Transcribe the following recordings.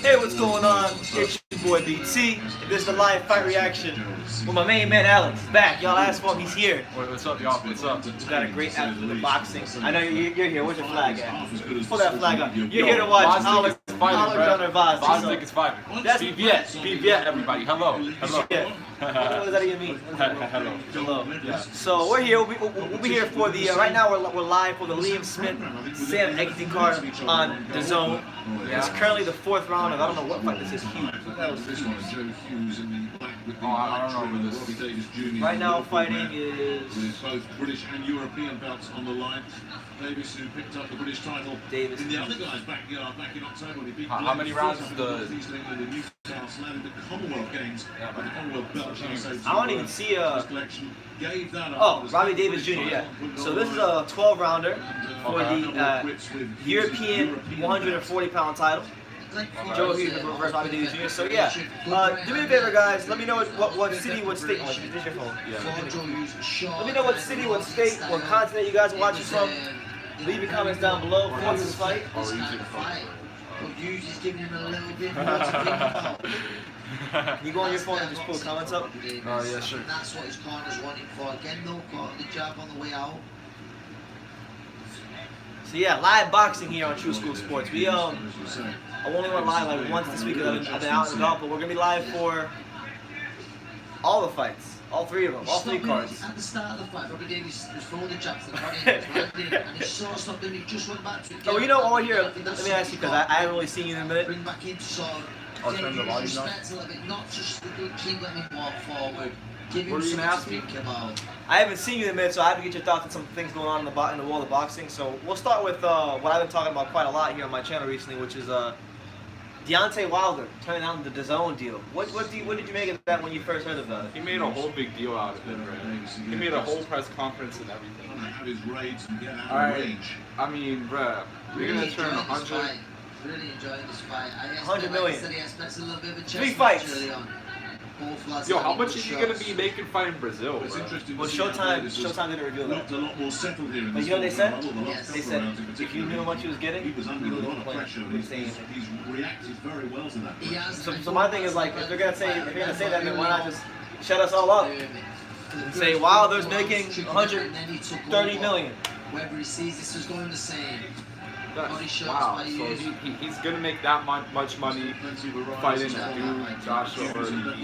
Hey, what's going on? It's your boy BT. And this is the live fight reaction with my main man Alex. Back. Y'all asked for him, he's here. What's up, y'all? What's up? We got a great athlete in boxing. I know you're here. Where's your flag at? Pull that flag up. You're here to watch Alex Vaz. Vaz is fighting. That's BVet, everybody. Hello. Hello. Yeah. What does that even mean? Hello. Hello. Yeah. So we're here. We'll be here for the. Right now we're live for the Liam Smith Sam Eggington card on the Zone. It's currently the 4th round of I don't know what fight this is. Huge. What the hell is this one? I don't know where this. Right now fighting is with both British and European belts on the line. Davis, who picked up the British title Davis. in the other guy's backyard back in October. He beat how many rounds is the Newcastle and the Commonwealth Games, the Commonwealth belt. I don't even see a. Gave that Oh, Robbie Davis Jr. Yeah. So this is a 12-rounder for the European 140-pound title. Joe Hughes versus Robbie Davis Jr. So yeah, do me a favor, guys. Let me know what city, what state. Oh, this is your phone. Yeah. Let me know what city, what state, what continent you guys are watching from. Leave your comments down below. Watch this fight. You go on your phone and just pull comments up. Oh yeah, sure. That's what his corner's wanting for. Gendo caught the jab on the way out. So yeah, live boxing here on True School Sports. We I only went live like once this week because I've been out and about, but we're gonna be live for all the fights, all 3 of them, all 3 cards. At the start of the fight, Robbie Davis was throwing the jabs to the body, and he saw something. He just went back to it. Oh, you know, over here, let me ask you because I haven't really seen you in a minute. Bring back into sort of. I'll turn the volume down. Not just keep letting him walk forward. What are you gonna ask me? I haven't seen you in a minute, so I have to get your thoughts on some things going on in the world of boxing. So we'll start with what I've been talking about quite a lot here on my channel recently, which is Deontay Wilder turning down the DAZN deal. What did you make of that when you first heard of that? He made a whole big deal out of it, right? He made a whole press conference and everything. Alright, I mean, bruh, you're gonna turn 100. Really enjoying this fight. 100 million. He expects a little bit of a 3 fights. Yo, how much are you gonna be making fighting Brazil, bro? Well, Showtime didn't reveal that. A lot more settled here. But you know what they said? Yes. They said if you knew how much he was getting, he was under you a would lot have of pressure. complained. He's reacted very well to that. So my thing is like, if you're gonna say that, then why not just shut us all up and say Wilder's making 130 million? Whether he sees this as going the same. Wow, so he's gonna make that much money fighting a dude, Joshua Eddington.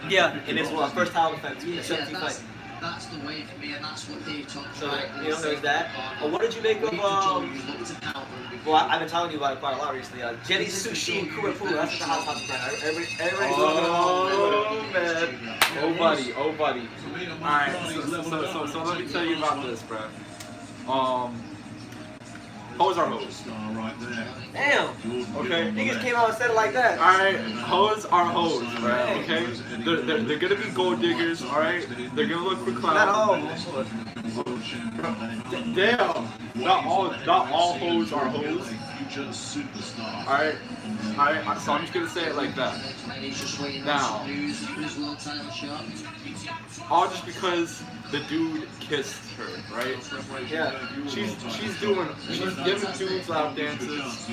Yeah, in his first title defense, the 17th fight. That's the way for me, and that's what Dave talked So, about. you know, there's that. But what did you make of, well, I've been telling you about it quite a lot recently. Jenny Sushi and Kuapu, that's the hot topic right now. Everybody's talking about it. Man. Oh, buddy. Alright, so let me tell you about this, bro. Hoes are hoes. Damn. Okay. Niggas came out and said it like that. Alright, hoes are hoes, right? Okay? They're gonna be gold diggers, alright? They're gonna look for clout. Not all. Damn. Not all hoes are hoes. Alright? Alright, so I'm just gonna say it like that. Now, all just because the dude kissed her, right? Yeah. She's giving dudes lap dances,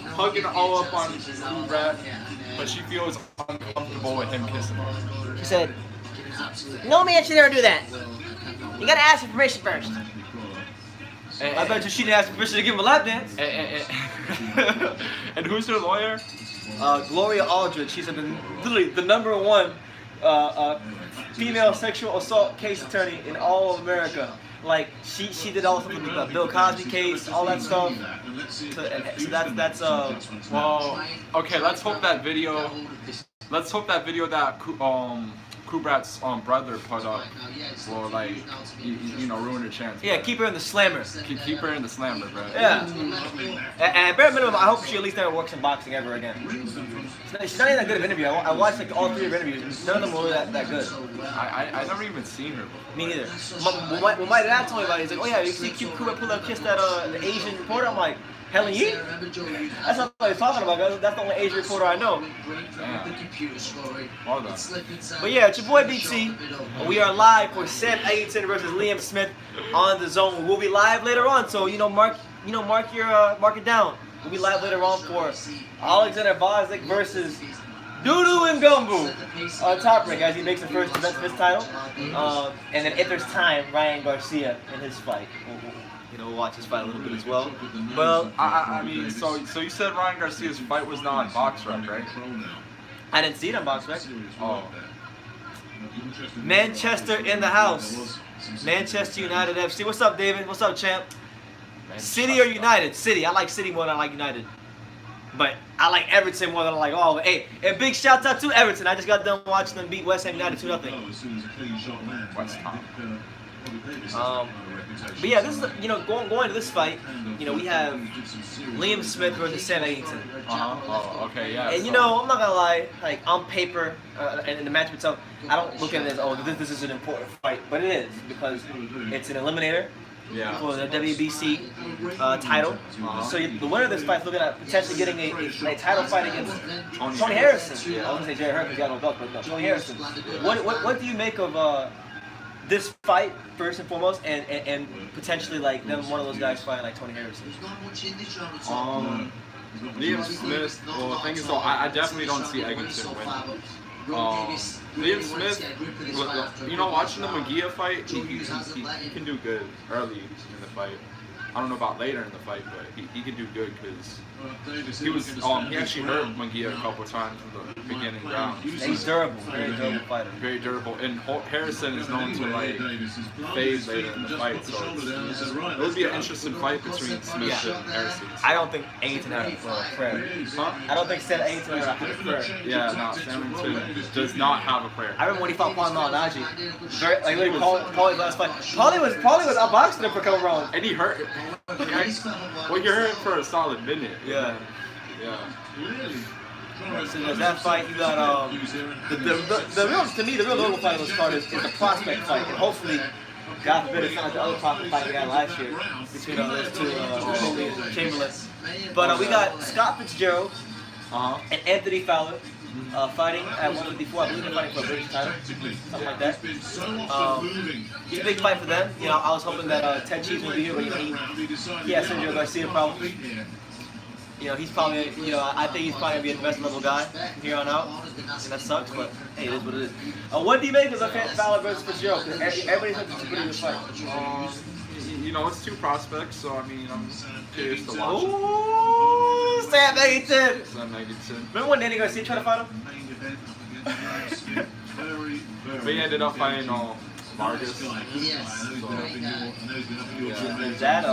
hugging all up on Cool Rat, but she feels uncomfortable with him kissing her. She said, no man should ever do that. You gotta ask for permission first. I bet you she didn't ask permission to give him a lap dance. And who's her lawyer? Gloria Aldridge. She's literally the #1 female sexual assault case attorney in all of America. Like she did all with the Bill Cosby case, all that stuff. So that's well, okay. Let's hope that video that Kubrat's brother put up will like you know ruin her chance. Yeah, keep her in the slammer. Keep her in the slammer, bro. Yeah. And at bare minimum, I hope she at least never works in boxing ever again. She's not even that good of an interview. I watched like all 3 of her interviews. None of them were really that good. I never even seen her before. Me neither. When my dad told me about it, he's like, oh yeah, you see cute Kubrat pull up kiss that the Asian reporter. I'm like, hell yeah. That's not what he's talking about, guys. That's the only Asian reporter I know. Well done. But yeah, it's your boy BT. We are live for Sam Eggington versus Liam Smith on the Zone. We'll be live later on, so mark it down. We'll be live later on for Alexander Vozik versus Doodoo and Gumbo on Top Rank as he makes the first defense of his title. And then if there's time, Ryan Garcia in his fight. We'll watch his fight a little bit as well. Well, I mean, so you said Ryan Garcia's fight was not on BoxRec, right? I didn't see it on BoxRec. Oh. Manchester in the house. Manchester United FC. What's up, David? What's up, champ? City or United? City. I like City more than I like United. But I like Everton more than I like all. Hey, and big shout out to Everton. I just got done watching them beat West Ham United 2-0. West Ham. But yeah, this is going to this fight. We have Liam Smith versus Sam Eggington. Oh, okay, yeah. And I'm not gonna lie, like on paper and in the match itself, I don't look at it as this is an important fight, but it is because it's an eliminator for the WBC title. So the winner of this fight is looking at potentially getting a title fight against Tony Harrison. Yeah, I was gonna say Jerry Hurt because he got no belt, but no, Tony Harrison. What do you make of this fight first and foremost, and potentially like them one of those guys fighting like Tony Harrison? Liam Smith. Well, the thing is, though, I definitely don't see Eggington winning. Liam Smith, watching the Munguia fight, he can do good early in the fight. I don't know about later in the fight, but he can do good because he actually hurt Munguia a couple times in the beginning round. He's durable, very durable fighter. Very durable, and Harrison is known to like phase later in the fight, so it would be an interesting fight between Smith and Harrison. I don't think Eggington had a prayer. I don't think Sam Eggington had a prayer. Yeah, no, Sam Eggington does not have a prayer. I remember when he fought Paul Malignaggi. Literally, Paulie's last fight. Paulie was outboxing him for a couple rounds, and he hurt him. Well, you hurt him for a solid minute. Yeah. So there's that fight. You got the real notable fight on this card is the prospect fight, and hopefully, God forbid, it's not like the other prospect fight we had last year between those two, Coley and Chamberlain. But we got Scott Fitzgerald and Anthony Fowler fighting at 154. I believe they're fighting for a British title, something like that. It's a big fight for them. I was hoping that Ted Cheese would be here, but he has Sergio Garcia problems. He's probably, I think he's probably gonna be a domestic level guy from here on out, and that sucks. But hey, it is what it is. What do you make of the Fowler versus Fitzgerald? Everybody thinks it's a pretty good fight. It's two prospects, so I mean, I'm curious to watch. Ooh, Sam Eggington. Sam Eggington. Remember when Danny Garcia tried to fight him? But he ended up fighting Vargas. That,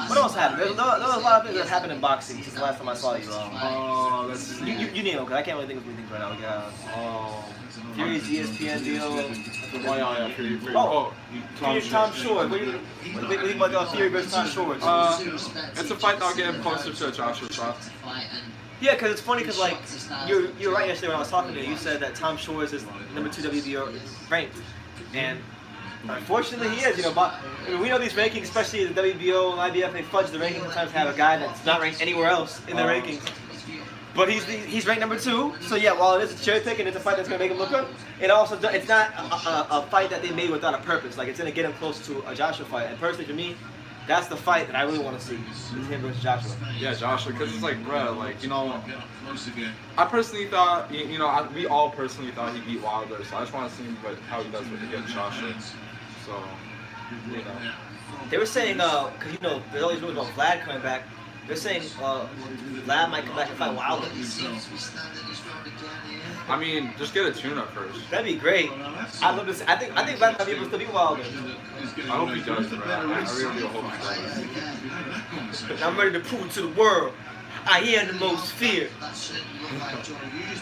what else happened? There was a lot of things that happened in boxing since the last time I saw you. You name them, because I can't really think of anything right now. We got Fury's ESPN deal. Fury. Tom Shores. What do you think about Fury versus Tom Shores? It's a fight that'll get him closer to a Joshua shot. Yeah, because it's funny because like you were right yesterday when I was talking to you. You said that Tom Shores is number 2 WBO ranked, and unfortunately he is. But we know these rankings, especially the WBO and IBF, they fudge the rankings. Sometimes have a guy that's not ranked anywhere else in the rankings. But he's ranked number 2. So yeah, while it is a cherry pick and it's a fight that's gonna make him look good, it's not a fight that they made without a purpose. Like it's gonna get him close to a Joshua fight. And personally for me, that's the fight that I really want to see. Is him versus Joshua. Yeah, Joshua, because it's like, bro, like, I personally thought, we all personally thought he beat Wilder, so I just want to see how he does against Joshua. So, They were saying, because there's always rumors about Vlad coming back. They're saying Vlad might come back and fight Wilder. I mean, just get a tune-up first. That'd be great. I'd love to see. I think Vlad might be able to beat Wilder. I hope he does, bro. I really hope he does. I'm ready to prove to the world I am the most feared.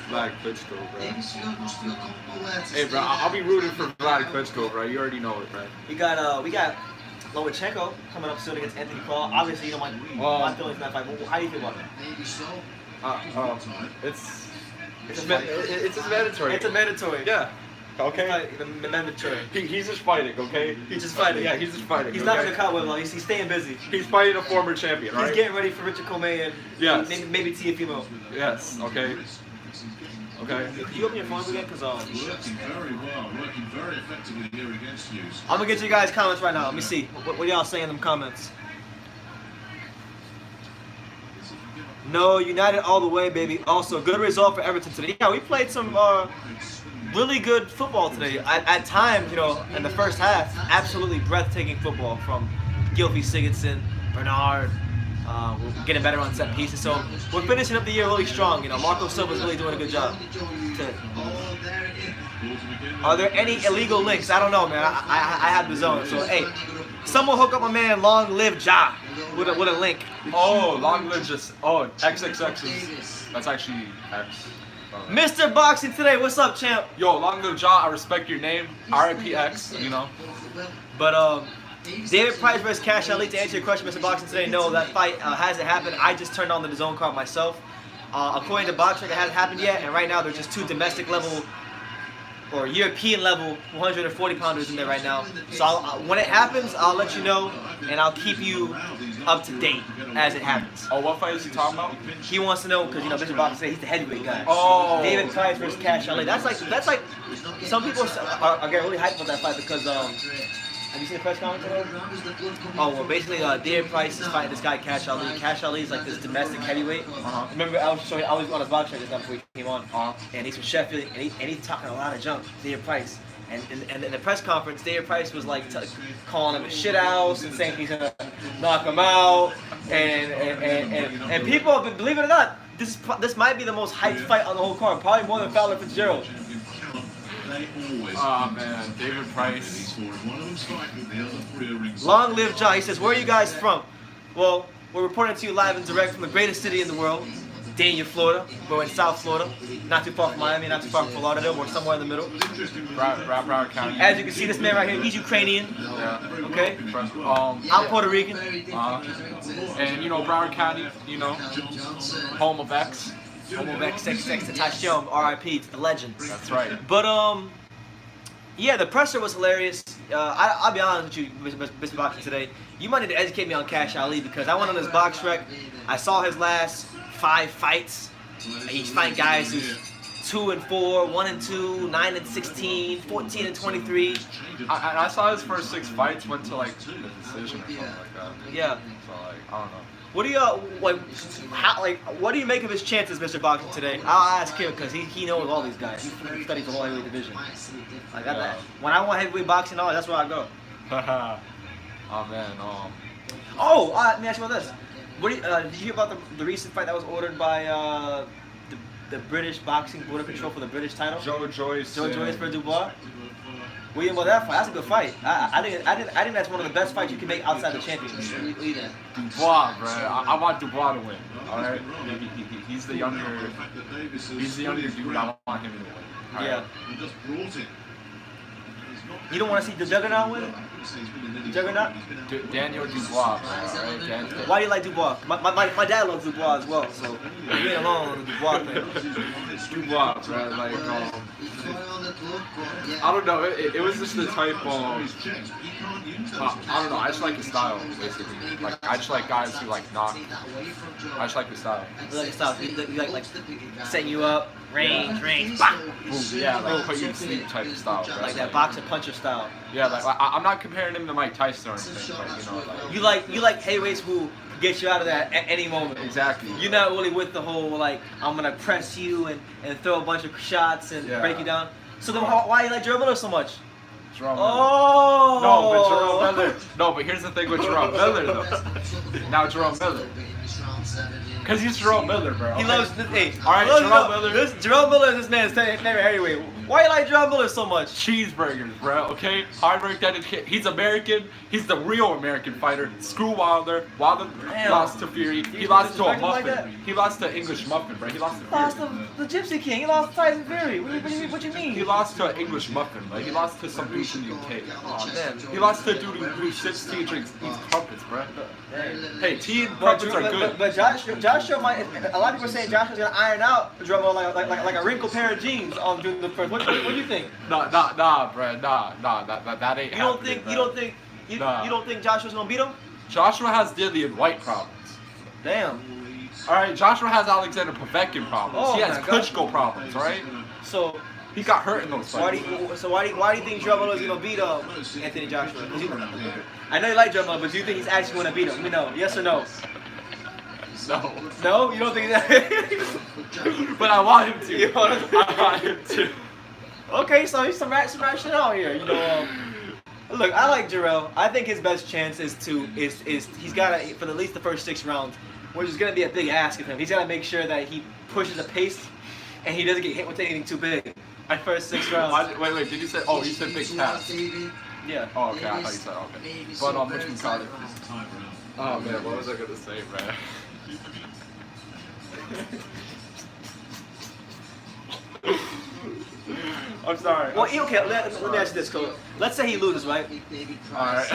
Vlad Klitschko, bro. Hey, bro, I'll be rooting for Vlad Klitschko, bro. You already know it, bro. We got Lomachenko coming up soon against Anthony Paul. Obviously, you don't want my feelings in that fight. How do you feel about it? It's mandatory. It's a mandatory. Yeah. Okay. Mandatory. He's just fighting, okay? He's just fighting. Yeah, he's just fighting. He's not going to cut with him. He's staying busy. He's fighting a former champion, right? He's getting ready for Richard Comey and maybe Tiafimo. Yes. Okay. Okay. Could you open your phone again? Because working very well, working very effectively here against Hughes. I'm gonna get you guys' comments right now. Let me see. What y'all saying in them comments? No, United all the way, baby. Also, good result for Everton today. Yeah, we played some really good football today. At times, you know, in the first half, absolutely breathtaking football from Gylfi Sigurdsson, Bernard. We're getting better on set pieces. So we're finishing up the year really strong. You know, Marco Silva's really doing a good job. Are there any illegal links? I don't know, man. I have the zone. So, hey, someone hook up my man Long Live Ja with a link. Oh, Long Live just. Oh, XXX is. That's actually X. Mr. Boxing today, what's up, champ? Yo, Long Live Ja, I respect your name. RIPX, you know. But, David Price versus Cash Ali, to answer your question, Mr. Boxing today, no, that fight hasn't happened. I just turned on the zone card myself. According to Boxrec, it hasn't happened yet, and right now there's just 2 domestic level or European level 140 pounders in there right now. So when it happens, I'll let you know, and I'll keep you up to date as it happens. Oh, what fight is he talking about? He wants to know because, you know, Mr. Boxing said he's the heavyweight guy. Oh. David Price versus Cash Ali. That's like some people are getting really hyped about that fight because have you seen the press conference today? Oh, well, basically, David Price is fighting this guy, Cash Ali. Cash Ali is like this domestic heavyweight. Remember, I was showing, I was on his box track just now before he came on. And he's from Sheffield, and he's talking a lot of junk, David Price. And in the press conference, David Price was like calling him a shit house and saying he's gonna knock him out. And people, believe it or not, this might be the most hyped fight on the whole card, probably more than Fowler Fitzgerald. Oh man, David Price. Long live Ja. He says, where are you guys from? Well, we're reporting to you live and direct from the greatest city in the world, Dania, Florida. We're in South Florida, not too far from Miami, not too far from Fort Lauderdale. We're somewhere in the middle. Broward County. As you can see, this man right here, he's Ukrainian. Yeah. Okay. I'm Puerto Rican. And you know, Broward County, you know, home of X. Sex to Tashom, R.I.P. to the legend. That's right. But yeah, the presser was hilarious. I'll be honest with you, Mr. Boxing today. You might need to educate me on Cash Ali because I went on his box rec. I saw his last 5 fights. He's fighting guys who's 2-4, 1-2, 9-16, 14-23. I saw his first 6 fights went to like the decision or something like that. Yeah. So like, I don't know. What do you what do you make of his chances, Mr. Boxing today? I'll ask him because he knows all these guys. He studies the whole heavyweight division. I got that. When I want heavyweight boxing, that's where I go. Oh man. Let me ask you about this. What did you hear about the recent fight that was ordered by the British Boxing Border Control for the British title? Joe Joyce for Dubois. What do you think about that fight? That's a good fight. I think that's one of the best fights you can make outside the championship. Dubois, bro. I want Dubois to win. All right. He's the younger dude. I want him to win. All yeah. Right? You don't want to see the Juggernaut win? Juggernaut? Daniel Dubois, bro. Right? Why do you like Dubois? My dad loves Dubois as well, so we're getting along on the Dubois thing. Dubois, bro. Like, I don't know. It was just the type of. I don't know. I just like his style, basically. Like, I just like guys who like knock. I just like his style. You like his style? You like setting you up, range, bang, boom. Yeah, like put you to sleep type of style. Bro. Like that boxer puncher style. Yeah, like I'm not comparing him to Mike Tyson or anything, but you know, like. You like heavyweights who get you out of that at any moment. Exactly. You're not really with the whole like I'm gonna press you and throw a bunch of shots and break you down. So then why do you like Jerome Miller so much? Jerome Miller. Oh! No, but Jerome Miller. No, but here's the thing with Jerome Miller though. Now Jerome Miller. Because he's Jerome Miller, bro. He loves this. Hey, alright, Jerome Miller. Jerome Miller is this man's favorite heavyweight. Why you like Jerome Miller so much? Cheeseburgers, bro. Okay, hard work, dedicated. He's American. He's the real American fighter. Screw Wilder. Wilder lost to Fury. He lost to a muffin. Like he lost to English muffin, bro. He lost to the Gypsy King. He lost to Tyson Fury. What you mean? He lost to an English muffin, bro. He lost to some dude from the UK. Oh damn. He lost to a dude who sips tea and drinks eats crumpets, bro. Hey, tea and crumpets are good. But Joshua might. A lot of people are saying Joshua's gonna iron out Jerome Miller like a wrinkled pair of jeans on the first. What do you think? Nah, bro. Nah. That ain't. You don't think Joshua's gonna beat him? Joshua has Dillian White problems. Damn. All right, Joshua has Alexander Povetkin problems. He has Klitschko problems, right? So he got hurt in those fights. Why do you think Jerome Miller is gonna beat Anthony Joshua? I know you like Jerome Miller, but do you think he's actually gonna beat him? You know, yes or no? No. No, you don't think that? But I want him to. You want him to? I want him to. Okay, so he's some ration out here. You know, look, I like Jarrell. I think his best chance is he's got to for at least the first 6 rounds, which is gonna be a big ask of him. He's gotta make sure that he pushes the pace and he doesn't get hit with anything too big at first 6 rounds. Wait, did you say? Oh, you said big pass. Yeah. Oh, okay, I thought you said okay. But which one called it? Oh man, what was I gonna say, man? I'm sorry. Well, okay. Let me ask you this, Cole. Let's say he loses, right? All right.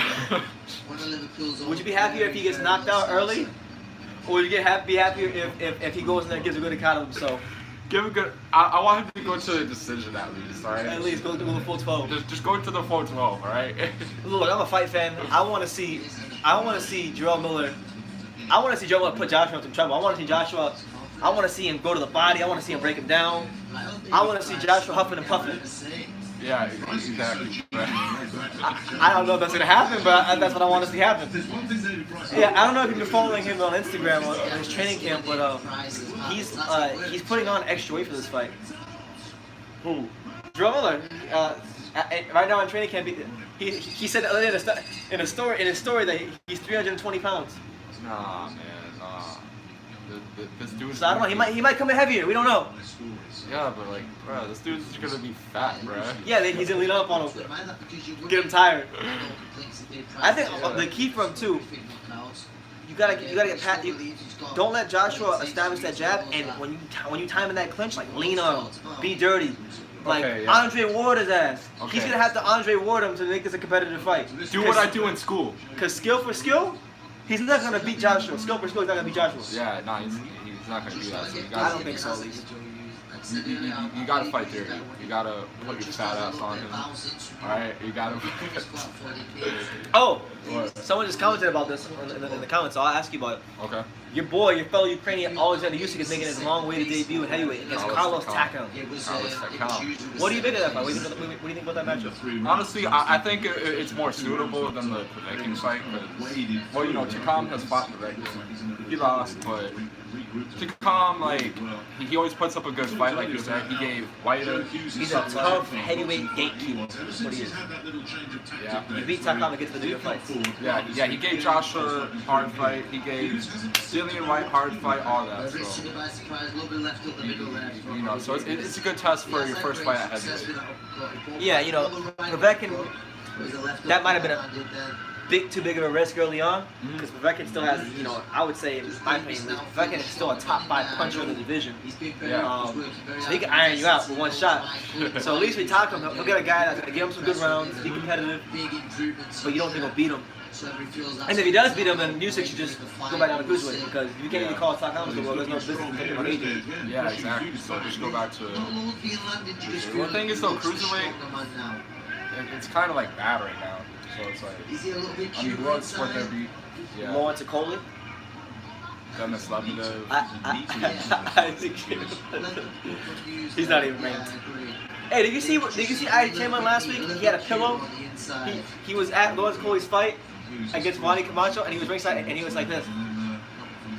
Would you be happier if he gets knocked out early, or would you be happier if he goes in there and gives a good account of himself? Give a good. I want him to go to a decision at least, all right? At least go to the full 12. Just go to the full 12, all right? Look, I'm a fight fan. I want to see Jarrell Miller. I want to see Jarrell Miller put Joshua in some trouble. I want to see Joshua. I want to see him go to the body. I want to see him break him down. I want to see Joshua huffing and puffing. Yeah, exactly. I don't know if that's gonna happen, but that's what I want to see happen. Yeah, I don't know if you've been following him on Instagram or his training camp, but he's putting on extra weight for this fight. Who? Jarrell Miller, right now in training camp, he said earlier in his story that he's 320 pounds. Nah, man, nah. This dude's. So I don't know. He might come in heavier. We don't know. Yeah, but like, bro, this dude's gonna be fat, bro. Yeah, he's gonna lean up on him, get him tired. I think the key for him too. You gotta get pat. Don't let Joshua establish that jab, and when you time in that clinch, like lean on him, be dirty, like Okay, yeah. Andre Ward his ass. Okay. He's gonna have to Andre Ward him to make this a competitive fight. Do what I do in school. Cause skill for skill, he's not gonna beat Joshua. Skill for skill, he's not gonna beat Joshua. Yeah, nah, he's not gonna do that. So you gotta, I don't think so, at least. You gotta fight dirty. You gotta put your fat ass on him. Alright, you gotta. Oh, What? someone just commented about this in the comments, so I'll ask you about it. Okay. Your fellow Ukrainian Alexander Usyk is making his long way to debut in heavyweight against Carlos Takam. What do you think of that fight? What do you think about that matchup? Honestly, I think it's more suitable than the Povetkin fight. Well, you know, Takam has fought Povetkin. He lost, but Takam, like, he always puts up a good fight, like you said. He gave White He's a tough heavyweight gatekeeper. That's what he is. Yeah. He beat Takam to get to the bigger fights. Yeah, he gave Joshua hard fight. He gave Dillian White hard fight, all that. So, you know, so it's a good test for your first fight at heavyweight. Yeah, you know, Povetkin, that might have been a too big of a risk early on, because Povetkin still has, you know, I would say, in my opinion, Povetkin is still a top 5 puncher in the division. Yeah. So he can iron you out with one shot. So at least we talk him, he'll get a guy that's going to give him some good rounds, be competitive, but you don't think he'll beat him. And if he does beat him, then Usyk should just go back down to cruiserweight, because you can't even call it Takam, so well, there's no business in thinking about aging. Yeah, exactly. So just go back to. One thing is though, cruiserweight, it's kind of like bad right now. So it's like, I mean, who else would there be? Yeah. Lawrence Okoli? Dennis Lebedev. I think he's not even ranked. Hey, did you see Isaac Chamberlain last week? He had a pillow. He was at Lawrence Okoli's fight against Ronnie Camacho, and he was ringside, and he was like this.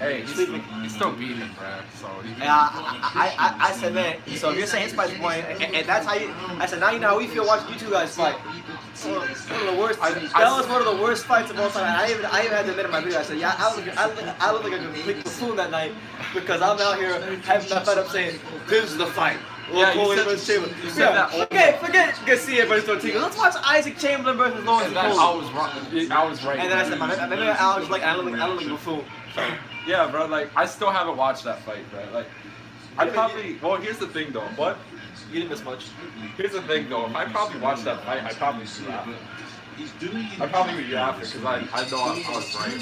Hey, he's still beating, bro. So I said, man, so if you're saying his fight's boring, and that's how you, I said, now you know how we feel watching you two guys fight. One of the worst. That was one of the worst fights of all time. And I even had to admit in my video, I said, yeah, I look like a complete buffoon that night, because I'm out here having my fight up saying, this is the fight. Yeah, you said that. Forget Garcia versus Ortega. Let's watch Isaac Chamberlain versus Lawrence Okoli. I was right. And then I said, maybe I was like, I look like a buffoon. Yeah, bro. Like, I still haven't watched that fight, bro. Like, I probably. Well, here's the thing, though. But you didn't miss much. Here's the thing, though. If I probably watched that fight, I'd probably be laughing. I'd probably be laughing because I know I was right.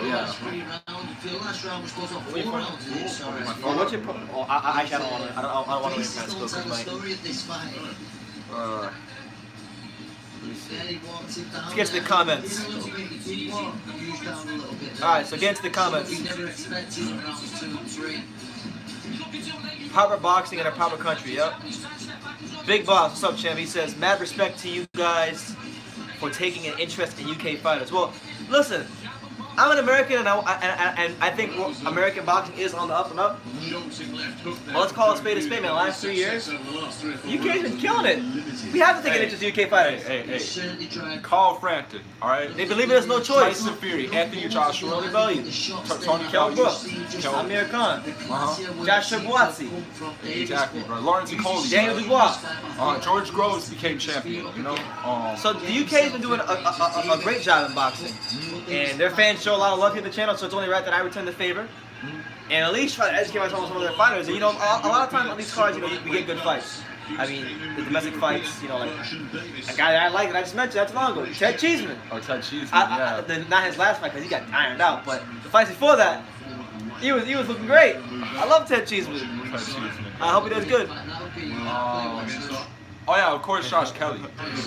Yeah. What's your I don't want to leave that spoke because my. Let's get to the comments. Alright, so get into the comments. Proper boxing in a proper country, yep. Big Boss, what's up, champ? He says, mad respect to you guys for taking an interest in UK fighters. Well, listen, I'm an American, and I think American boxing is on the up and up. Well, let's call a spade, man. The last 3 years, UK's been killing it. We have to take an interest in UK fighters. Hey. Carl Frampton, all right? They believe there's no choice. Tyson Fury, Anthony Joshua, Tony Bellew, Tony Kell Bellew, Brooks, Amir Khan, Joshua Buatsi, exactly, bro. Lawrence Coley, Daniel Dubois. George Groves became champion, you know? So the UK has been doing a great job in boxing, and their fans show a lot of love here at the channel, so it's only right that I return the favor. And at least try to educate myself on some of their fighters. And, you know, a lot of times on these cards, you know, we get good fights. I mean, the domestic fights, you know, like a guy that I like that I just mentioned that's long ago, Ted Cheeseman. Oh, Ted Cheeseman, yeah. Not his last fight because he got ironed out, but the fights before that, he was looking great. I love Ted Cheeseman. Ted Cheeseman. I hope he does good. Oh yeah, of course, Josh Kelly.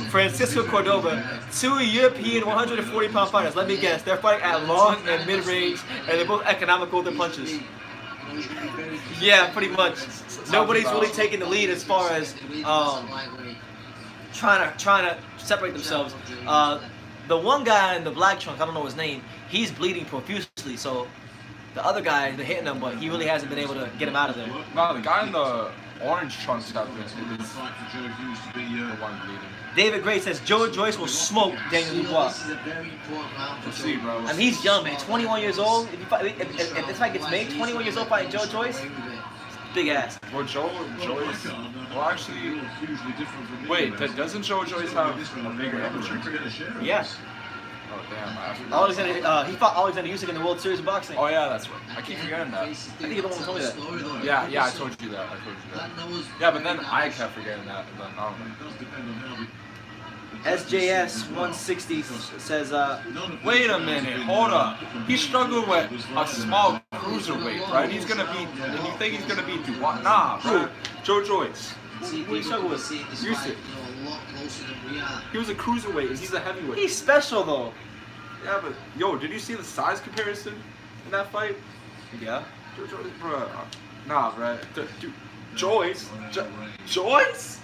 Francisco Cordoba, 2 European 140-pound fighters. Let me guess, they're fighting at long and mid-range, and they're both economical with their punches. Yeah, pretty much. Nobody's really taking the lead as far as trying to separate themselves. The one guy in the black trunk, I don't know his name, he's bleeding profusely. So the other guy has been hitting him, but he really hasn't been able to get him out of there. No, the guy in the orange trunks got this. The one bleeding. David Gray says Joe Joyce will smoke Daniel Dubois. We'll see, bro. I mean, he's young, man. 21 years old. If this fight gets made, 21 years old fighting Joe Joyce, big ass. Well, Joe Joyce. Well, actually, wait. Doesn't Joe Joyce have a bigger amateur career? Yeah. Oh damn! He fought Alexander Usyk in the World Series of Boxing. Oh yeah, that's right. I keep forgetting that. I think you're the one who told me that. Yeah, I told you that. Yeah, but then I kept forgetting that. And then I don't know. SJS 160 says, wait a minute, hold up. He struggled with a small cruiserweight, right? He's gonna beat, and you think he's gonna beat Dubois? Nah, bro. Joe Joyce. what do you struggle with? Usyk. He was a cruiserweight, and he's a heavyweight. He's special though. Yeah, but yo, did you see the size comparison in that fight? Yeah. Joyce, bro. Nah, bro. Dude, Joyce? Joyce?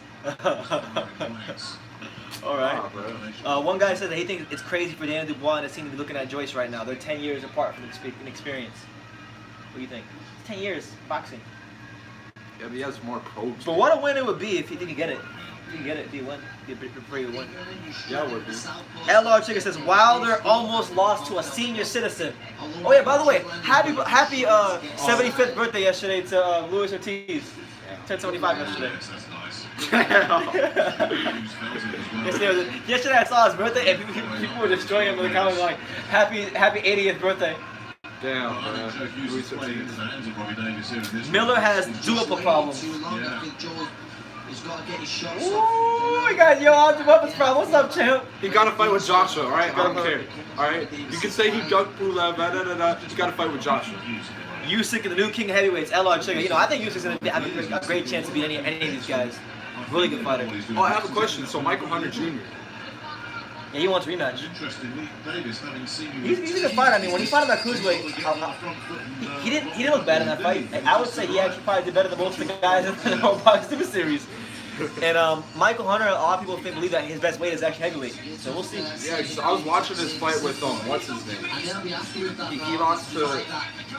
Alright. One guy said that he thinks it's crazy for Daniel Dubois and his team to be looking at Joyce right now. They're 10 years apart from experience. What do you think? It's 10 years boxing. Yeah, but he has more probes. But what a win it would be if he could get it. If you get it, be win. Be a pretty good win. Yeah, it would be. LR Chicken says Wilder almost lost to a senior citizen. Oh yeah, by the way, happy 75th birthday yesterday to Luis Ortiz. 1075 yesterday. Yesterday I saw his birthday and people were destroying him in the comments like, happy 80th birthday. Damn, man. Miller has duopa problems. Ooh, we got Yo Weapons problem. What's up, champ? He got to fight with Joshua, alright? I don't care. Alright? You can say he ducked Pulev, You got to fight with Joshua. Usyk and the new king of heavyweights, LR Chicken. You know, I think Usyk's going to have a great chance to beat any of these guys. Really good fighter. Oh, I have a question. So Michael Hunter Jr. Yeah, he wants a rematch. He's a good fighter. I mean, when he fought him at cruiserweight, he didn't look bad in that fight. I would say he actually probably did better than most of the guys in the whole Boxing Super Series. And Michael Hunter, a lot of people believe that his best weight is actually heavyweight. So we'll see. Yeah, cause I was watching this fight with what's his name? He lost to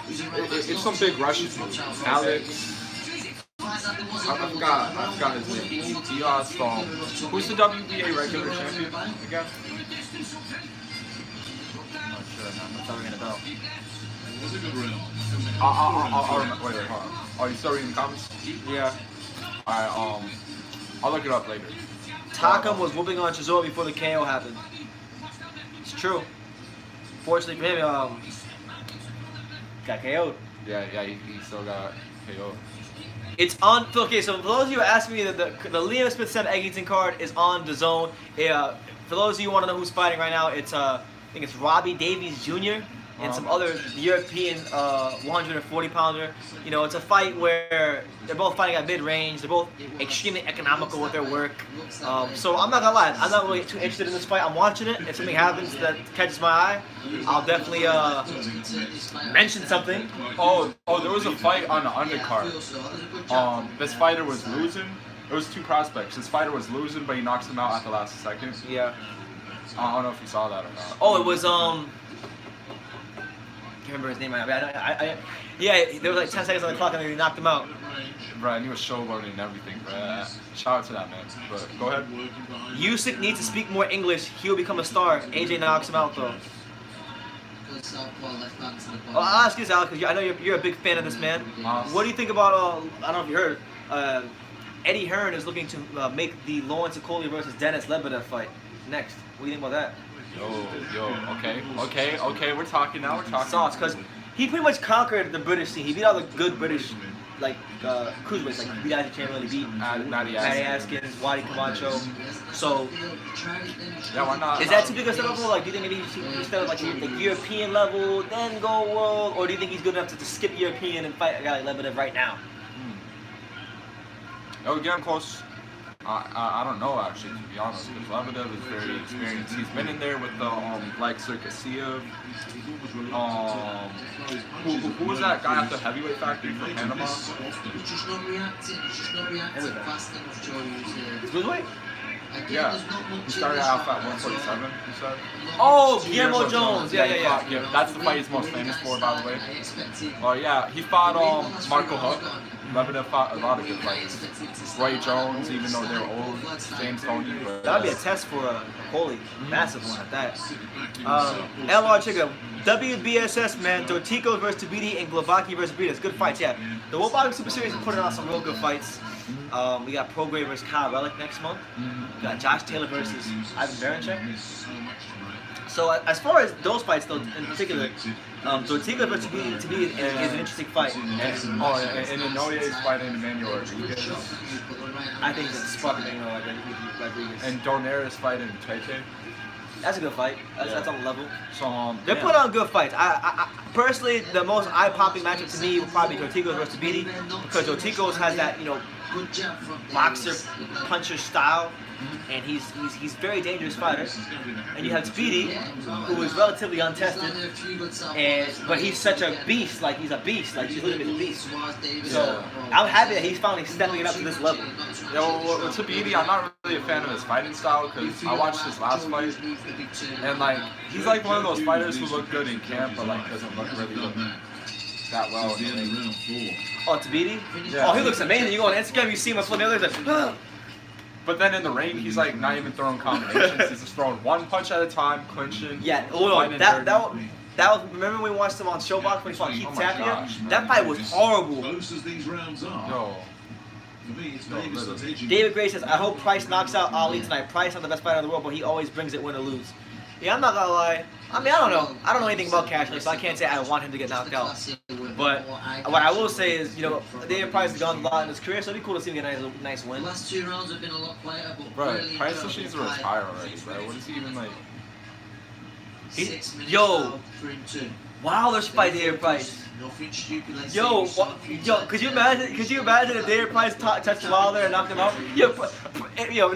it's some big Russian dude, Alex. I forgot his name. He lost who's the WBA regular champion again? I'm not sure. I'm not ringing a bell. I'll remember. Wait, hold on. Oh, you still reading the comments? Yeah. Alright, I'll look it up later. Takam was whooping on Chisora before the KO happened. It's true. Fortunately for him, got KO'd. Yeah, he still got KO'd. It's on. Okay, so for those of you who asked me, the Liam Smith 7 Eggington card is on the zone. For those of you who want to know who's fighting right now, it's I think it's Robbie Davies Jr. and some other European 140-pounder. You know, it's a fight where they're both fighting at mid-range. They're both extremely economical with their work. So I'm not gonna lie, I'm not really too interested in this fight. I'm watching it. If something happens that catches my eye, I'll definitely mention something. Oh, there was a fight on the undercard. This fighter was losing. It was two prospects. This fighter was losing, but he knocks him out at the last second. Yeah. I don't know if you saw that or not. Oh, it was remember his name right now. Yeah, there was like 10 seconds on the clock and then he knocked him out. Bro, and he was showboating and everything, bro. Shout out to that man. But go ahead. Usyk needs to speak more English. He'll become a star. AJ knocks him out though. Well, I'll ask you this, Alex, because I know you're a big fan of this man. What do you think about, I don't know if you heard, Eddie Hearn is looking to make the Lawrence Okolie versus Dennis Lebedev fight next. What do you think about that? Okay, we're talking now, Sauce, because he pretty much conquered the British scene. He beat all the good British, like, cruiserweights. Like, he beat Isaac Chamberlain, he beat Matty Askins, Wadi Camacho. So, yeah, why not? Is that too big a step up? Like, do you think maybe he start like the European level, then go world, or do you think he's good enough to just skip European and fight a guy like Lebedev right now? Oh, getting close. I don't know actually, to be honest, because Lebedev is very experienced. He's been in there with the like Circassia. Who was that guy at the heavyweight factory from Panama? He's just not reacting. He's just not reacting fast enough, Joe. Good weight? Yeah, he started out at 147, you said? Oh, Guillermo Jones. Yeah. That's the fight he's most famous for, by the way. Oh, yeah, he fought Marco Huck. Lebedev fought a lot of good fights. Roy Jones, even though they were old. James Toney. That'd be a test for Coley. Massive one at that. LR Chica. WBSS, man. Dorticos versus Tabiti and Glovaki versus Britas. Good fights, yeah. The World Boxing Super Series is putting on some real good fights. We got Prograis versus Kyle Relic next month. We got Josh Taylor versus Ivan Barancek. So as far as those fights, though, in particular, Dorticos versus Tabiti is an interesting fight. And Inoue is fighting Emmanuel Rodriguez. I think it's sparking Emmanuel Rodriguez. And Donaire is fighting Tete. That's a good fight. That's on the level. So they're putting on good fights. I personally, the most eye-popping matchup to me would probably be Dorticos versus Tabiti, because Dorticos has that, boxer puncher style, and he's very dangerous fighter. And you have Tabiti, who is relatively untested, but he's such a beast. Like he's a beast. Like he's literally a beast. So I'm happy that he's finally stepping it up to this level. With Tabiti, I'm not really a fan of his fighting style because I watched his last fight, and like he's like one of those fighters who look good in camp, but like doesn't look that well. Oh, Tabiti? Yeah. Oh, he looks amazing. You go on Instagram, you see him flip the other, like, But then in the ring, he's like not even throwing combinations. He's just throwing one punch at a time, clinching. Yeah, that was. Remember when we watched him on Showbox when he fought Keith Tapia? That fight was horrible. Close as these rounds are. No. For me, it's Davis that's edging. David Gray says, "I hope Price knocks out Ali tonight. Price not the best fighter in the world, but he always brings it win or lose." Yeah, I'm not gonna lie. I mean, I don't know. I don't know anything about Cashley, so I can't say I want him to get knocked out. But what I will say is, David Price has gone a lot in his career, so it'd be cool to see him get a nice win. The last 2 rounds have been a lot quieter, but Bro, Price just needs to retire already, bro. What is he even like? 6 minutes Yo. now for him to. Wilder should fight David Price. Nothing stupid. Let's Yo, say could you imagine if David Price touched Wilder and knocked him out?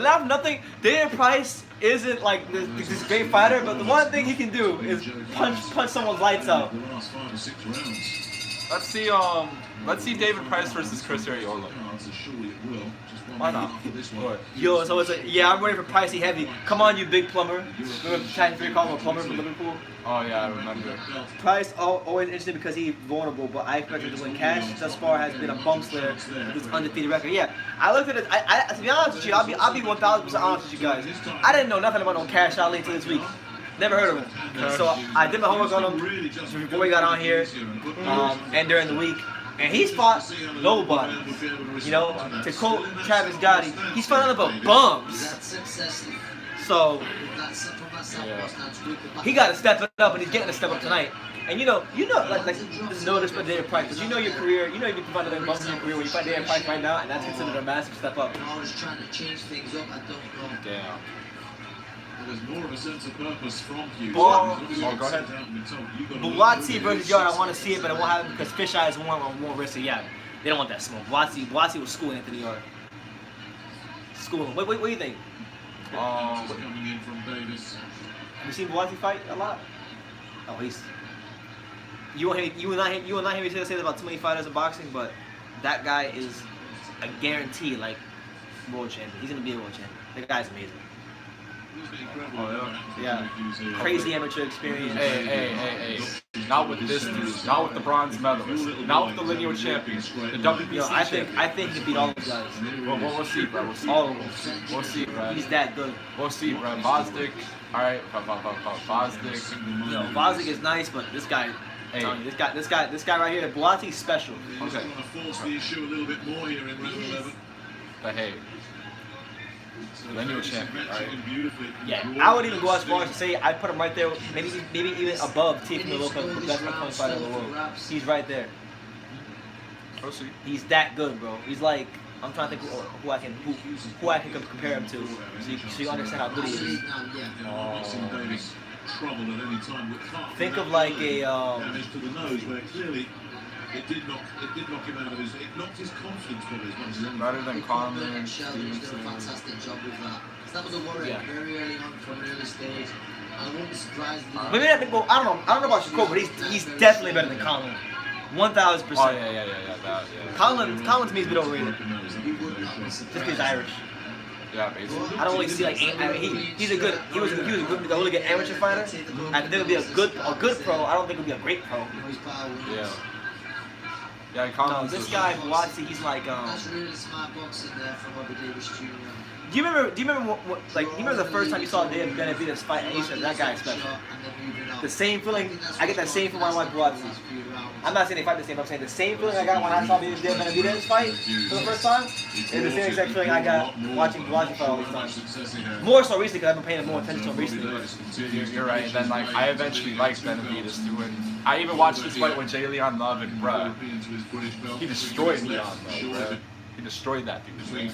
Not nothing. David Price isn't like this great fighter, but the one thing he can do is punch someone's lights out. The last 5 or 6 rounds. Let's see David Price versus Chris Arreola. Surely it will. Just one Why not? for this one. Yo, so it's like, yeah, I'm ready for Pricey Heavy. Come on, you big plumber. Remember Titan 3 called him a plumber from Liverpool? Oh yeah, I remember. Price always interesting because he's vulnerable, but I expect him to win. Cash thus far has been a bum slayer with his undefeated record. Yeah, I looked at it. To be honest with you, I'll be 1,000% honest with you guys. I didn't know nothing about no Cash Ali until this week. Never heard of him. So I did my homework on him before we got on here, and during the week. And he's fought nobody. To quote Travis Gotti, he's fought nothing but bums. So he got to step it up, and he's getting to step up tonight. And like this is no disrespect to David Price, because your career, you can find other bumps in your career when you fight David Price right now, and that's considered a massive step up. I was trying to change things up. I don't know. Damn. There's more of a sense of purpose from you. Go ahead. Buatsi versus Yard, I want to see it, but it won't happen because Fisheye is more risky. Yeah, they don't want that smoke. Buatsi was schooling Anthony Yard. Schooling. What do you think? Coming in from Davis. Have you seen Buatsi fight a lot? Oh, you will not hear me say that about too many fighters in boxing, but that guy is a guarantee, like world champion. He's gonna be a world champion. The guy's amazing. Oh, Yeah, crazy amateur experience. Hey. Not with this dude. Not with the bronze medalist. Not with the lineal champions. The WBC Yo, I think he can beat all those guys. We'll see, bro. We'll see. All of them. We'll see, bro. He's that good. We'll see, bro. Vosdik. All right. Vosdik. Yo, Vosdik is nice, but this guy. Hey. This guy right here, Buati's special. He's going to force the issue a little bit more here in round 11. But hey. Lineal champion, right? Yeah, I would even go as far as to say I put him right there, maybe even above Tiffany Lopez, the best upcoming fighter in the world. He's right there. We'll see. He's that good, bro. He's like, I'm trying to think who I can compare him to, so you understand how good he is. Think of like a damage to the nose, where clearly it did knock him out of his. It knocked his confidence probably as much as anything. Better than Conlon. Fitzgerald did a fantastic job with that. So that was a worry very early on from an early stage. And I wouldn't be surprised. Maybe that, well, I don't know about Shakur, but he's definitely better than Conlon. 1,000%. Oh yeah. Conlon to me is a bit overrated. Just because he's Irish. Yeah, basically. I don't really see like he was a really good amateur fighter. I think he'll be a good pro. I don't think he'll be a great pro. Yeah. Yeah, No, this guy Buati, he's like That's really smart boxing there from Robbie Davis Jr. Do you remember the first time you saw Dave Benavidez fight and you said that guy is special? The same feeling, I get that same feeling when I watch Buati. I'm not saying they fight the same, I'm saying the same feeling I got when I saw Dave Benavidez fight for the first time is the same exact feeling I got watching Buati fight all these times. More so recently because I've been paying more attention to him recently. You're right. And then like I eventually liked Benavidez too, and I even watched this fight with J. Leon Love, and bruh, he destroyed Leon Love, bruh. He destroyed that dude.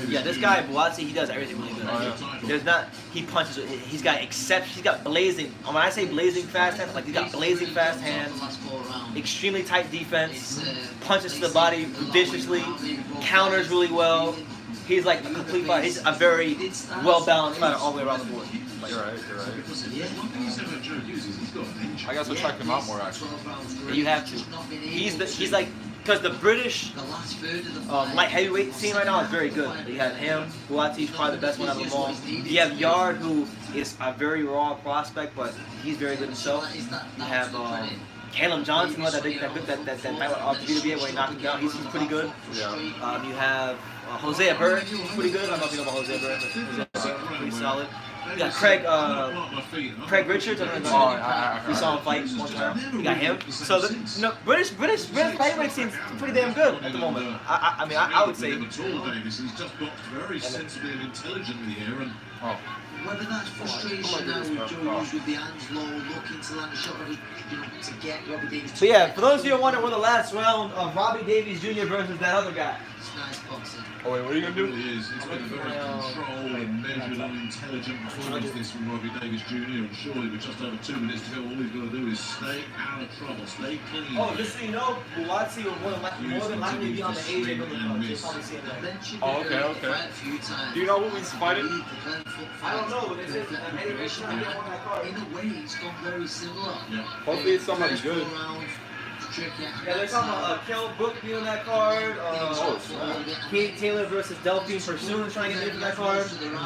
Yeah, this guy Buati, he does everything really good. There's not, he punches. He's got blazing. When I say blazing fast hands, like he's got blazing fast hands, extremely tight defense, punches to the body viciously, counters really well. He's like a complete fighter. He's a very well balanced fighter all the way around the board. You're right. I guess I'll check him out more actually. You have to. He's like. Because the British light heavyweight scene right now is very good. You have him, Buati's probably the best one out of them all. You have Yard, who is a very raw prospect, but he's very good himself. You have Caleb Johnson, that fight off the WBA where he knocked him down. He's pretty good. Yeah. You have Jose Burr, who's pretty good. I don't know if you know about Jose Burr, but Jose Burr, pretty solid. You got Craig Richards. I don't know if you saw him fight one time. You got him. So the British flyweight seems pretty damn good at the moment. I would say. He's just boxed very sensibly and intelligently here, and Whether that's frustration now with Joe Hughes with the hands low, looking to land a shot, to get Robbie Davies. So yeah, for those of you who wonder, we're the last round of Robbie Davies Jr. versus that other guy. It's nice boxing. Oh wait, what are you gonna do? It's been a very controlled and measured and intelligent performance this from Robbie Davies Jr. And surely with just over 2 minutes to go, all he's got to do is stay out of trouble, stay clean. Oh, just so you know, Buati will more than likely be on the AJ Miller card. You'll probably see him there. Oh, okay. Do you know who he's fighting? I don't know, but it's Eddie Richards on that card. In a way, it's gone very similar. Hopefully it's somebody good. Yeah, they're talking about Kell Brook being on that card. Kate Taylor versus Delphine Pursoon trying to get into that card. Who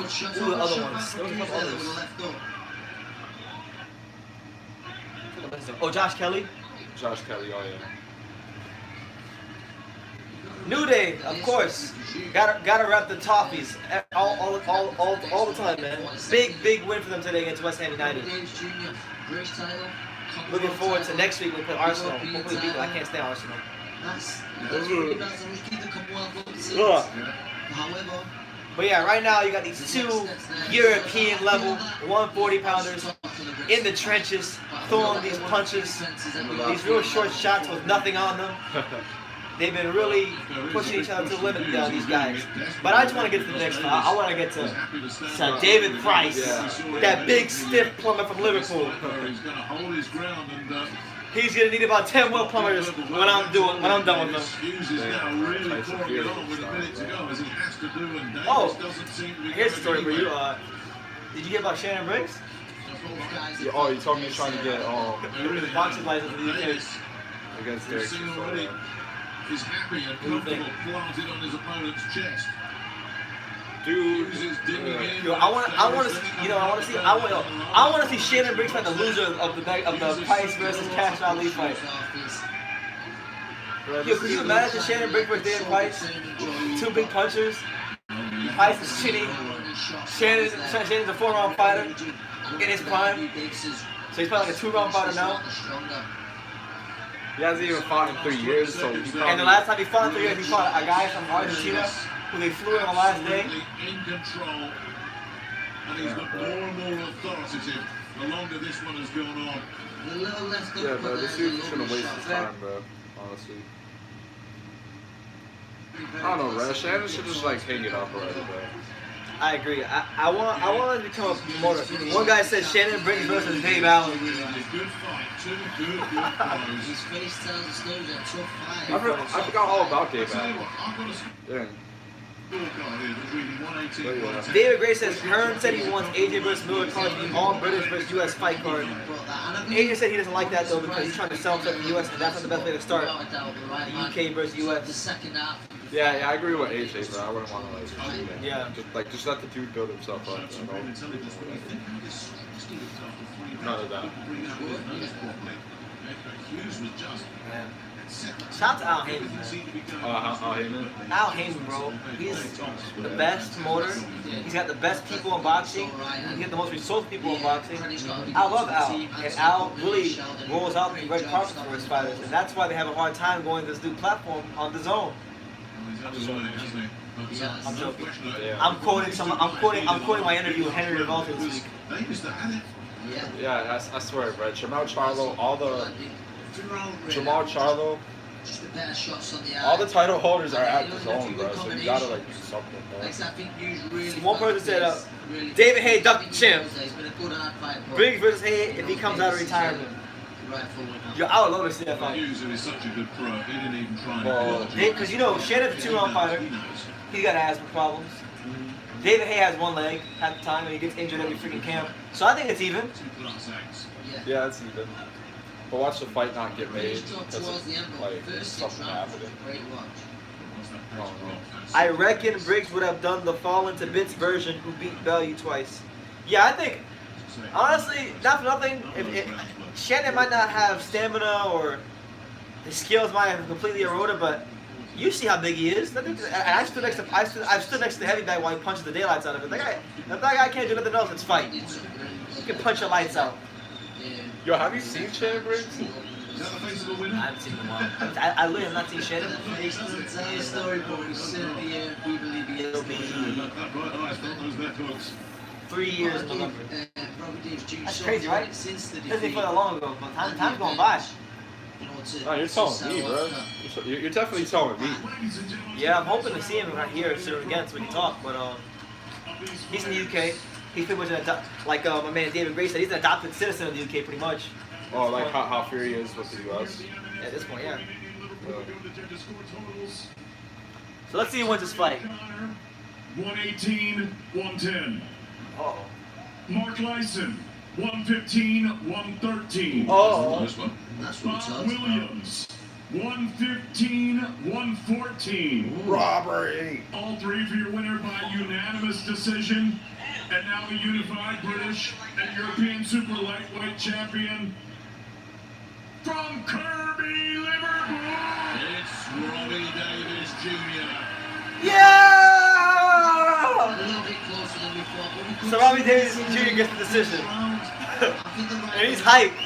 are the other ones? There was a couple others. Oh, Josh Kelly. Josh Kelly, oh yeah. New Day, of course. Gotta wrap the toffees all the time, man. Big win for them today against West Ham United. Looking forward to next week when we play Arsenal. Hopefully beat them. I can't stand Arsenal. But yeah, right now you got these two European level 140 pounders in the trenches, throwing these punches, these real short shots with nothing on them. They've been really pushing each other to the limit, these guys. But I just want to get to the next one. I want to get to David Price, that big stiff plumber from Liverpool. He's gonna need about 10 more plumbers when I'm done with them. Oh, here's the story for you. Did you hear about Shannon Briggs? Oh, you told me he's trying to get boxing license in the UK. Against Derek. He's happy and comfortable planted on his opponent's chest. Dude. Yo, I want to see Shannon Briggs fight the loser of the Price versus Cash Ali fight. Yo, could you imagine Shannon Briggs versus David Price? Two big punchers. Price is shitty. Shannon's a 4-round fighter in his prime. So he's probably like a 2-round fighter now. He hasn't even fought in 3 years, so he probably... And the last time he fought in 3 years, he fought a guy from Argentina who they flew in on the last day. In control, and he's got more and more authoritative the longer this one has gone on. Yeah, bro, this dude's just gonna waste his time, bro. Honestly. I don't know, bro. Shannon should just like hang it up already, bro. I agree. I want to become a promoter. One guy said Shannon Briggs versus Dave Allen. Good fight, two good pros. I forgot all about Dave Allen. Yeah. David Gray says Hearn said he wants AJ versus Miller card to be all British versus US fight card. AJ said he doesn't like that though because he's trying to sell stuff in the US and that's not the best way to start. The UK versus US. Yeah, I agree with AJ, bro. I wouldn't want to like, just let the dude build himself up. You know? None of that. Shout out to Al Heyman, man. Al Heyman? Al Heyman, bro. He's the best promoter. He's got the best people in boxing. He's got the most resourceful people in boxing. I love Al. And Al really rolls out the red carpet for his fighters. And that's why they have a hard time going to this new platform on the zone. I'm joking. Yeah. I'm quoting my interview with Henry Revolta this week. Yeah, I swear, bro. Jamal Charlo, all the title holders are at the zone, bro. So you gotta like do something, bro. One person said, David Hay ducked the champ. Briggs versus Hay if he comes out of retirement. Yo, I would love to see that fight. Because you know, Shannon's a 2-round fighter. He's got asthma problems. David Hay has one leg at the time and he gets injured every freaking camp. So I think it's even. Yeah, it's even. But watch the fight not get made because of, like, something happening. I reckon Briggs would have done the fall into bits version who beat Bellew twice. Yeah, I think, honestly, not for nothing, if Shannon might not have stamina or his skills might have completely eroded, but you see how big he is. I stood next to the heavy bag while he punches the daylights out of it. That guy can't do nothing else. It's fight. He can punch your lights out. Yo, have you seen Shannon Briggs? I haven't seen him in a while. I literally have not seen Shannon. It'll be 3 years in November. That's crazy, right? Doesn't feel that long ago, but time's going by. Oh, you're telling me, bro. You're definitely telling me. Yeah, I'm hoping to see him right here soon again so we can talk, but he's in the UK. He's pretty much like my man David Gray said, he's an adopted citizen of the UK pretty much. Oh, like how free he is with the US? Yeah, at this point, yeah. So let's see who wins this fight. 118, 110. Uh-oh. Mark Lyson, 115, 113. Oh. Bob Williams, 115, 114. Robbery. All three for your winner by unanimous decision. And now the unified British and European super lightweight champion from Kirby, Liverpool. It's Robbie Davis Jr. Yeah! So Robbie Davis Jr. gets the decision. And he's hyped.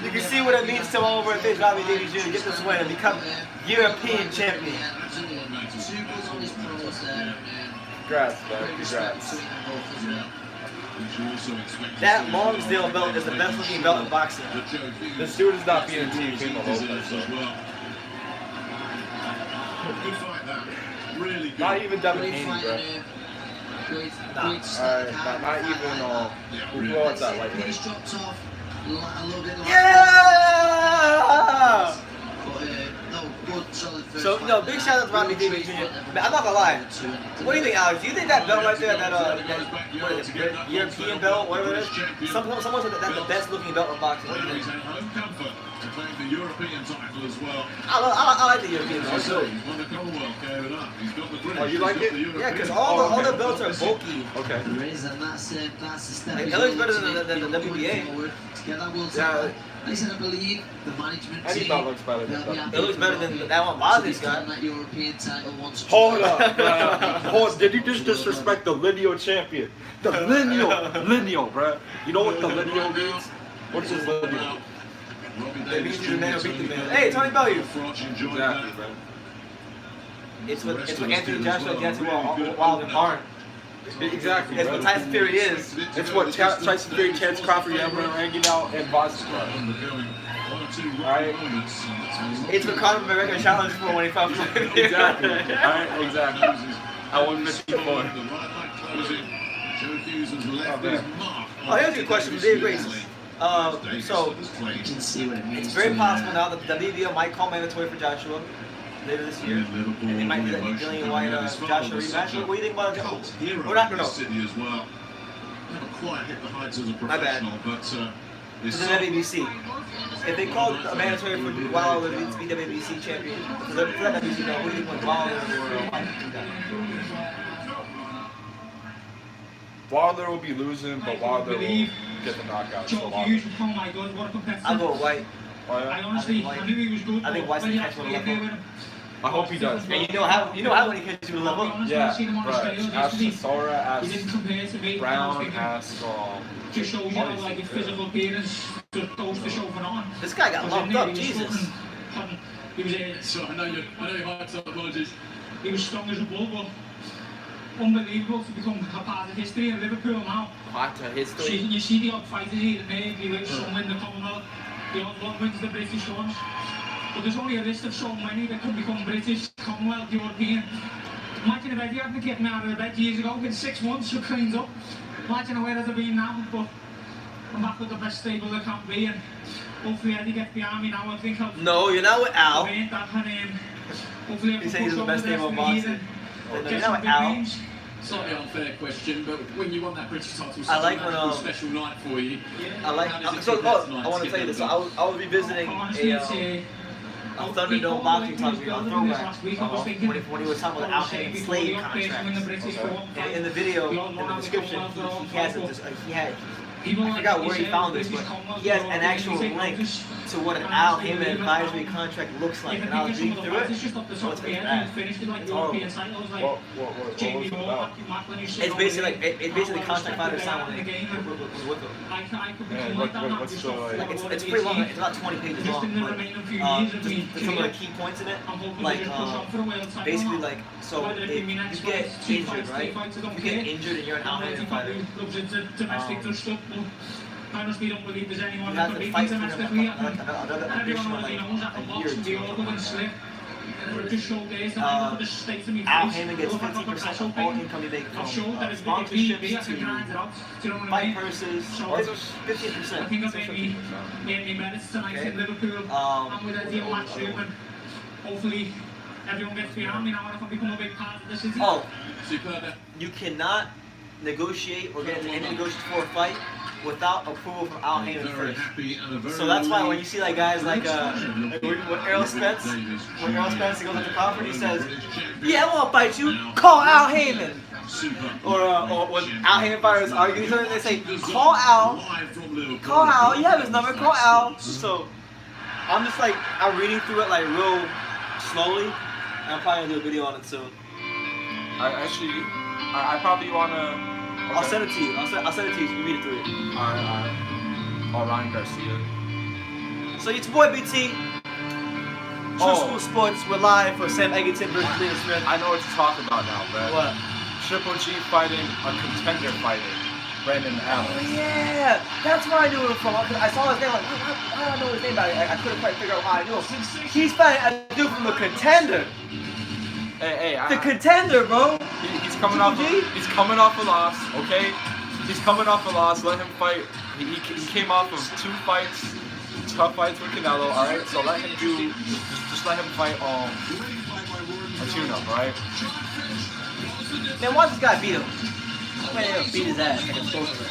You can see what it means to all over and face Robbie Davis Jr. get this win and become European champion. Congrats, man. Congrats. That Lonsdale belt is the best looking belt in boxing. This dude is not being a team the whole time. Not even Devin Haney, bro. Not even who was that lightweight? Yeah! So, big shout out to Robbie Davis Jr. Man, I'm not gonna lie. What do you think, Alex? Do you think that belt right there, that what is it, European belt, whatever it is? Someone said that's the best looking belt in boxing. What do you think? European title as well. I like the European title. He's won the Commonwealth going up. He's got the British. Oh, you like he's got it? the European. Yeah, because all the belts are bulky. Okay. There is, and that's the step. Like, it looks better than the WBA. To get that world Yeah. title. Listen, I believe the management Any team. belt looks better than they'll be that. happy It looks better than that one Bosley's got. that European title once. Hold up, bruh. Hold. Did you just disrespect the lineal champion? The lineal, bruh. You know what the lineal means? What is lineal? It means the man will beat the man. Hey, Tony Bellew. Exactly, bro. It's what Anthony Joshua gets while in barn. Exactly. It's bro. what Tyson Fury is. It's what Tyson Fury, Chance Crawford, Yammer, hanging out, and Boston. Alright. It's what Conor McGregor challenged for when he fought for Exactly. Alright, exactly. At 154. Oh, here's a good question from Dave Grace. So, You can see what it means. it's very possible now that the WBO might call mandatory for Joshua later this year. And they might do that Dillian White Joshua rematch. What do you think about it? We're not going to know. City as well. Never quite hit the heights as a My bad. professional, but To the WBC. If they call it mandatory for Wilder to be WBC champion, for that WBC, no, who do you think Wilder or White? Wilder will be losing, but Wilder will get the knockout. So Wilder. Oh my God, what a competitor. I'll go with White. Oh, I yeah? honestly, I knew he was good. I think but White's when the he catch one actually level. appeared with him, I hope he does. And you know how when he catches you a level? Yeah, I've seen him on the right. scales Ask yesterday. Sora, He didn't ask compare to me. Brown, ask Just shows you how like his physical appearance just goes to show for on. This guy got locked up, Jesus. He was so I know you hyped up, apologies. he was strong as a bull, but unbelievable to become a part of history in Liverpool now. Hot to history. You see the odd fighters here and there, you win some win the Commonwealth, the odd one wins the British ones. But there's only a list of so many that can become British, Commonwealth, European. Imagine if Eddie hadn't kicked me out of the bed years ago, in 6 months, so cleans up. Imagine where I'd have been now, but I'm back with the best stable there can be, and hopefully Eddie gets behind me now. I think I've No, you're not with Al. earned that, and hopefully I He can said he's push the over best the rest stable of in the year boxing. and You're get not some with big Al. names. Slightly unfair question, but when you won that British title, I like such a when, magical, special night for you. I like. How does it So, compare tonight I want to to tell you get this. that I was revisiting Honestly, it's a Thunderdome boxing talk video on throwback when he was talking about Al Haym's slave contracts. And in the video, in the description, he has I forgot where he found this, but he has an actual link to what an Al Heyman advisory contract looks like. And I was reading through it. So it's pretty bad. It's horrible. What was it about? It's basically contract fighters signed when they with them. Man, what's the, Like it's pretty long. It's about 20 pages long. But, just some of the key points in it, like basically like so if you get injured, right? If you get injured and you're an Al Heyman fighter, I honestly don't believe there's anyone you that have could to beat fight him for domestically. another And everyone additional already knows that like the a year or boxing, the two. all going slick. It just showed there to the stakes in me Al face. Heyman gets Look, I've got the 50% castle of all pain. income he makes I've from showed that if it be, I sponsorships can grind it out. Do you know to what I fight mean? purses. So, It's I 50%. think I've made me merits tonight Okay. in Liverpool. I'm with Eddie and Matt Schumann. Hopefully, everyone gets behind me now and I can become a big part of the city. Oh, Superb. you cannot negotiate or get into any negotiations for a fight without approval from Al Heyman Very first. happy and a very So that's why when relieved you see like guys like when Errol Spence goes up to Crawford, he says, "Yeah, I won't fight you. Call Al Heyman." Or when Al Heyman fighters argue each other, they say, "Call Al. Call Al. You have his number. Call Al." So I'm just like I'm reading through it like real slowly. And I'm probably gonna do a video on it soon. I probably wanna. I'll send it to you. I'll send it to you so you can read it through it. Ryan Garcia. So it's your boy BT. True School Sports. We're live for Sam Eggington versus Liam Smith. I know what you're talking about now, man. What? Triple G fighting a contender fighter, Brandon Allen. Oh yeah, that's where I knew him from. I saw his name. Like, why do I know his name? I couldn't quite figure out why I knew him. He's fighting a dude from the Contender. Hey, The Contender, bro. he's coming off. He's coming off a loss. Okay, he's coming off a loss. Let him fight. He came off of 2 fights, tough fights with Canelo. All right, so let him do. Just let him fight a tune-up, all right? Man, watch this guy beat him. Man, he'll beat his ass like a soldier.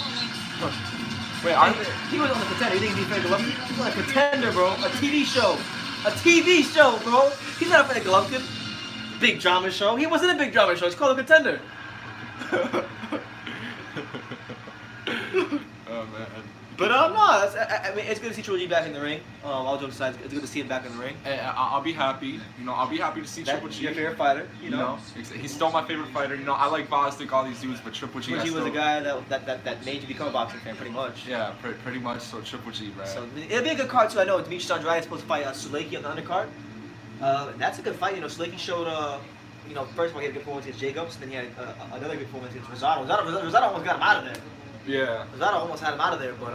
Wait, I He was on the Contender. You think he's afraid of Golovkin? He's on a Contender, bro. A TV show. A TV show, bro. He's not afraid of Golovkin. Big drama show. He wasn't a big drama show. It's called a Contender. Oh man. But no, I mean, it's good to see Triple G back in the ring. All jokes aside, it's good to see him back in the ring. Hey, I'll be happy. You know, I'll be happy to see Triple That's G. your favorite fighter, you know. He's still my favorite fighter. You know, I like Bostic, all these dudes, but Triple G. Triple G was the guy that made you become a boxing fan, pretty much. Yeah, pretty much. So Triple G, right? So it'll be a good card too. I know Demetrius Andrade is supposed to fight Suleki on the undercard. That's a good fight. You know, Suleki showed you know, first of all he had a good performance against Jacobs, then he had another good performance against Rosado. Rosado almost got him out of there. Yeah. Rosado almost had him out of there, but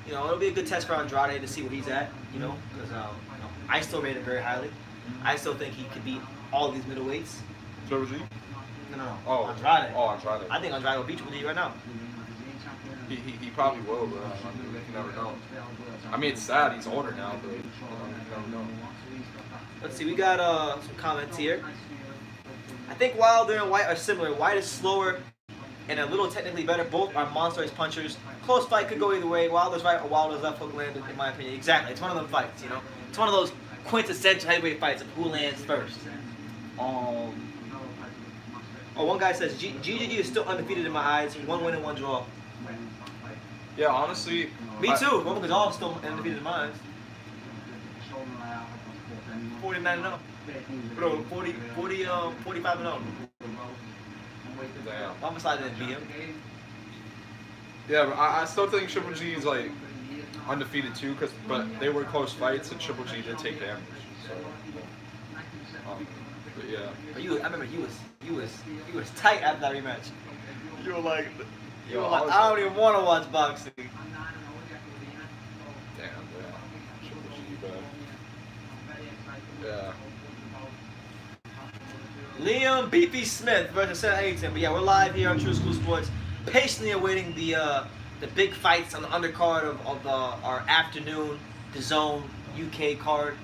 you know, it'll be a good test for Andrade to see where he's at. You know, because you know, I still rate him very highly. I still think he could beat all of these middleweights. Triple G? No. Oh, Andrade. Oh, Andrade. I think Andrade will beat Triple G right now. He probably will, but you never know. I mean, it's sad he's older now, but you never know. Let's see, we got some comments here. I think Wilder and White are similar. White is slower and a little technically better. Both are monstrous punchers. Close fight could go either way. Wilder's right or Wilder's left hook landed, in my opinion. Exactly. It's one of them fights, you know. It's one of those quintessential heavyweight fights of who lands first. Oh, one guy says GGG is still undefeated in my eyes. 1 win and 1 draw. Yeah, honestly. Me too. Roman Gonzalez is still undefeated in my eyes. 49-0. Bro, 45-0. Damn. Homicide didn't beat him. Yeah, but I still think Triple G is like undefeated too, but they were close fights and Triple G did take damage. So, but yeah. But I remember he was tight after that rematch. You were like, I don't even want to watch boxing. Damn, yeah. Triple G, but yeah. Liam Beefy Smith versus Seth Eggington. But yeah, we're live here on True School Sports, patiently awaiting the big fights on the undercard of our afternoon DAZN UK card.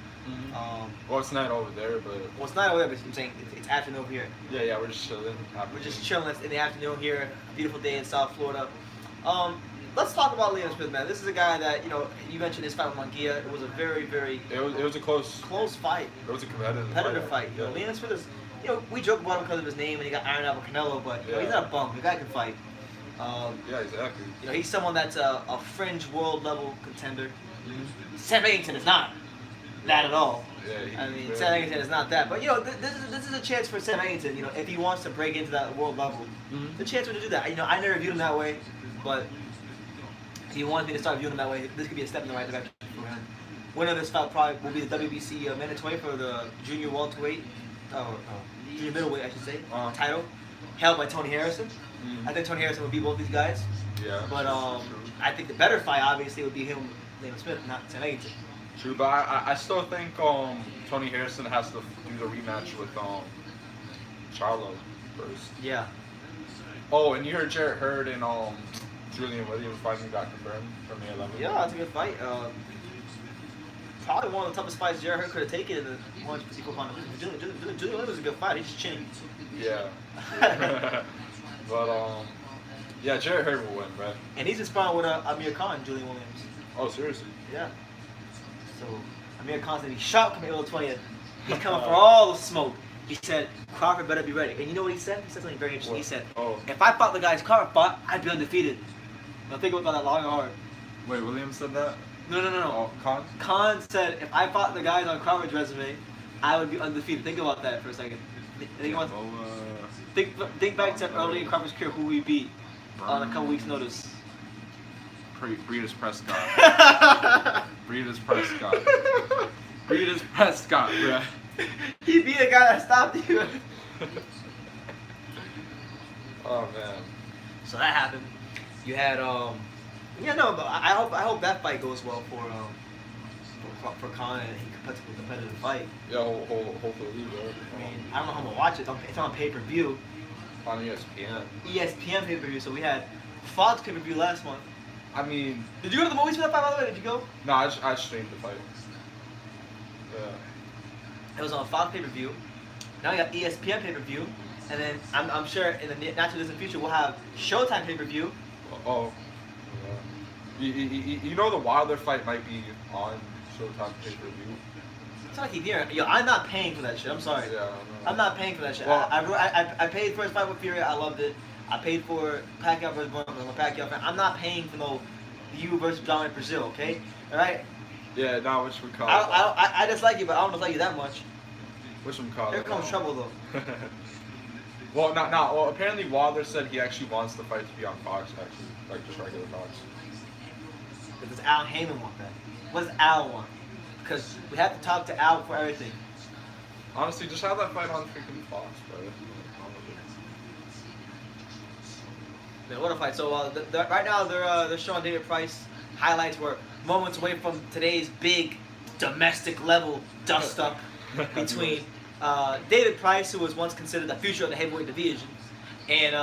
Well, it's not over there, but Well, it's not over there, but I'm saying it's afternoon over here. yeah, we're just chilling. We're just chilling in the afternoon here. A beautiful day in South Florida. Let's talk about Liam Smith, man. This is a guy that, you know, you mentioned his fight with Munguia. It was a very, very It was a close fight. It was a competitive Fight. You know, Liam Smith is, you know, we joke about him because of his name and he got ironed out with Canelo, but you know, he's not a bum. The guy can fight. Yeah, exactly. You know, he's someone that's a fringe world level contender. Seth Eggington is not that at all. Yeah, I mean, Seth Eggington is not that. But, you know, this is a chance for Seth Eggington, you know, if he wants to break into that world level. The chance for him to do that. You know, I never viewed him that way, but if he wants me to start viewing him that way, this could be a step in the right direction for him. Winner of this fight probably will be the WBC mandatory for the junior welterweight, junior middleweight, I should say, title, held by Tony Harrison. I think Tony Harrison would beat both these guys. Yeah. But I think the better fight, obviously, would be him, Liam Smith, not Seth Eggington. True, but I still think Tony Harrison has to do the rematch with Charlo first. Yeah. Oh, and you heard Jarrett Hurd and Julian Williams finally got confirmed from the 11. Yeah, that's a good fight. Probably one of the toughest fights Jarrett Hurd could have taken in the 154 pound. Julian Williams was a good fight. He's just chinny. Yeah. But yeah, Jarrett Hurd will win, right? And he's in sparring with Amir Khan, Julian Williams. Oh, seriously? Yeah. So Amir Khan's gonna be sharp coming April 20th. He's coming for all the smoke. He said Crawford better be ready. And you know what he said? He said something very interesting. What? He said, Oh. if I fought the guys Crawford fought, I'd be undefeated. Now think about that long and hard. Wait, Williams said that? No. Oh, Khan? Khan said, if I fought the guys on Crawford's resume, I would be undefeated. Think about that for a second. Think back to early in Crawford's career, who we beat on a couple weeks' notice. Breeders Prescott. Breeders Prescott. Breeders Prescott, bruh. He beat a guy that stopped you. Oh man. So that happened. You had yeah, no, but I hope that fight goes well for Khan and he can put up a competitive fight. Yeah, hopefully, bro. I mean, I don't know how I'm gonna watch it. It's on pay-per-view. On ESPN. ESPN pay-per-view. So we had Fox pay-per-view last month. I mean, Did you go to the movies for that fight, by the way? Did you go? no, I streamed the fight. Yeah. It was on Fox pay-per-view. Now we got ESPN pay-per-view, and then I'm sure in the not too distant future we'll have Showtime pay-per-view. Oh. You know the Wilder fight might be on Showtime pay-per-view. It's like I keep hearing. Yo, I'm not paying for that shit. I'm sorry. Yeah, I'm not paying for that shit. Well- I paid for his fight with Fury. I loved it. I paid for Pacquiao versus Brown. I'm a Pacquiao fan. I'm not paying for no you versus Dominic Brazil. Okay, all right. Yeah, no, which we call it. I dislike you, but I don't dislike you that much. Which we call Here it. comes trouble though. Well, not. Well, apparently Wilder said he actually wants the fight to be on Fox, actually, like just regular Fox. But does Al Heyman want that? What does Al want? Because we have to talk to Al for everything. Honestly, just have that fight on freaking Fox, bro. Man, what a fight! So right now they're showing David Price highlights. We're moments away from today's big domestic level dust up between David Price, who was once considered the future of the heavyweight division, and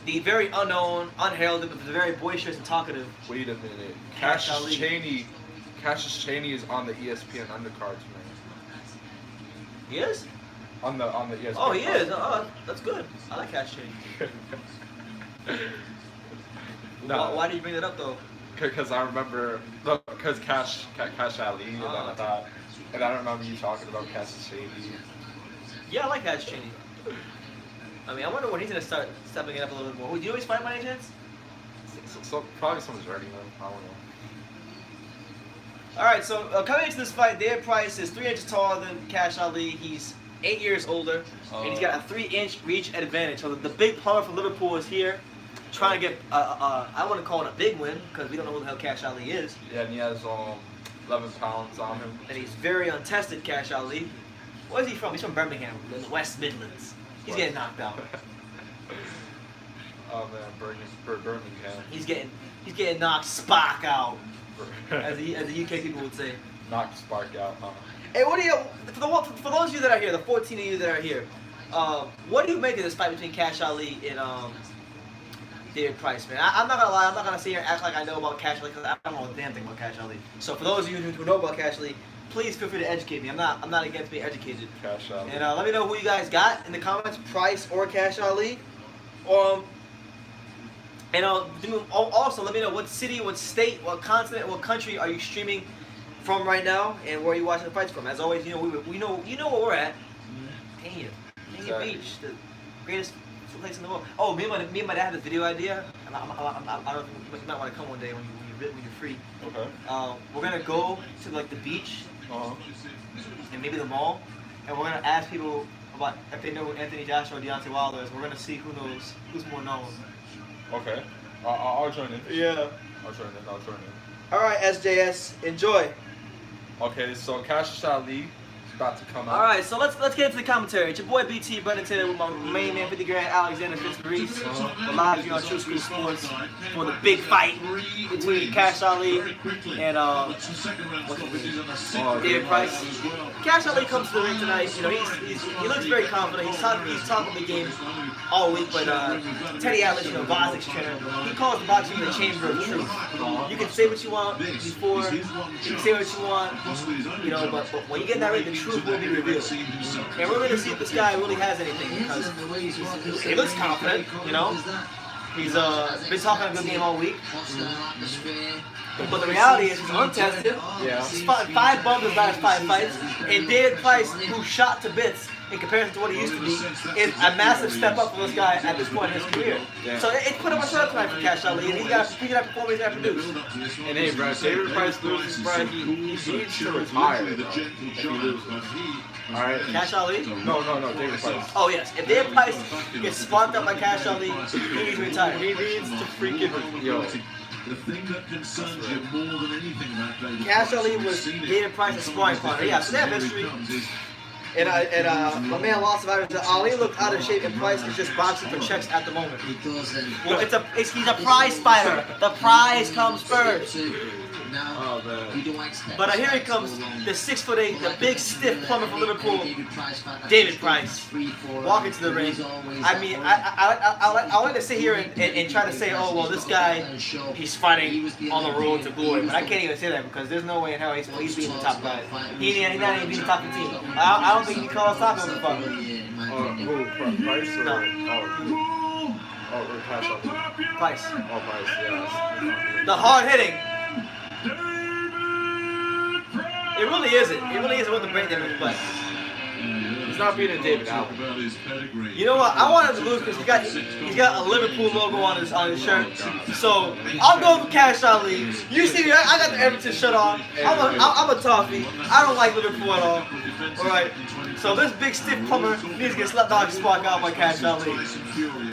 the very unknown, unheralded, but very boisterous and talkative. Wait a minute. Cassius Ali. Cassius Chaney is on the ESPN Undercard tonight. He is? On the ESPN. Oh, he card. is. Oh, that's good. I like Cash Chaney. Why do you bring that up though? Because I remember, because Cash Ali, and I remember you talking about Cassius Chaney. Yeah, I like Cash Chaney. I mean, I wonder when he's gonna start stepping it up a little bit more. Do you know he's fighting by any chance? So probably someone's ready though. I don't know. All right, so coming into this fight, David Price is 3 inches taller than Cash Ali. He's 8 years older, and he's got a 3-inch reach advantage. So the big plumber from Liverpool is here, trying to get I want to call it a big win because we don't know who the hell Cash Ali is. Yeah, and he has 11 pounds on him. And he's very untested, Cash Ali. Where's he from? He's from Birmingham, in the West Midlands. He's getting knocked out. Oh man, Birmingham. He's getting knocked spark out, as the UK people would say. Knocked Spark out, huh? Hey, what do you for those of you that are here, the 14 of you that are here, what do you make of this fight between Cash Ali and David Price, man? I'm not gonna lie, I'm not gonna sit here and act like I know about Cash Ali because I don't know a damn thing about Cash Ali. So for those of you who know about Cash Ali, please feel free to educate me. I'm not against being educated. Cash Ali. And let me know who you guys got in the comments, Price or Cash Ali. And also let me know what city, what state, what continent, what country are you streaming from right now, and where are you watching the fights from. As always, you know where we're at. Pena Beach, the greatest place in the world. Oh, me and my dad had this video idea, and I don't know if you might want to come one day when you're free. Okay. We're gonna go to like the beach and maybe the mall, and we're gonna ask people about if they know who Anthony Joshua or Deontay Wilder is. We're gonna see who's more known. Okay. I'll join in. Yeah. I'll join in. All right, SJS, enjoy. Okay, so Cassius Ali is about to come out. All right, so let's get into the commentary. It's your boy BT Brennan Taylor with my main man 50 grand Alexander Fitzgerald. We're live here on True School Sports for the big fight between Cash Ali and David Price. Cash Ali comes to the ring tonight. You know, he looks very confident. He's talking the game all week, but Teddy Atlas, Vazik's trainer, he calls the boxing the chamber of truth. You can say what you want before, you can say what you want, but when you get in that ring, the truth will be revealed. And we're going to see if this guy really has anything, because he looks confident, He's been talking a good game all week. But the reality is he's untested. Yeah. He's fought 5 bums in his last 5 fights. And David Price, who shot to bits in comparison to what he used to be, is a massive step up for this guy at this point in his career. Yeah. So it's put him on shut tonight for Cash Ali, and he's got to perform, he's got to produce. And hey, bro, David Price loses, bro, he needs to retire, bro, if he loses. Alright? Cash Ali? No, David Price. Oh, yes. If David Price gets spunked up by Cash Ali, he needs to retire. He needs to freaking, The thing that concerns you more than anything about David Cash Ali was David Price's sparring partner. Yeah, so they have history. And my man lost about it. Ali looked out of shape, and Price is just boxing for checks at the moment. Well, he's a prize fighter. The prize comes first. Now, we don't expect But here he comes, the 6'8", the big stiff plumber from Liverpool, David Price, walking to the ring. I mean, I like to sit here and try to say, oh well, this guy, he's fighting on the road to glory, but I can't even say that because there's no way in hell he's beating the top guy. He's not even beating the top 15. I don't think he can call us top of the fucker. Who? Price or? No. Oh, or Cash Out. Price. Oh, Price. Yeah. The hard hitting. It really isn't. It really isn't what the brain damage play. He's not beating David Allen. You know what? I want him to lose because he's got a Liverpool logo on his shirt. So I'm going for Cash Ali. You see me? I got the Everton shirt on. I'm a toffee. I don't like Liverpool at all. All right. So this big stiff plumber needs to get slapped dog spark out by Cash Ali.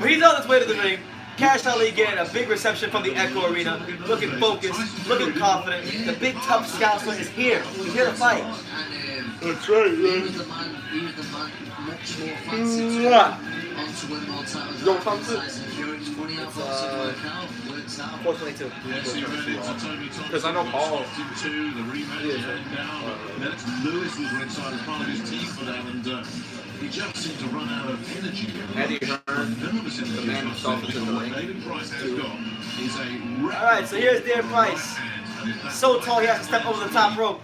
But he's on his way to the ring. Cash Ali getting a big reception from the Echo Arena, looking focused, looking confident. The big tough Scouser is here. He's here to fight. That's right, He was the man much more fancy to on to win more titles. You don't fancy it? It's funny how boxing works out. 422. Because I know Paul. The rematch is down. That's Lewis was inside as part of his team for that, and he just seemed to run out of energy. Eddie Hearn, the man himself is in the ring. David Price has got is a Alright, so here's David Price. So tall he has to step over the top rope.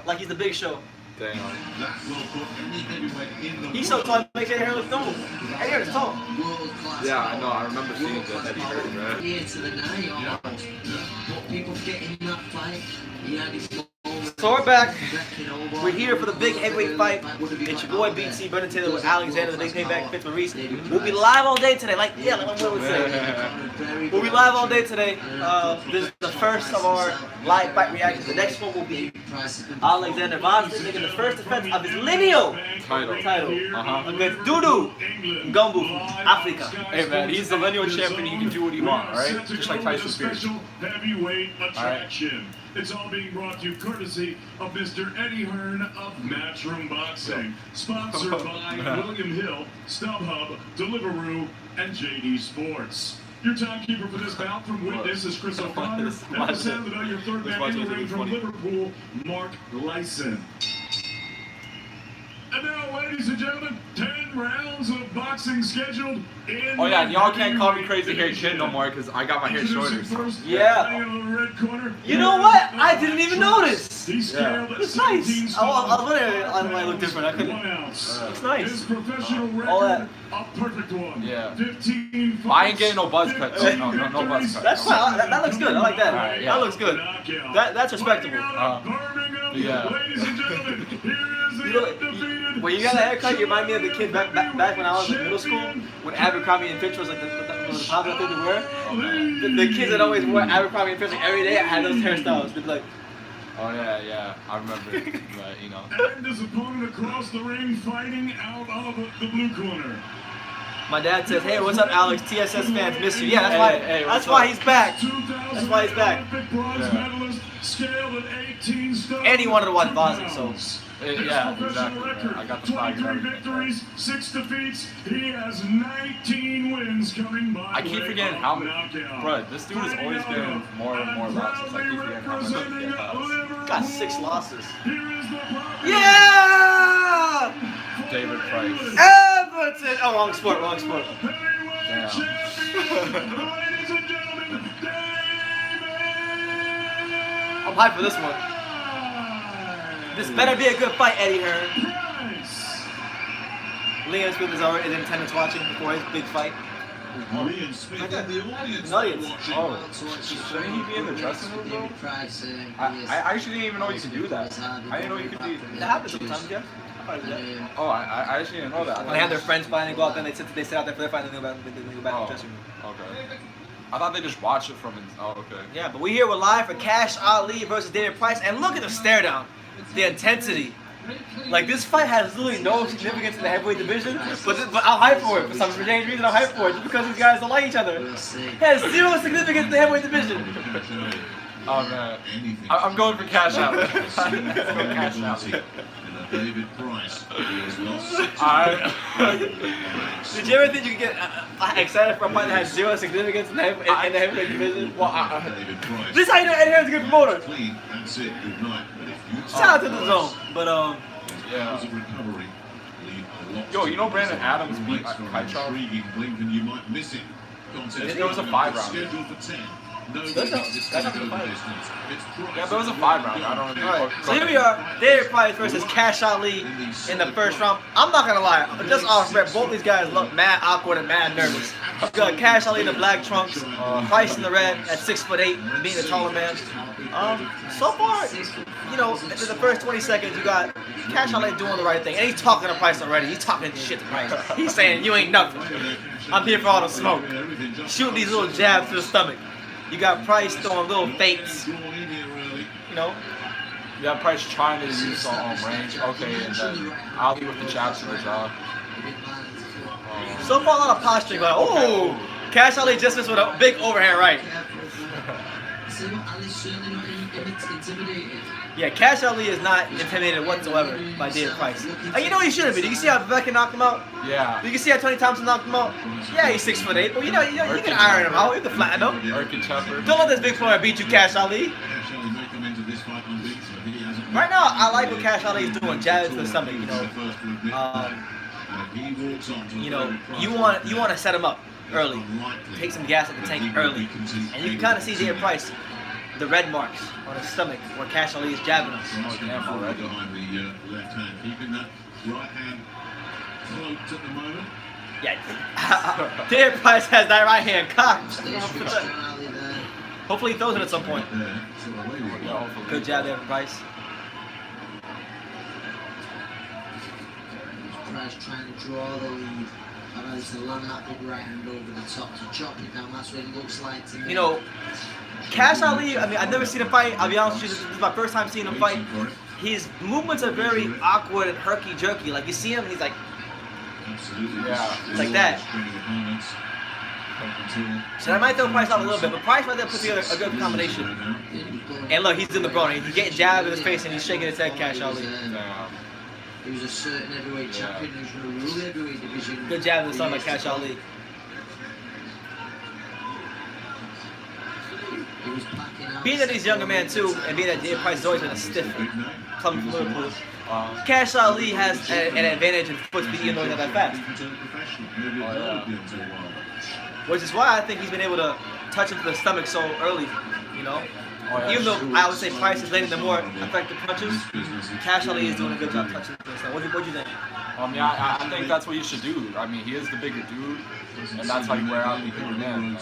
Like he's the Big Show. Damn. that will put any heavyweight in the He's so tall, he makes Eddie Hearn look dumb. Eddie Hearn is tall. World class. Yeah, I know. I remember seeing the Eddie Hearn, right? Here to the night, almost. But people getting in that fight. He had his moments. So we're back. We're here for the big heavyweight fight. It's your boy BT, Brendan Taylor with Alexander, the big payback, Fitz Maurice. We'll be live all day today, like my boy would say. We'll be live all day today. This is the first of our live fight reactions. The next one will be Alexander Vazquez making the first defense of his lineal title against Dudu Ngumbu from Africa. Hey man, he's the lineal champion. He can do what he wants, alright? Just like Tyson Spears. Special heavyweight attraction. It's all being brought to you courtesy of Mr. Eddie Hearn of Matchroom Boxing. Sponsored by William Hill, StubHub, Deliveroo, and JD Sports. Your timekeeper for this bout from Witness is Chris O'Connor. And the sound about your third man in the ring from Liverpool, Mark Lyson. And now, ladies and gentlemen, 10 rounds of boxing scheduled in. Oh yeah, and y'all can't call me crazy hair kid no more because I got my hair shorter. So. Yeah. You know what? I didn't even notice. Yeah. It's nice. I was wondering I might look different. I couldn't. It's nice. His professional record, All that. a perfect one. Yeah. 15 I ain't getting no buzz cut. No buzz cut. That's fine. That looks good. I like that. Alright, yeah. That looks good. That's respectable. Yeah. Ladies and gentlemen, here is the You know, undefeated. when you got a haircut, you remind me of the kid back when I was in middle school, when Abercrombie and Fitch was like the popular thing to wear. The kids that always wore Abercrombie and Fitch like every day had those hairstyles. They'd be like, Oh yeah, I remember. But you know. And his opponent across the ring fighting out of the blue corner. my dad says, "Hey, what's up, Alex? TSS fans miss you." Yeah, that's why. Hey, that's what's why up? he's back. 2000 That's why he's back. Olympic bronze medalist, scaled at 18 stone. And he wanted to watch Vazquez, so. Yeah, exactly. I got the flag and 23 everything. victories, 6 defeats. He has 19 wins coming by. I keep forgetting how many. knockout. Bro, this dude has always been more and more losses. I keep forgetting how much he has. Got 6 losses. Here is the popular Yeah! David Price. Everton! Oh, wrong sport. heavyweight Damn. champion, ladies and gentlemen, I'm hyped for this one. This better be a good fight, Eddie Hearn. Price. Liam Smith is already in attendance watching before his big fight. Liam Smith in the audience. The audience. Oh, shouldn't he be in the dressing room though? I actually didn't even know you could do that. I didn't know you could do That happens sometimes, yeah. Oh, I actually didn't know that. When they have their friends fight and they go out there and they sit out there for their fight and they go back in the dressing room. Okay. I thought they just watched it from. Oh, okay. Yeah, but we here we're live for Cash Ali versus David Price, and look at the stare down, the intensity. Like this fight has literally no significance in the heavyweight division, but I'm hyped for it for some strange reason. I'm hyped for it just because these guys don't like each other. It has 0 significance in the heavyweight division. Oh man, I'm going for Cash Out. I'm going Cash Out. David Price has lost. Did you ever think you could get excited for a fight that has 0 significance in the heavyweight division? Well, David Price. This is how you know Eddie Hearn's a good promoter. Clean, that's it. Good night. But if you Shout out to the zone, but yeah. Recovery, Yo, you know Brandon Adams beat Kai Charles? Intriguing blink and you might miss it. Contest There was a 5 round. scheduled for 10. That's not the fight. Yeah, but it was a 5-round. I don't know. Alright, so here we are, David Price versus Cash Ali in the first round. I'm not gonna lie, just off rip, both these guys look mad awkward and mad nervous. You got Cash Ali in the black trunks, Price in the red at 6'8", being the taller man. So far, you know, in the first 20 seconds, you got Cash Ali doing the right thing, and he's talking to Price already. He's talking shit to Price. He's saying, "You ain't nothing. I'm here for all the smoke." Shooting these little jabs to the stomach. You got Price throwing little fakes. You know. You got Price trying to use range. Okay, and then Ali with the jabs to the jaw. So far, a lot of posturing, but oh, Cash Ali just missed with a big overhand right. Yeah, Cash Ali is not intimidated whatsoever by David Price. And you know he shouldn't be. You can see how Vivek knocked him out? Yeah. You can see how Tony Thompson knocked him out? Yeah, he's 6'8", but you can iron him out. You can flatten him. Don't let this big player beat you, Cash Ali. Right now, I like what Cash Ali is doing, jabs to the stomach, you know. You want to set him up early. Take some gas at the tank early. And you can kind of see David Price, the red marks on his stomach where Cash Ali is jabbing him. Behind the left hand, keeping that right hand cloaked at the moment. Yeah, David Price has that right hand cocked. Hopefully he throws it at some point. Good jab there from Price. Price trying to draw the lead. Alright, to land that big right hand over the top to chop it down. That's what it looks like to me. You know, Cash Ali, I mean, I've never seen him fight. I'll be honest with you, this is my first time seeing him fight. His movements are very awkward and herky-jerky. Like, you see him and he's like, yeah, like that. So that might throw Price off a little bit, but Price right there put together a good combination. And look, he's in the bro. He's getting jabbed in his face and he's shaking his head, Cash Ali. He was a certain heavyweight champion who's going to rule the heavyweight division. Good jab in the stomach by Cash Ali. Being that he's a younger man too, and being that David Price has always been a stiff coming from Liverpool, Cash Ali has an advantage in foot speed even though he's not that fast. Which is why I think he's been able to touch him to the stomach so early, you know? Even though I would say Price is landing the more effective punches, Cash Ali is doing a good job touching him to the stomach. What do you think? Yeah, I think that's what you should do. I mean, he is the bigger dude, and that's how you wear out the bigger man.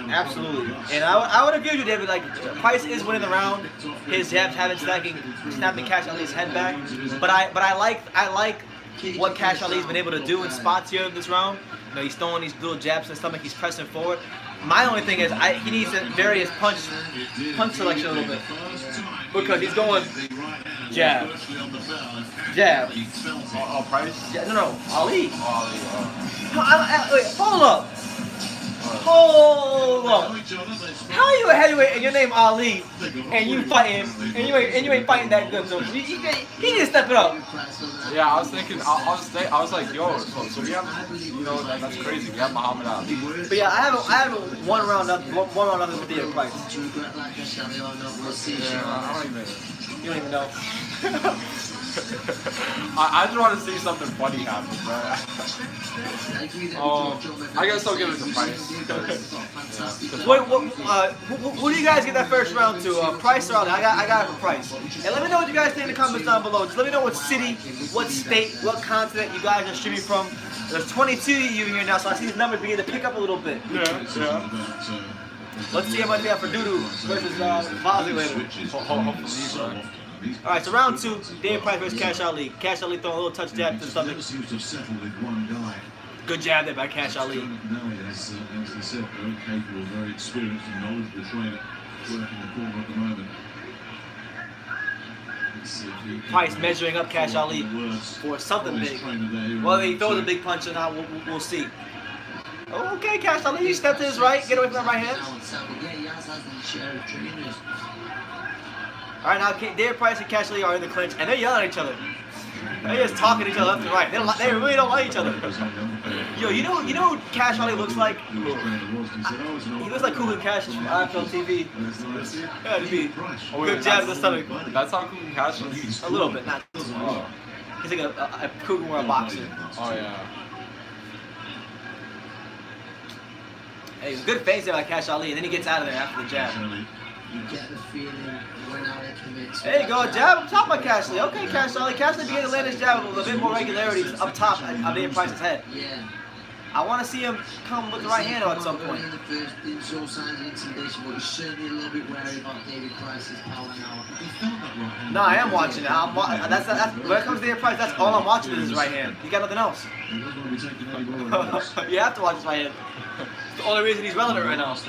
Absolutely, and I would agree with you, David. Like, Price is winning the round. His jabs haven't snapping Cash Ali's head back. But I like what Cash Ali's been able to do in spots here in this round. You know, he's throwing these little jabs in the stomach. He's pressing forward. My only thing is he needs to vary his punch selection a little bit because he's going jab, jab. Price? Yeah, no, Ali. Wait, hold up. Hold up. How are you a heavyweight and your name Ali and you fighting and you ain't fighting that good? So he need to step it up. Yeah, I was thinking. I was like, yo, so we have, you know, that's crazy. We have Muhammad Ali. But yeah, I have one round nothing with the Price. Yeah, I don't even. You don't even know. I just want to see something funny happen, but I guess I'll give it to Price. Wait, who do you guys get that first round to? Price or Ali? I got it for Price. And let me know what you guys think in the comments down below. Just let me know what city, what state, what continent you guys are streaming from. There's 22 of you here now, so I see these numbers begin to pick up a little bit. Yeah. Let's see how much we have for Doodoo versus Bosley later. Hopefully, Alright, so round 2, David Price versus Cash Ali. Cash Ali throwing a little touch jab to the stomach. Good jab there by Cash Ali. As he said, very capable, very experienced and knowledgeable trainer working the corner at the moment. Price measuring up Cash Ali for something big. Whether he throws a big punch or not, we'll see. Okay, Cash Ali, you step to his right, get away from that right hand. Alright, now David Price and Cash Ali are in the clinch, and they're yelling at each other. They're just talking to each other left and right. They really don't like each other. Yo, you know what Cash Ali looks like? He looks like Cool Cash from IFL TV. Yeah, to be good jab to the stomach. That's how Cool Cash is. A little bit, not too much. He's like a cougar or a boxer. Oh yeah. Hey, good face there by Cash Ali, and then he gets out of there after the jab. You get the feeling when Ali commits. There you go, jab up top by Cash Ali. Okay, Cash Ali. Cash Ali began to land his jab with a bit more regularity up top of David Price's head. Yeah. I want to see him come with the right hand at some point. In the first, didn't show signs of intimidation, but he's certainly a little bit wary about David Price's power now. No, I am watching it. That's when it comes to David Price, that's all I'm watching is his right hand. You got nothing else. You have to watch his right hand. It's the only reason he's relevant right now. That's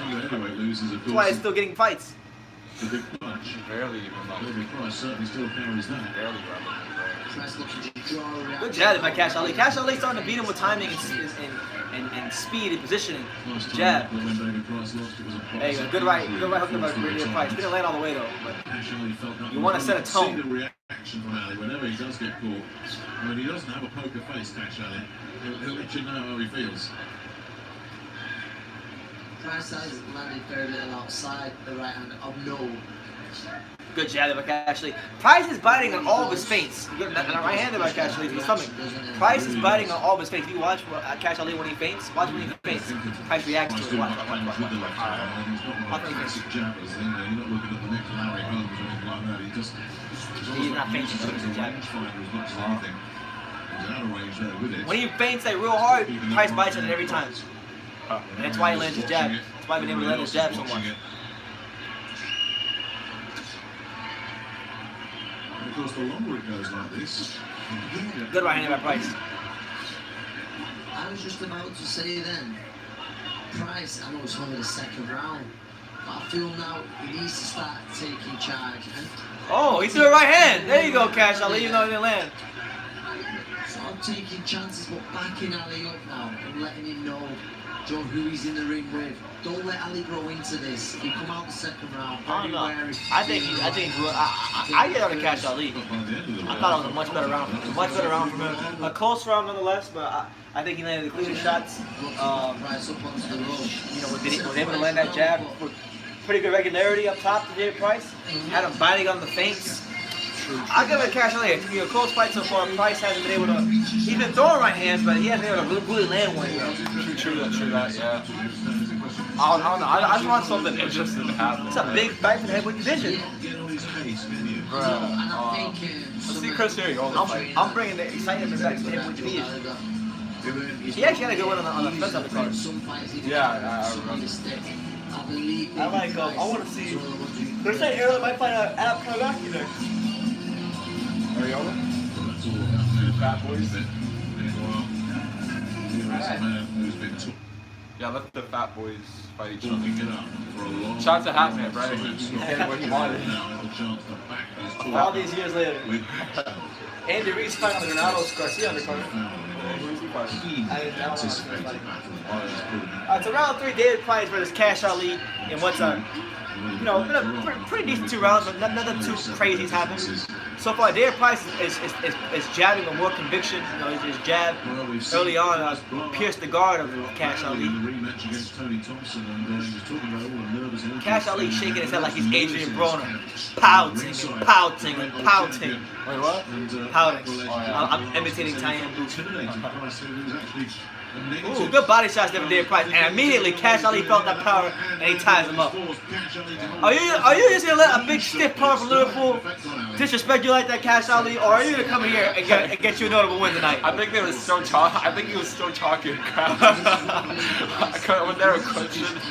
why he's still getting fights. Barely even Price certainly still carries that. barely relevant. Good jab by Cash Ali. Cash Ali starting to beat him with timing and speed and positioning. Jab. There you go. Good right hook by David Price. Didn't land all the way though. But you want to set a tone. See the reaction from Ali whenever he does get caught. I mean, he doesn't have a poker face, Cash Ali. He'll let you know how he feels. Price has landed very little outside the right hand of no. Good jab there by Cash Ali. Price is biting on all of his feints. Good right hand there by Cash Ali to the stomach. Price is biting on all of his feints. If you watch Cash Ali when he feints, watch when he feints. Price reacts to it. Watch. He's not like classic jabbers. You're not looking at the next Larry Holmes or anything like that. He's not feinting, he's he's jabbing. as much as anything. He's out of range there with it. When he feints that real hard, Price bites on it every time. And that's why he lands his jab. That's why he's been able to land his jab so much. And of course, the longer it goes like this, Good right hand by Price. I was just about to say then, Price, I know it's only the second round, but I feel now he needs to start taking charge. And Oh, he threw a right hand. There you go, Cash Ali, even though he didn't land. so I'm taking chances, but backing Ali up now and letting him know, Joe, who he's in the ring with. Don't let Ali grow into this. He come out the second round. I don't know. Wary. I get out of Cash Ali. I thought it was a much better round. Much better round from him. A close round nonetheless, but I think he landed the cleaner shots. Price up onto the rope. You know, was able to land that jab with pretty good regularity up top to David Price. Had him biting on the feints. I'll give it Cash Ali. It's a close fight so far. Price hasn't been able to. He's been throwing right hands, but he hasn't been able to really land one yet. True that, yeah. I don't know. I just want something interesting to happen. It's a big fight for the heavyweight division. Let's see Chris here go. I'm bringing the excitement back to the heavyweight division. He actually had a good one on the fence undercard. Yeah, I remember. I like. I want to see. They're saying Errol might fight Adam Kawaki next. Fat boys. Yeah, let the fat boys fight each other. Shots at Hatman, right? He getting what he wanted. All these years later. Andy Reid's fighting on the Granados Garcia undercard. It's a round 3 David Price versus Cash Ali in what's been a pretty decent 2 rounds, but nothing too crazy's happened. So far, David Price is jabbing with more conviction. You know, his jab early on pierced the guard of Cash Ali. Cash Ali shaking his head like he's Adrian Broner, pouting. Wait, what? Pouting. I'm imitating Tyan Ooh, good body shots there from David Price, and immediately Cash Ali felt that power, and he ties him up. Are you just gonna let a big stiff power from Liverpool disrespect you like that, Cash Ali, or are you gonna come here and get you a notable win tonight? I think they were so I think he was still talking crap. When they were questioning.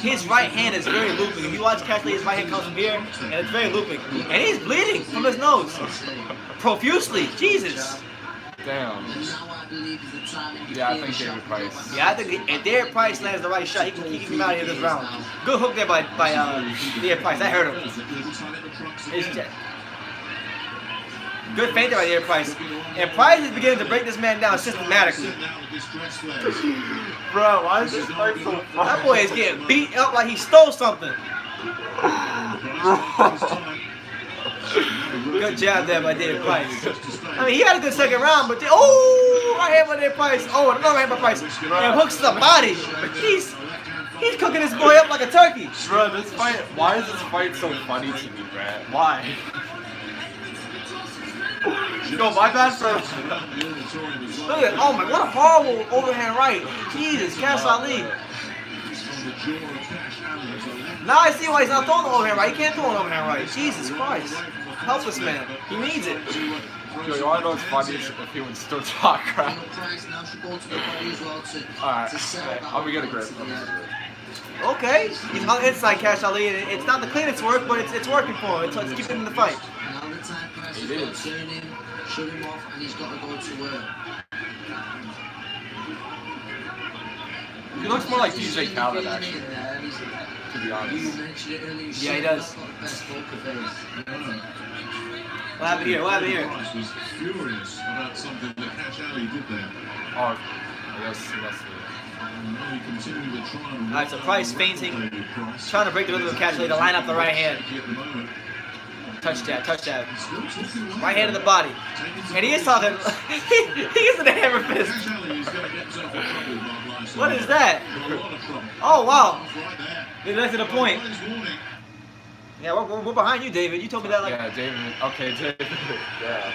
His right hand is very looping. If you watch Cash Ali, his right hand comes from here, and it's very looping, and he's bleeding from his nose profusely. Jesus. Damn. Yeah, I think David Price. Yeah, I think if David Price lands the right shot, he can come out of here this round. Good hook there by David Price. That hurt him. Good feint there by David Price. And Price is beginning to break this man down systematically. Bro, why is this fight so fun? That boy is getting beat up like he stole something. Good jab there by David Price. I mean, he had a good second round, but right hand by David Price. Oh, another right hand by Price. And hooks to the body. He's cooking this boy up like a turkey. Bro, this fight. Why is this fight so funny to me, Brad? Why? Yo, my bad for. Look at, oh my, what a horrible overhand right. Jesus, Cash Ali. the jaw of Cash Ali as the left. Now I see why he's not throwing the overhand right. He can't throw an overhand right. Jesus Christ. Help this man. He needs it. Yo, you wanna know what's funny if he would still talk crap? Price now should go to the body as well to Alright, sell okay. that I'll be getting a one grip. to the end. Okay. He's on the inside, Cash Ali. And it's not the cleanest work, but it's working for him. It's keeping him in the fight. Now the time Price has It got to is. turn him, shut him off, and he's got to go to work. He looks more like DJ Khaled, actually, to be honest. Yeah, he does. What happened here? What happened here? Price was furious about something that Cash Ali did there. Oh, I guess he must have. He continued to try and Alright, so Price feinting, Price. trying to break the rhythm of Cash Ali to line up the right hand. At the moment. Touch jab, touch jab. Still talking well. Right hand in the body. And he is talking. he gets in the hammer fist. Cash Ali is going to get himself in trouble with Mark Lyson. What is that? Got a lot of trouble. Oh, wow. Right there. They led to the point. What is warning? Yeah, we're behind you, David. You told me that like. Yeah, David. Okay, David. Yeah.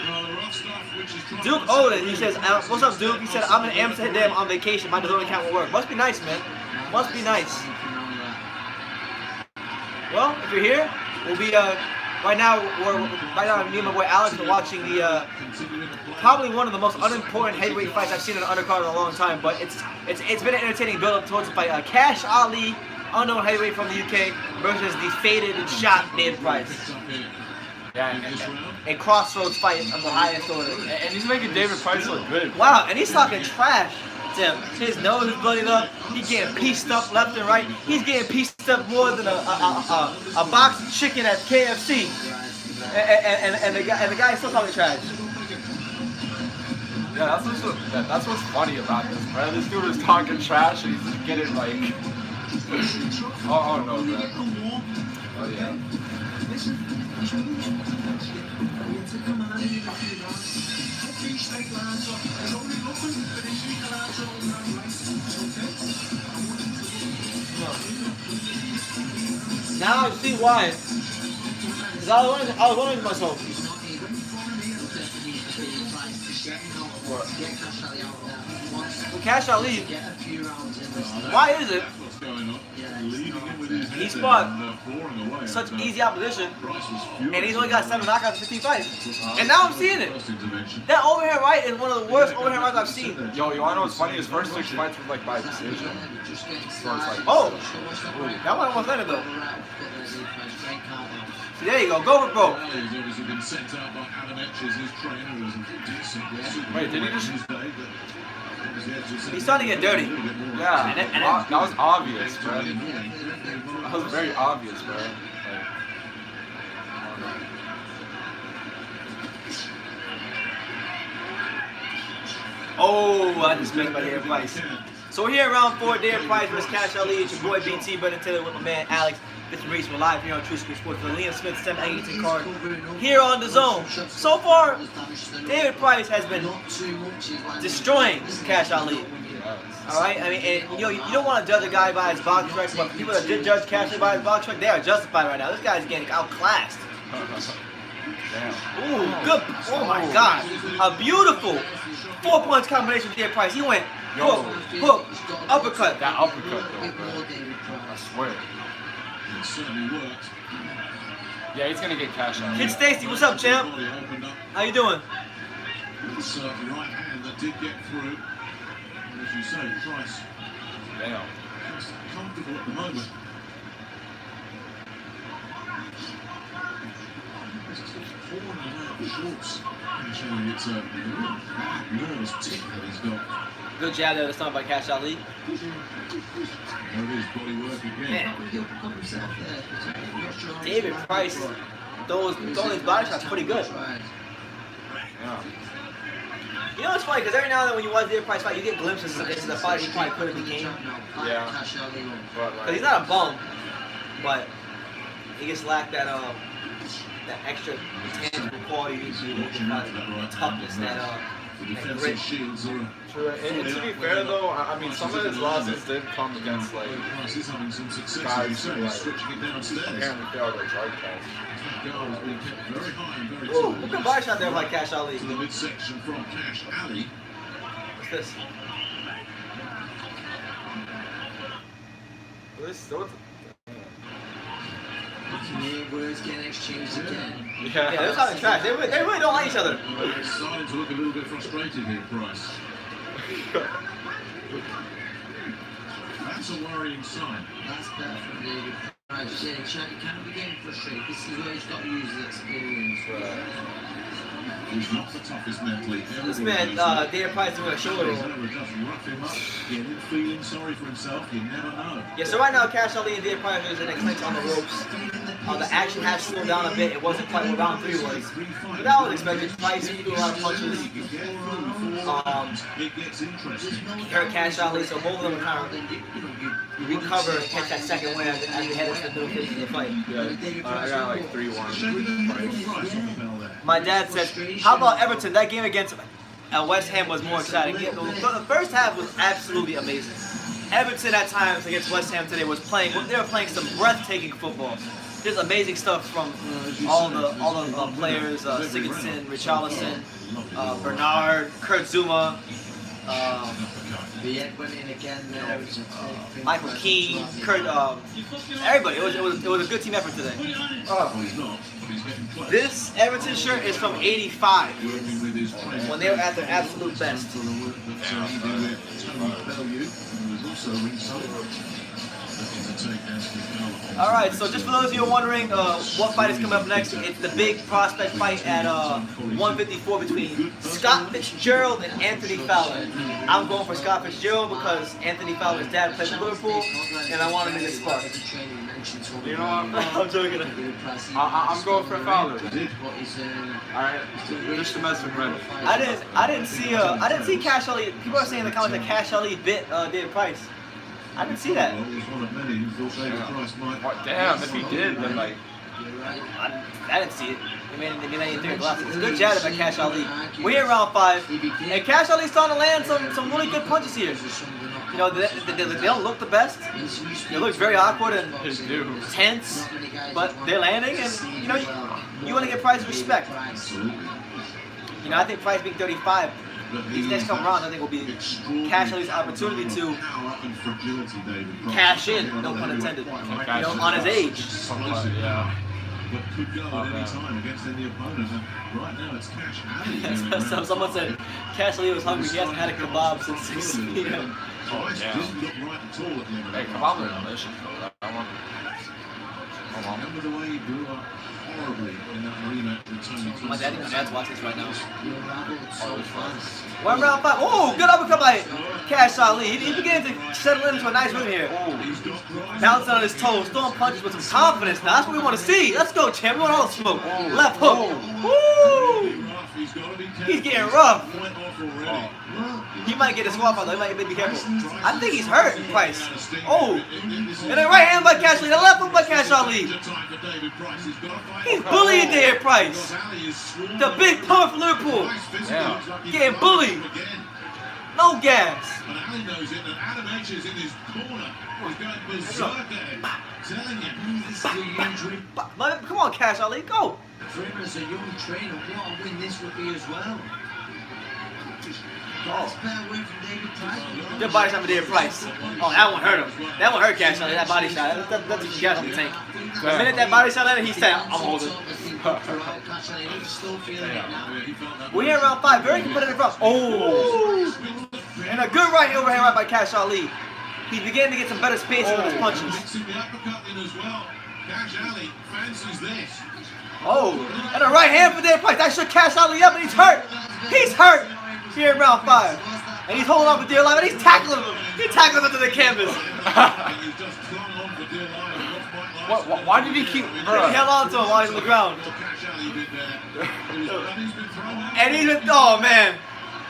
Well, the rough stuff, which is trying Duke to- Odin, he says, what's up, Duke? He said, I'm in Amsterdam on vacation. My DAZN account will work. Must be nice, man. Must be nice. Well, if you're here, we'll be right now. Me and my boy Alex are watching the probably one of the most unimportant heavyweight fights I've seen in an undercard in a long time. But it's been an entertaining build up towards the fight. Cash Ali, unknown heavyweight from the UK, versus the faded and shot David Price. Yeah, A crossroads fight of the highest order. and he's making David Price look good. Wow, and he's talking trash. Tim. His nose is bloodied up. He's getting pieced up left and right. He's getting pieced up more than a box of chicken at KFC. And the guy is still talking trash. Yeah, that's what's funny about this, man. This dude is talking trash and he's just getting like, oh no, man. Oh yeah. Now I see why. Because I was wondering to myself. Well, Cash Ali, why is it What's going on? Leading in with his he head fought and, flooring away. such easy opposition, Price was and furious. he's only got 7 knockouts in 15 fights? And now I'm seeing it. First intervention. That overhand right is one of the worst overhand rights I've seen. Yo, you wanna know what's funny? His first 6 fights were like by decision. So it's like, Oh, that one almost ended though. See, there you go. Go for broke. He's obviously been sent out by Alan Etches, his trainer, who was a decent Wait, did he just- his day, but obviously Etches said He's starting to get dirty. a little bit more yeah, And that was obvious, bro. early morning. That was very obvious, bro. Like, Oh, I just missed by David Price. So we're here in round 4, David Price versus Cash Ali. It's your boy BT, Brendan Taylor with my man Alex. This is Reese. We're live here on True School Sports for the Liam Smith 7 Eggington card here on DAZN. So far, David Price has been destroying Cash Ali. All right, I mean, and, you don't want to judge a guy by his box strike, but people that did judge Cash Ali by his box strike, they are justified right now. This guy's getting outclassed. damn. Ooh, good. Oh my God, a beautiful 4-punch combination with David Price. He went hook, uppercut. That uppercut, though, bro. I swear. It certainly worked. Yeah, he's gonna get cash out. Kid Stacy, what's up, champ? Body opened up. How you doing? It's right hand that did get through. And as you say, Price Damn. just comfortable at the moment. It's just falling out of shorts. Actually, it's a real bad nervous tick that he's got. Good jab there to start by Cash Ali. There it is, body work again. Man, David Price throwing his body shots pretty good. Yeah. You know what's funny? Because every now and then when you watch David Price fight, you get glimpses into the fight he probably could have became. Yeah. But Because like, he's not a bum, but he just lacked that extra tangible quality you need to that toughness, that The grit. defensive shields are. true. And to be fair though, I mean, some of his losses did come against like Price is having some success. guys As you who say, like switching it downstairs. apparently failed their drug test. That guard has been kept very high and very Ooh, tight. good body shot there by Cash Ali. To the midsection from Cash Ali. What's this? Words getting exchanged again. Yeah, they're talking trash. They really don't like each other. It's starting to look a little bit frustrated here, Price. That's a worrying sign. That's better from David Price. Yeah, he can't be getting frustrated. This is where he's got to use his experience. He's not the toughest mentally. This man, David Price doing a shoulder roll. Just rough him up, get him feeling sorry for himself. You never know. Yeah, so right now, Cash Ali and David Price are in a clinch on the ropes. The action has slowed down a bit. It wasn't quite what round 3 was. But that was expected. Price threw a lot of punches. It gets interesting. Hurt Cash Ali, so both of them are kind of recover and catch that second win as they head into the middle phase of the fight. Yeah, I got like 3-1. My dad says, how about Everton? That game against West Ham was more exciting. Yeah, the first half was absolutely amazing. Everton at times against West Ham today was playing. They were playing some breathtaking football. There's amazing stuff from all the players: Sigurdsson, Richarlison, Bernard, Kurt Zuma, Michael Keane, Kurt. Everybody. It was a good team effort today. This Everton shirt is from '85 when they were at their absolute best. Alright, so just for those of you who are wondering what fight is coming up next, it's the big prospect fight at 154 between Scott Fitzgerald and Anthony Fowler. I'm going for Scott Fitzgerald because Anthony Fowler's dad plays for Liverpool and I want him in this spot. You know what? I'm joking. I'm going for Fowler. Alright, just to mess with Reddit. I didn't see Cash Ali. People are saying in the comments that Cash Ali bit David Price. I didn't see that. What, damn, if he did, then like... I didn't see it. They made it through glasses. It's a good jab by Cash Ali. We're in round 5, and Cash Ali's starting to land some really good punches here. You know, they don't look the best. It looks very awkward and tense, but they're landing, and you know, you want to get Price respect. You know, I think Price being 35. These next couple rounds, I think, will be Cash Ali's opportunity to cash in, no pun intended, you know, on his age. Yeah. But could go at any time against any opponent. And right now, it's Cash Ali. So someone said Cash Ali was hungry. He hasn't had a kebab since 6 p.m. Didn't look right at all at the end of Hey, that. kebabs are delicious though. Remember the way he blew up horribly in that rematch with Tony Thompson? My dad's watching this right now. One round 5. Oh, good uppercut by Cash Ali. He's beginning to settle into a nice rhythm here. Bouncing on his toes, throwing punches with some confidence. Now that's what we want to see. Let's go, champ. We want all the smoke. Left hook. Woo! He's getting rough. He might get a swap out though. He might be careful. I think he's hurt, Price. Oh! And then right hand by Cash Ali. The left hook by Cash Ali. He's bullying David Price. The big pump for Liverpool. Yeah. Getting bullied. No gas. And Ali knows it, and Adam H is in his corner. He's going berserk at him. Telling him. Come on, Cash Ali, go. For him as a young trainer, what a win this would be as well. That's better win from David Price. Good body shot for David Price. Oh, that one hurt him. That one hurt Cash Ali, that body shot. That's what you got on the tank. The minute that body shot at him, he said, I'm holding. We're in round 5, very competitive round. Oh! And a good right overhand right by Cash Ali. He's beginning to get some better spacing with his punches. Mixing the uppercut in as well. Cash Ali fancies this. Oh, and a right hand for David Price. That should Cash Ali up, and he's hurt. He's hurt here in round 5. And he's holding on for dear life, and he's tackling him. He tackles him to the canvas. Why did he keep... He held on to him while he's on the ground. And he's been... Oh, man.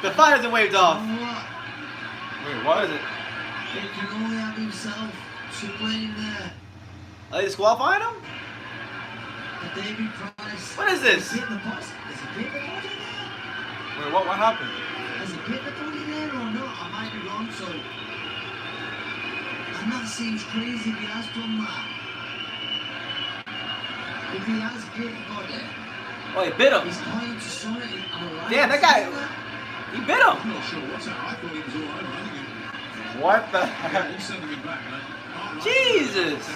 The fight hasn't waved off. Wait, what is it? He can only have himself to blame there. Are they disqualifying him? David Price. What is this? Is it the boss? Is it David Price there? Wait, what happened? Is it David Price there or not? I might be wrong, so... And that seems crazy if he has done that. If he has hit body, Oh, he bit him. he's pointing to something. Damn, that guy... He bit him. I'm not sure what's that. I thought he was all over. I think What the he heck? he's sending him back. And partly Jesus!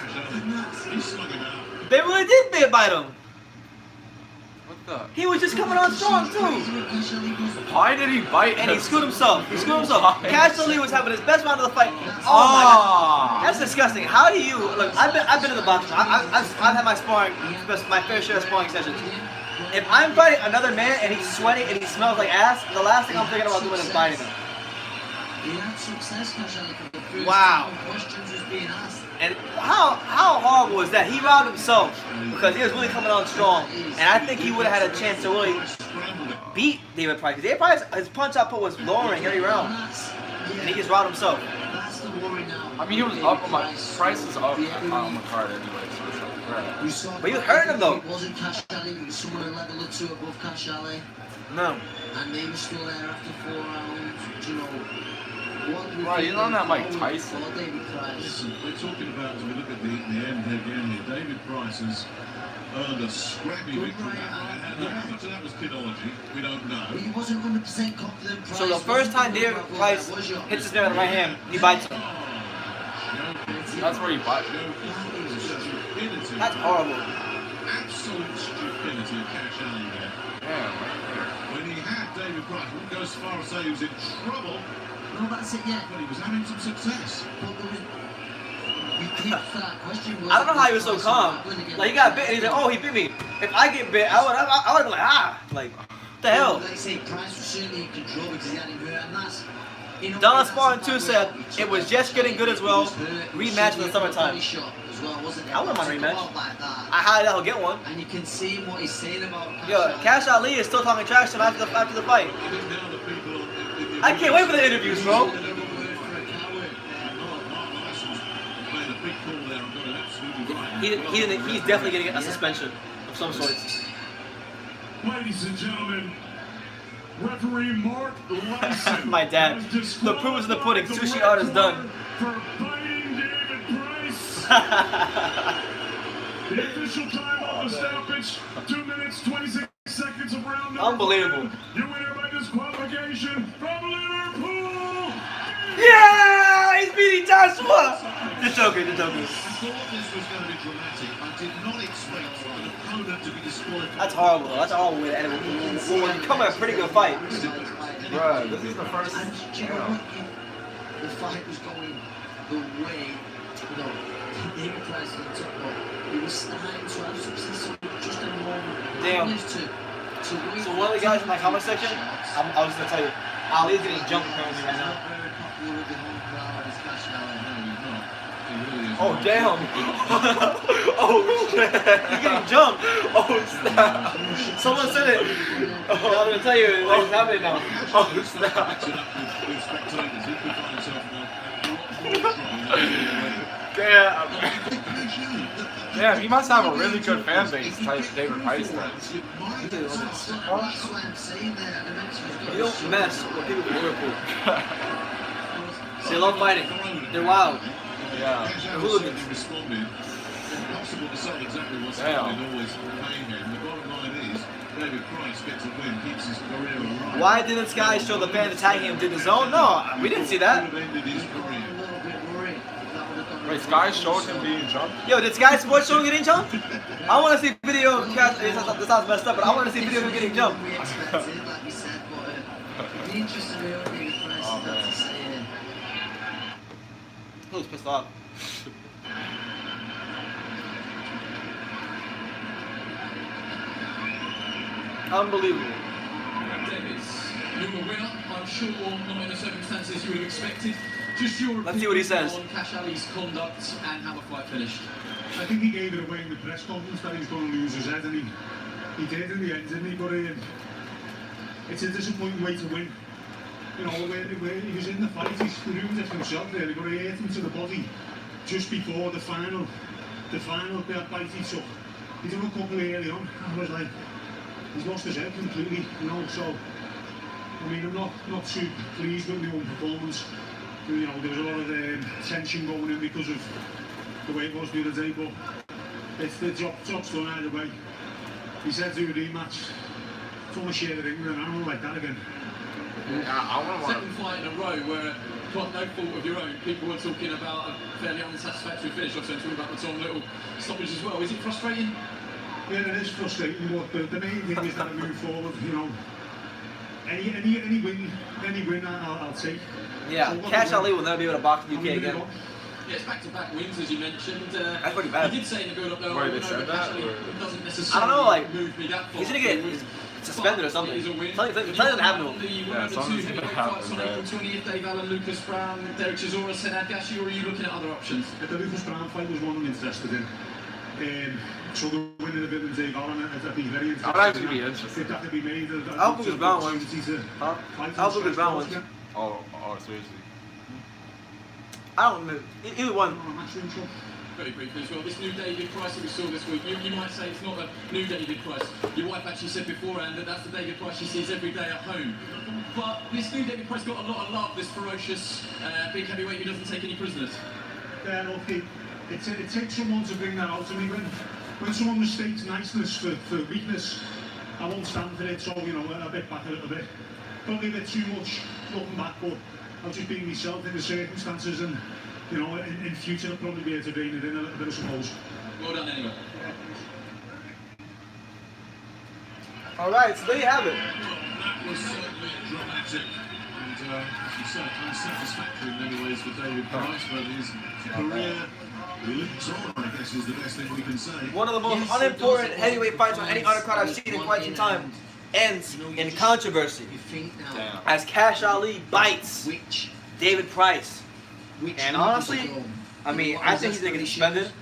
He slung him out. They really did bite him. What the? He was just coming on strong too. Why did he bite And he him? screwed himself. He screwed himself. Cash Ali was having his best round of the fight. Oh my Ah. God. That's disgusting. How do you look? I've been in the boxing. I've had my fair share of sparring sessions. If I'm fighting another man and he's sweaty and he smells like ass, the last thing I'm thinking about doing is biting him. Wow. And how horrible is that? He robbed himself because he was really coming on strong. And I think he would have had a chance to really beat David Price. David Price, his punch output was lowering every round. And he just robbed himself. I mean, he was up on my price is up on the card anyway, so it's like, right. But you hurt him though. It wasn't Cash Ali, it was someone a level or two above Cash Ali. No. And they were still there after 4 rounds, you know. Right, you're on that Mike Tyson. Listen, we're talking about, as we look at the end again here, David Price has earned a scrappy victory. How much of that was kidology, we don't know. He wasn't 100% confident. So the first time David Price hits his man with the right hand, he bites him. That's where he bites. That's horrible. Absolute stupidity of Cash Ali there. Yeah. When he had David Price, I wouldn't go as far as say he was in trouble, No, that's it, yeah. but he was having some success. But there was, we keep that question. I don't know how he was so calm. Like he got bit and he's like, oh, he bit me. If I get bit, I would have been like, ah, like, what the hell? Like I say, Price was certainly in control because he had him hurt, and that's. You know, Don that's Sparring the 2 fact said where it was just getting good as well. Rematch in the summertime. As well, wasn't it? I wouldn't mind a To go rematch. out like that, I highly doubt he'll get one. and you can see what he's saying about Yo, Cash Ali is still talking trash to him after the fight. I think now the people in I can't wait for the interviews, bro. Mark Lyson's made a big call there and got it absolutely right. He's definitely getting a suspension of some sorts. Ladies and gentlemen, referee Mark Lyson. My dad. has The proof is in the pudding. disqualified Sushi art is done. For biting David Price. The official time of the stoppage, 2 minutes, 26 seconds of round number Unbelievable. 1. You winner by disqualification from Liverpool. Yeah, he's beating Joshua. The Joker, the Joker. I thought this was going to be dramatic. I did not expect an opponent to be disqualified. That's horrible. That's a horrible way to end it. When you come at a pretty good fight. Bruh, this is the first. And do you know Yeah. what? The fight was going the way, you know, David Price on top, but he was starting to have success. So just a moment. Damn. To So one of the guys in my comment section, I was gonna tell you, Ali's getting jumped apparently right now. Oh damn! Oh shit! He's getting jumped! Oh snap! Someone said it! Oh, I'm gonna tell you, it's happening now. Oh snap! Damn. Yeah, he must have a really good fan base, type David Price does. You don't mess with people from Liverpool. They love fighting. They're wild. Yeah. Hooligans. Impossible to say exactly what's Damn. happening, always mayhem. The bottom line is, David Price gets a win, keeps his career alive. Why didn't this guy show the fans attacking him did the zone? No, we didn't see that. Could have ended his career. Wait, Sky showed him being jumped? Yo, did Sky Sports show him getting jumped? I want to see video of Cash. This sounds messed up, but I want to see video of him getting jumped. We expected, like we said, but the interest of David Price Oh, is not man. to say. He was pissed off. Unbelievable. Davis, you were a winner. I'm sure not in the circumstances you would have expected. Just your Let's see what he says. on Cash Ali's conduct and how the fight finished. I think he gave it away in the press conference that he was going to lose his head, and he did in the end, didn't he? But it's a disappointing way to win. You know, where he was in the fight, he ruined it for himself really, but he hit him to the body just before the final bite he took. He done a couple early on. I was like, he's lost his head completely, you know, so I mean, I'm not too pleased with my own performance. You know, there was a lot of tension going in because of the way it was the other day, but it's the job's done either way. He said to a rematch, it's almost share the ring with an animal like that again. I want Second fight in a row where, quite no fault of your own, people were talking about a fairly unsatisfactory finish. Also talking about the Tom Little stoppage as well. Is it frustrating? Yeah, it is frustrating, but the main thing is that I move forward. You know, any win I'll take. Yeah, Cash Ali will never be able to box in the UK again. Yeah, it's back-to-back wins, as you mentioned. That's pretty bad. You did say in the build-up, though, Wait, they said that, or- it doesn't I necessarily don't know, like, move me that far he's gonna get forward. suspended or something. It is a win. Something doesn't happen to him. Yeah, something's gonna happen, On April 20th, Dave Allen, Lucas Brown, Derek Chisora, Senad Gashi, or are you looking at other options? The Lucas Brown fight was one I'm interested in. So the winning of it and Dave Allen, I'd be very interested. That would actually be interesting. If that could be made, I hope Lucas Brown wins. Huh? I hope Lucas Brown wins. Oh, seriously. I don't know. Either one. Very briefly as well, this new David Price that we saw this week, you might say it's not a new David Price. Your wife actually said beforehand that that's the David Price she sees every day at home. But this new David Price got a lot of love, this ferocious big heavyweight who doesn't take any prisoners. Yeah, look, it takes someone to bring that out to me. When someone mistakes niceness for weakness, I won't stand for it, so, you know, a bit back a little bit. Don't leave it too much looking back, but I'll just be myself in the circumstances, and, you know, in future I'll probably be able to rein it in a little bit, I suppose. Well done anyway. Alright, so there you have it. That was certainly dramatic and unsatisfactory in many ways for David Price, but his career lives on, I guess, is the best thing we can say. One of the most unimportant heavyweight fights on any undercard I've seen in quite some time ends in controversy You think now, Damn. as Cash Ali bites which David Price. And honestly, league is it I mean, What I is think it he's gonna get for suspended.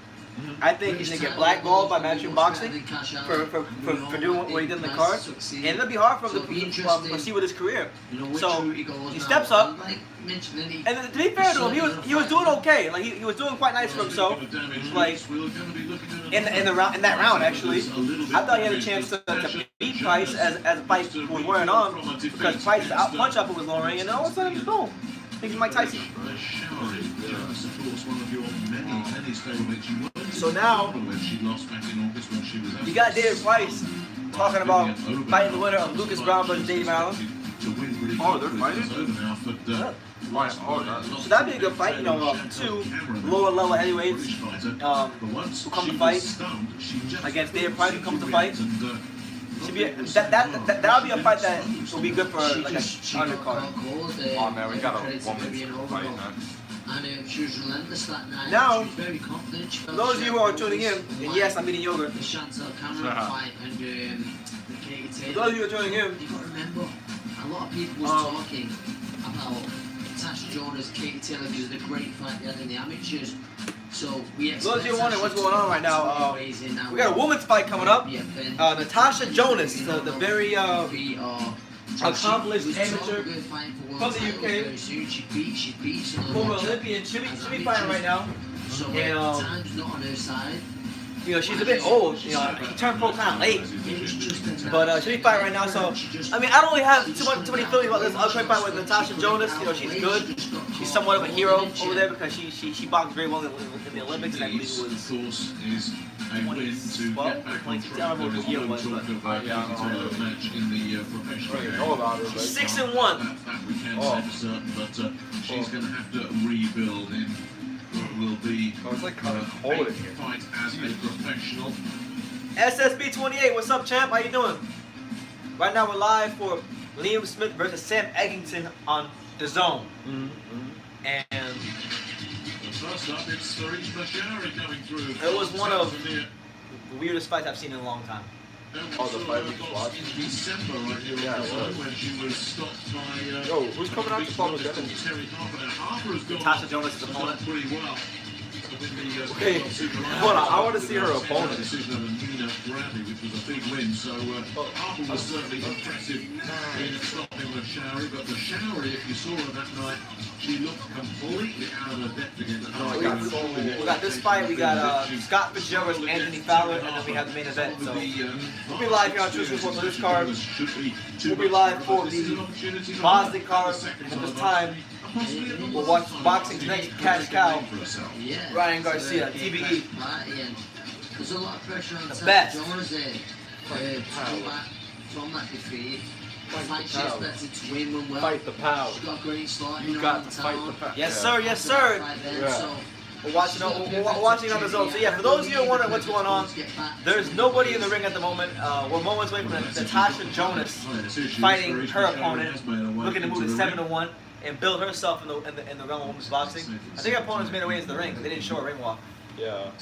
I think he's gonna get blackballed by Matchroom Boxing for doing what he did in the card, and it'll be hard for him to proceed with his career. So he steps up, and to be fair to him, he was doing okay. Like he was doing quite nice for himself. Like in that round actually, I thought he had a chance to beat Price as the fight was wearing on, because Price's punch up was lowering, and all of a sudden, boom, thinks Mike Tyson. So now, you got David Price talking about fighting the winner of Lucas Brown versus Dave Allen. Oh, they're fighting? So that'd be a good fight, you know, two lower level heavyweights who come to fight against David Price who comes to fight. Should be that'll be a fight that will be good for like an undercard. Oh man, we got a woman's fight, man. She was relentless that night. Now, she was very confident. For those of you who are tuning in, and yes, I'm eating yogurt. The Chantal Cameron fight and the Katie Taylor. For those of you who are tuning in, You've got to remember, a lot of people was talking about Tasha Jonas, Katie Taylor, because of the great fight they had in the amateurs. So we for those of you who are wondering what's going on right now, we got a women's fight coming up. Natasha Jonas, the very accomplished amateur from the UK, former Olympian, should be fighting right now. And time's not on her side. you know, she's a bit old. You know, she turned pro kind of late, but she'll be fighting right now. So I mean, I don't really have too many feelings about this upcoming fight with Natasha Jonas. You know, she's good. She's somewhat of a hero over there because she boxed very well in the Olympics, and I believe it was 2012, I don't remember what year it was, but she's 6-1. But she's going to have to rebuild in what will be it's like kind of cold in here. fight as a professional. SSB 28, what's up, champ? How you doing? Right now we're live for Liam Smith versus Sam Eggington on The Zone. And First up, it's Farid Bashari coming through. it was one of the weirdest fights I've seen in a long time. Oh, the fight we just watched? In December, right here Yeah, on it the was. phone when she was stopped by. Yo, who's coming out to follow Terry Eddington? Harper. Now, Harper has gone Natasha Jonas' opponent. pretty well. Okay, hold on, I want to see her opponent. Decision of Nina Bradley, which was a big win. So Harper was certainly impressive in stopping Bashari, but Bashari, if you saw her that night, she looked completely out of her depth against We got this fight, we got Scott Fitzgerald versus Anthony Fowler, and then we have the main event. So we'll be live here on True Support for this card. We'll be live for the Boston card at this time. We'll watch boxing's next cash cow, Yeah. Ryan Garcia, TBE. There's a lot of pressure on The Tasha best. Jonas there to come back from that defeat. fight she expected to win when well. Fight the power. She's got a great start. You got to fight the power. Yes, sir. Yes, sir. Yeah. We're watching on the zone. So yeah, for those of you who wondering what's going on, there's nobody in the ring at the moment. We're moments away from Natasha Jonas fighting her opponent, looking to move to 7-1 and build herself in the realm of women's boxing. I think her opponents made her way into the ring, but they didn't show a ring walk. Yeah.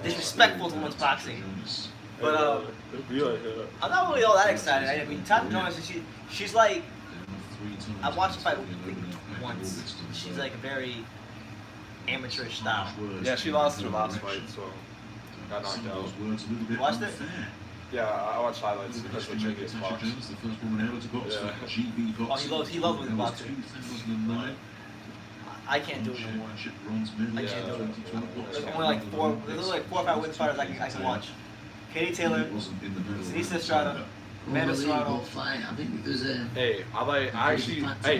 Disrespectful to women's boxing. But I'm not really all that excited. I mean, Natasha Jonas, she's like, I watched the fight once. She's like very amateurish style. Yeah, she lost her last fight, so got knocked out. You watched it? Yeah, I watched highlights because of Jimmy's box. Oh, he loves women's boxing. I can't do it anymore. I can't do it. There's only like four or five women's fighters I can watch. Katie Taylor, Denise Estrada, Amanda Serrano. Hey,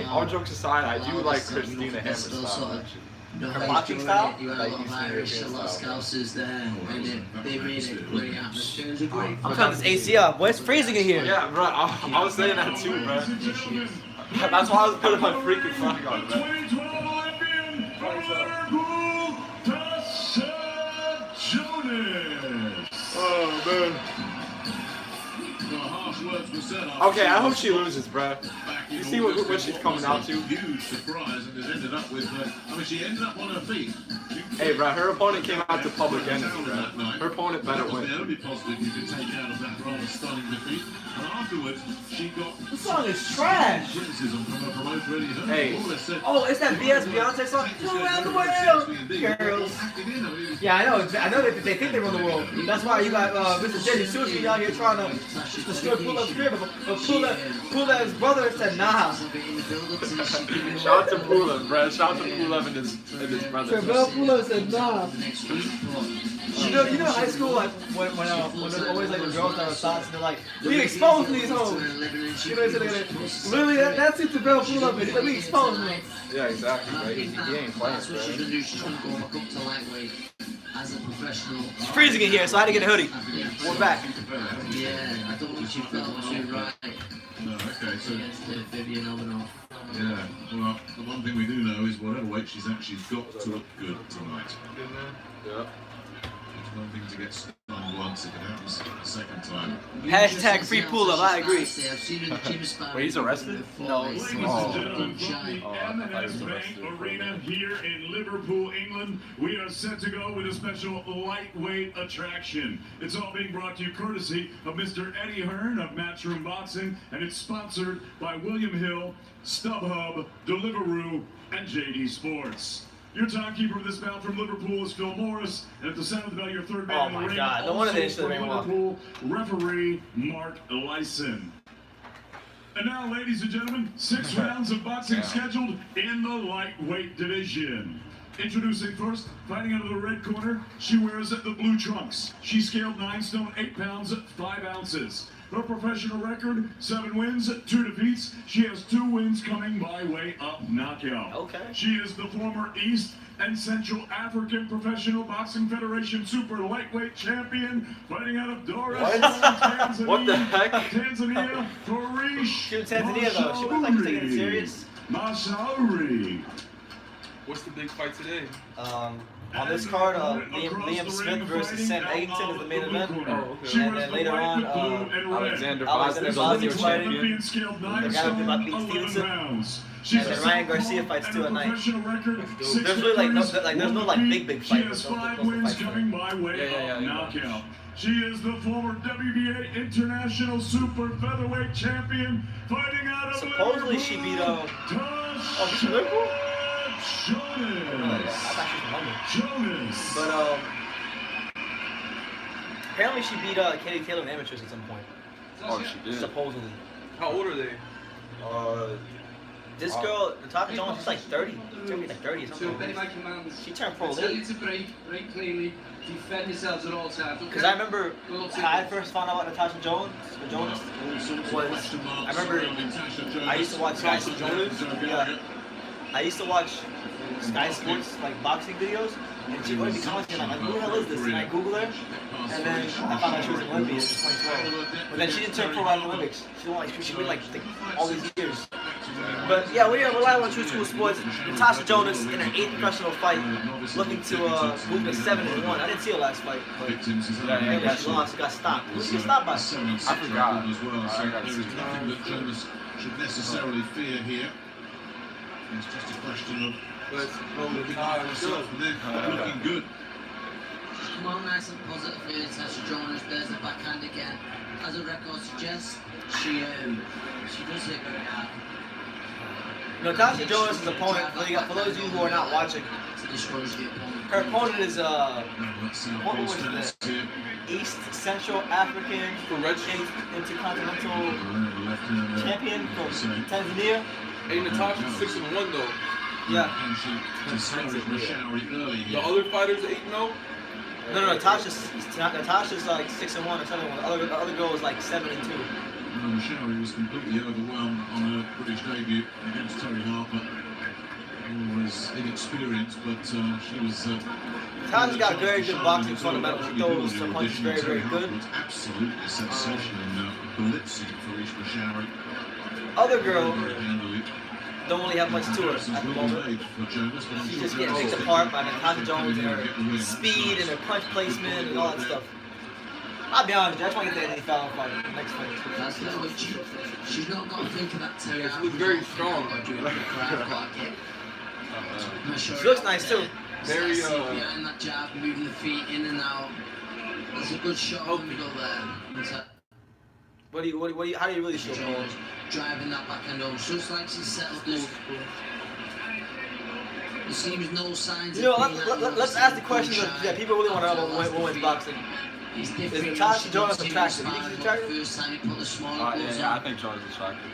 all jokes aside, I do like Christina Hammer's style, actually. Her boxing style? You had a lot of Irish, a lot of Scousers there, and they made a great atmosphere. It was a great I'm telling this ACL, boy, it's freezing in here. Yeah, bro, I was saying that too, bro. That's why I was putting my freaking flag on, man. 2012 Olympian, Oh, man. Okay, I hope she loses, bro. You see what she's coming out to? Huge surprise and has ended up with. I mean, she ended up on her feet. Hey, bro, her opponent came out to public enemy, bro. Her opponent better win. The only positive you can take out of that rather stunning defeat. And afterwards, she got. This song is trash. Criticism from her promoter Eddie Hearn. Hey. Oh, it's that BS Beyonce song. Go around the world, girls. Yeah, I know that they think they run the world. That's why you got Mr. Jesse Sushi out here trying to destroy Pula's career, but Pula's brother said nah. Shout out to Pula, bro. Shout out to Pula and his brother. Pula said nah. You know, high school, like when there's always like the girls that are thoughts and they're like, we exposed these hoes. You know, literally that's it to Bell Pula, but we exposed them. Yeah, exactly, right? He ain't playing, bro. It's freezing in here, so I had to get a hoodie. We're back. Yeah, I don't think she felt too right. No, okay, so. Against Vivian Ovenoff. Yeah, well, the one thing we do know is whatever weight she's actually got to look good tonight. Yeah. It's one thing to get stung once, if it happens a second time. Hashtag free pull-up, I agree. Wait, he's arrested? No. Ladies and gentlemen, from the M&S Bank Arena here in Liverpool, England, we are set to go with a special lightweight attraction. It's all being brought to you courtesy of Mr. Eddie Hearn of Matchroom Boxing, and it's sponsored by William Hill, StubHub, Deliveroo, and JD Sports. Your timekeeper of this bout from Liverpool is Phil Morris, and at the sound of the bell, your third man in the ring, Oh my God, no wonder they didn't show the ring walk. Liverpool, referee Mark Lyson. And now, ladies and gentlemen, 6 rounds of boxing scheduled in the lightweight division. Introducing first, fighting out of the red corner, she wears the blue trunks. She scaled 9 stone, 8 pounds, 5 ounces. Her professional record, 7 wins, 2 defeats. She has 2 wins coming by way of knockout. Okay. She is the former East and Central African Professional Boxing Federation Super Lightweight Champion, fighting out of Dar es Salaam, Tanzania. What the heck? Tanzania, Farish. She was Tanzania though. She wasn't like taking it serious. Mashauri. What's the big fight today? On this card, Liam Smith versus Sam Eggington is the main event. Oh, okay. And then later on, Alexander Alexander Vazquez Vazquez fighting. Olympian scaled 9 The guy stone, who beat 11 Stevenson. rounds. And then Ryan Garcia fights too at night. There's really like no big She fights. has 5 wins coming by way of knockout. She is the former WBA International Super Featherweight Champion, fighting out of Supposedly she beat Oh, she Liverpool? Jonas. But apparently she beat Katie Taylor in amateurs at some point. Oh, she did. Supposedly. How old are they? This girl, Natasha Jones, she's like 30. She's like 30 or So something. Benny my commands. She turned pro Tell late. you to break cleanly, defend yourselves at all times. Because I remember how I first found out about Natasha Jones, was I remember I used to watch Sky Sports. Yeah, I used to watch Sky Sports like boxing videos, And she wanted to be commenting like, who the hell is this? And I Googled her, and then I found out she was an Olympian in 2012. But then she didn't turn pro at the Olympics. She waited like all these years. But yeah, we are live on True School Sports. Natasha Jonas in her 8th professional fight, looking to move to 7-1. I didn't see her last fight, but yeah, she lost. She got stopped. Who did she get stopped by? I forgot. As well, so there is nothing that Jonas should necessarily fear here. It's just a question of looking good. Come on, nice and positive for Natasha Jonas. There's the backhand again. As the record suggests, she does hit very hard. Natasha Jonas' opponent, for those of you who are not watching, her opponent is what was it? East Central African Intercontinental Champion from Tanzania. Hey, Natasha's 6-1 though. Yeah. The other fighters 8-0. No, Natasha's like 6-1 or 7-1. The other girl was like 7-2. Sherry was completely overwhelmed on her British debut against Terry Harper, who was inexperienced, but she was. Natasha's got very good boxing fundamentals. She throws her punches very, very good. Absolutely sensational and blitzing for Ishma Sherry. Other girl don't really have much to her at the moment. She's just getting picked apart by Natasha Jonas and her speed and her punch placement and all that stuff. I'll be honest, I just want to get the Fowler fight next fight. That's no, she's not got to think of that Terry. She looks very strong. She looks nice too. Very behind that jab, moving the feet in and out. There's a good shot in the middle there. How do you really show her? Driving that backhand home. So it's like she's settled this. There seems no signs. You know, let's ask the question that people really want to know about women's boxing. Is Natasha Jonas attractive? You think she's attractive? Yeah, I think Jonas is attractive.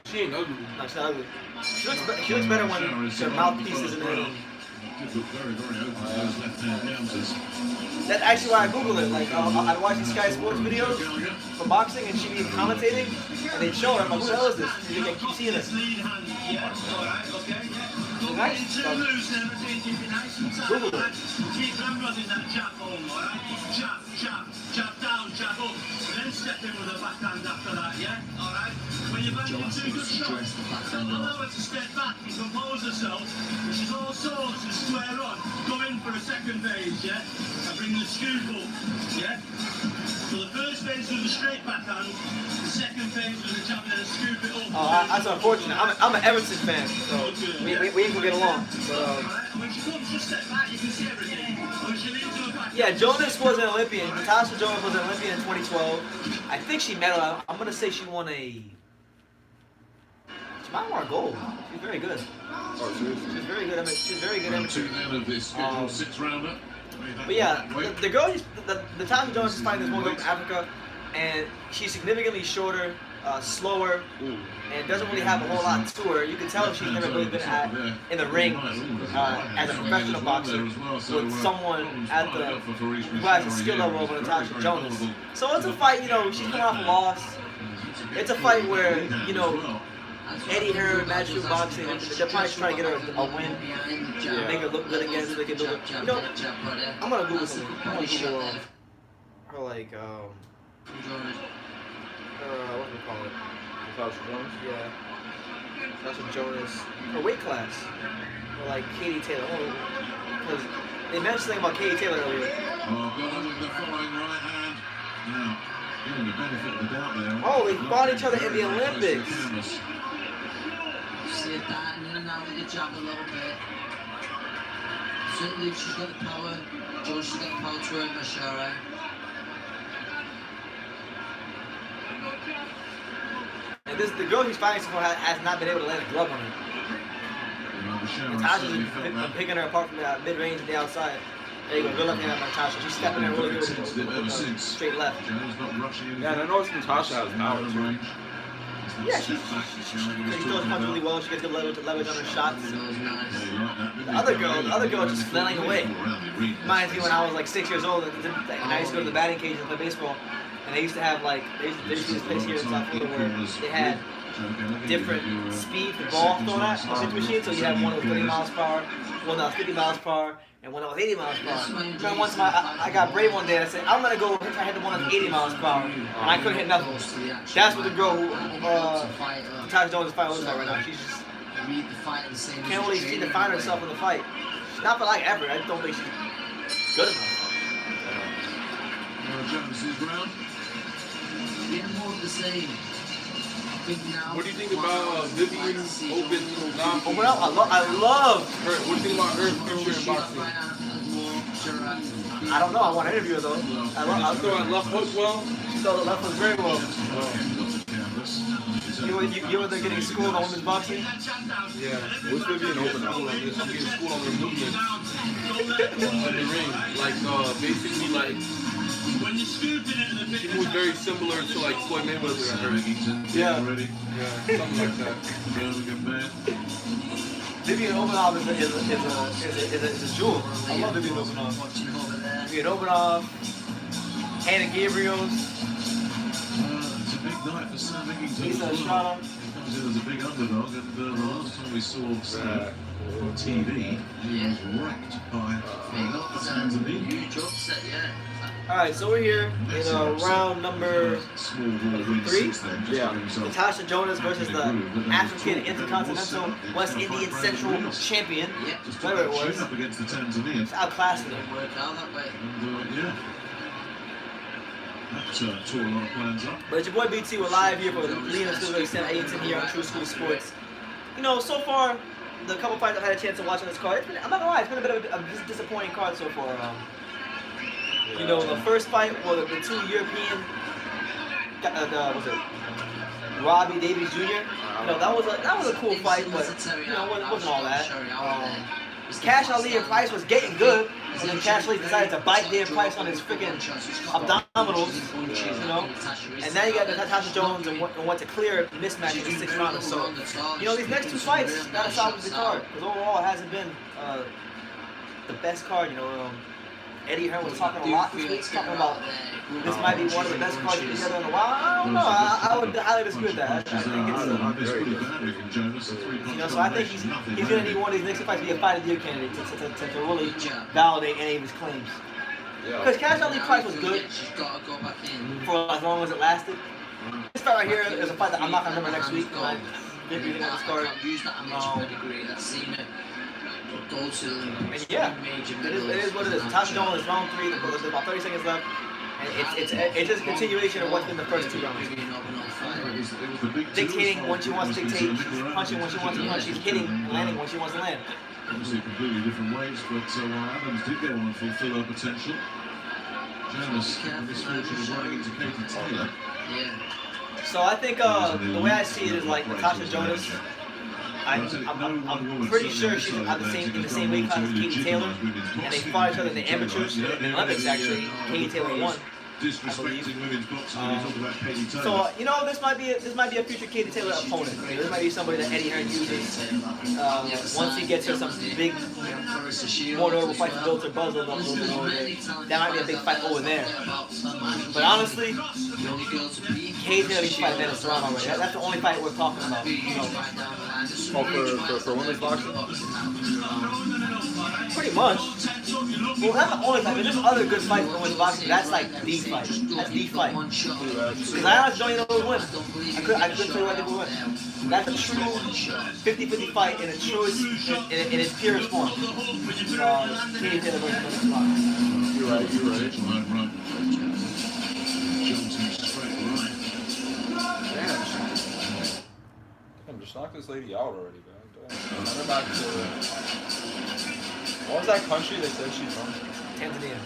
She ain't ugly. No, she's not ugly. She looks better when her mouthpiece isn't in. That's actually why I Googled it. Like, I'd watch these Sky Sports videos for boxing, and she'd be commentating, and they'd show her. I'm like, who the hell is this? And you keep seeing it. Nice. Google it. Keep them running that jab home, alright? Jab down, jab up. And then step in with a backhand after that, yeah? Alright? When you've had two good shots, allow her to step back and compose herself. And she's all sorts of square on. Go in for a second phase, yeah? And bring the scoop up, yeah? So the first phase was a straight backhand. The second phase was a jab and a scoop it up. Oh, that's unfortunate. I'm an Everton fan, so we ain't gonna get along. But, when she comes to step back, you can see everything. When she leaves to the back. yeah, Jonas was an Olympian. Natasha Jonas was an Olympian in 2012. I think she medaled. I'm gonna say she won a. She might have won a gold. She's very good. Oh, seriously? She's very good. She's very good amateur. Of this scheduled 6-rounder. But yeah, the girl, Natasha Jonas is fighting this one girl from Africa, and she's significantly shorter, slower, and doesn't really have a whole lot to her. You can tell she's never really been in the ring as a professional boxer with someone who has the skill level of Natasha Jonas. So it's a fight, you know, she's coming off a loss. It's a fight where, you know, Eddie Hearn, Magic Boxing, they're probably trying to get her a win, make her look good again so they can do it. You know, I'm gonna Google something. I'm gonna Google her, like, what do we call it? Natasha Jonas? Yeah. Natasha Jonas. Her weight class. Or like Katie Taylor. Because they mentioned something about Katie Taylor earlier. Oh, God, with the following right hand. Now, giving the benefit of the doubt there. Oh, they fought each other in the Olympics. See it darting in and out with the jab a little bit. Certainly she's got the power. Jonas has got the power to hurt Mashara. And the girl he's fighting for has not been able to land a glove on her. Natasha's been picking her apart from the mid-range and the outside. There you go, good looking at Natasha. She's stepping there really good with straight left. Yeah, and I noticed Natasha has power too. Yeah, she throws punches really well. She gets good leverage on her shots. The other girl just flailing away. Reminds me when I was like 6 years old and I used to go to the batting cage and play baseball. And they used to have like, there used to be this place here in South Florida where they had different speed the ball thrown at on the machine. So you have one that was 30 miles per hour, one that was 50 miles per hour, and one that was 80 miles per hour. Remember one time I got brave one day and I said, I'm gonna go try to hit the one that's 80 miles per hour, and I couldn't hit nothing. That's what the girl who Tyler Jones is fighting looks like right now. She's just can't really see define herself in the fight. She's not for like ever. I just don't think she's good enough. Jones's round. Yeah, more of the same. What do you think about Vivian's open knock? Open up, I love Her. What do you think about her future in boxing? I don't know. I want to interview her though. I throw at left hook well. She throw the left hook very well. You were there getting schooled on women's boxing? Yeah. What's Vivian open up? I'm getting schooled on the movement in the ring. Like basically like. She moves very similar to like Floyd Mayweather. I heard. Yeah. Yeah, something like that. Vivian Obenov is a jewel. I love Vivian Obenov. Vivian Obenov, Hannah Gabriels, It's a big night for Sam Eggington. Lisa Estrada. He comes in as a big underdog, and the last time we saw Sam on TV, he was wrecked by Tanzania. Huge upset, yeah. Alright, so we're here in round number 3. Yeah. Natasha Jonas versus the African Intercontinental West Indian Central Champion, whatever it was. Up against the Tanzanians. It's outclassed them. Didn't work out that way. And yeah, that tore a lot of plans up. But it's your boy BT. We're live here for the Lena Studio Extend Eggington here on True School Sports. You know, so far, the couple fights I've had a chance to watch on this card, I'm not gonna lie, it's been a bit of a disappointing card so far. You know, the first fight, well, the 2 European, was it Robbie Davies Jr.? You know, that was a cool fight, but you know, it wasn't all that. Cash Ali and Price was getting good, and then Cash Ali decided to bite Dan Price on his freaking abdominals, you know. And now you got Natasha Jones and went to clear mismatch in the 6th round. So, you know, these next 2 fights gotta salvage the card, because overall it hasn't been the best card. You know, Eddie Hearn was talking a lot this week, talking about this might be one of the best cards put together in a while. I don't know. I would highly disagree with that. I think it's you know, so I think he's gonna need one of these next fights to be a fight of the year candidate to really validate any of his claims. Because Cash Ali Price was good for as long as it lasted. This fight right here is a fight that I'm not gonna remember next week. When I did reading on this card. And yeah, it is what it is. Natasha Jones is round 3. There's about 30 seconds left, and it's just a continuation of what's been the first 2 rounds. Dictating when she wants to dictate, she's punching when she wants to punch, she's hitting, landing when she wants to land. Obviously completely different ways, but Adams did go on and fulfill her potential. Jonas, the misfortune of running into Katie Taylor. So I think the way I see it is like Natasha Jonas. I'm pretty sure she's in the same weight class as Katie Taylor, and they fought each other in the amateurs, in the Olympics actually. Katie Taylor won, I believe. So you know, this might be a future Katie Taylor opponent. I mean, this might be somebody that Eddie Hearn uses once he gets her some big, more notable fight to build her buzz a little bit over there. That might be a big fight over there. But honestly, Katie Taylor needs to fight Dennis Serrano already. That's the only fight we're talking about. You know. Oh, for women's boxing? Pretty much. Well, that's the only fight. There's other good fights in women's boxing. That's like the fight. That's the fight. Because I honestly don't even know who would win. I couldn't tell you what they would win. That's a true 50-50 fight in its purest form. Katie Taylor versus women's boxing. You're right. Just knock this lady out already, man. Damn. Back to, what was that country they said she's from? Tanzania.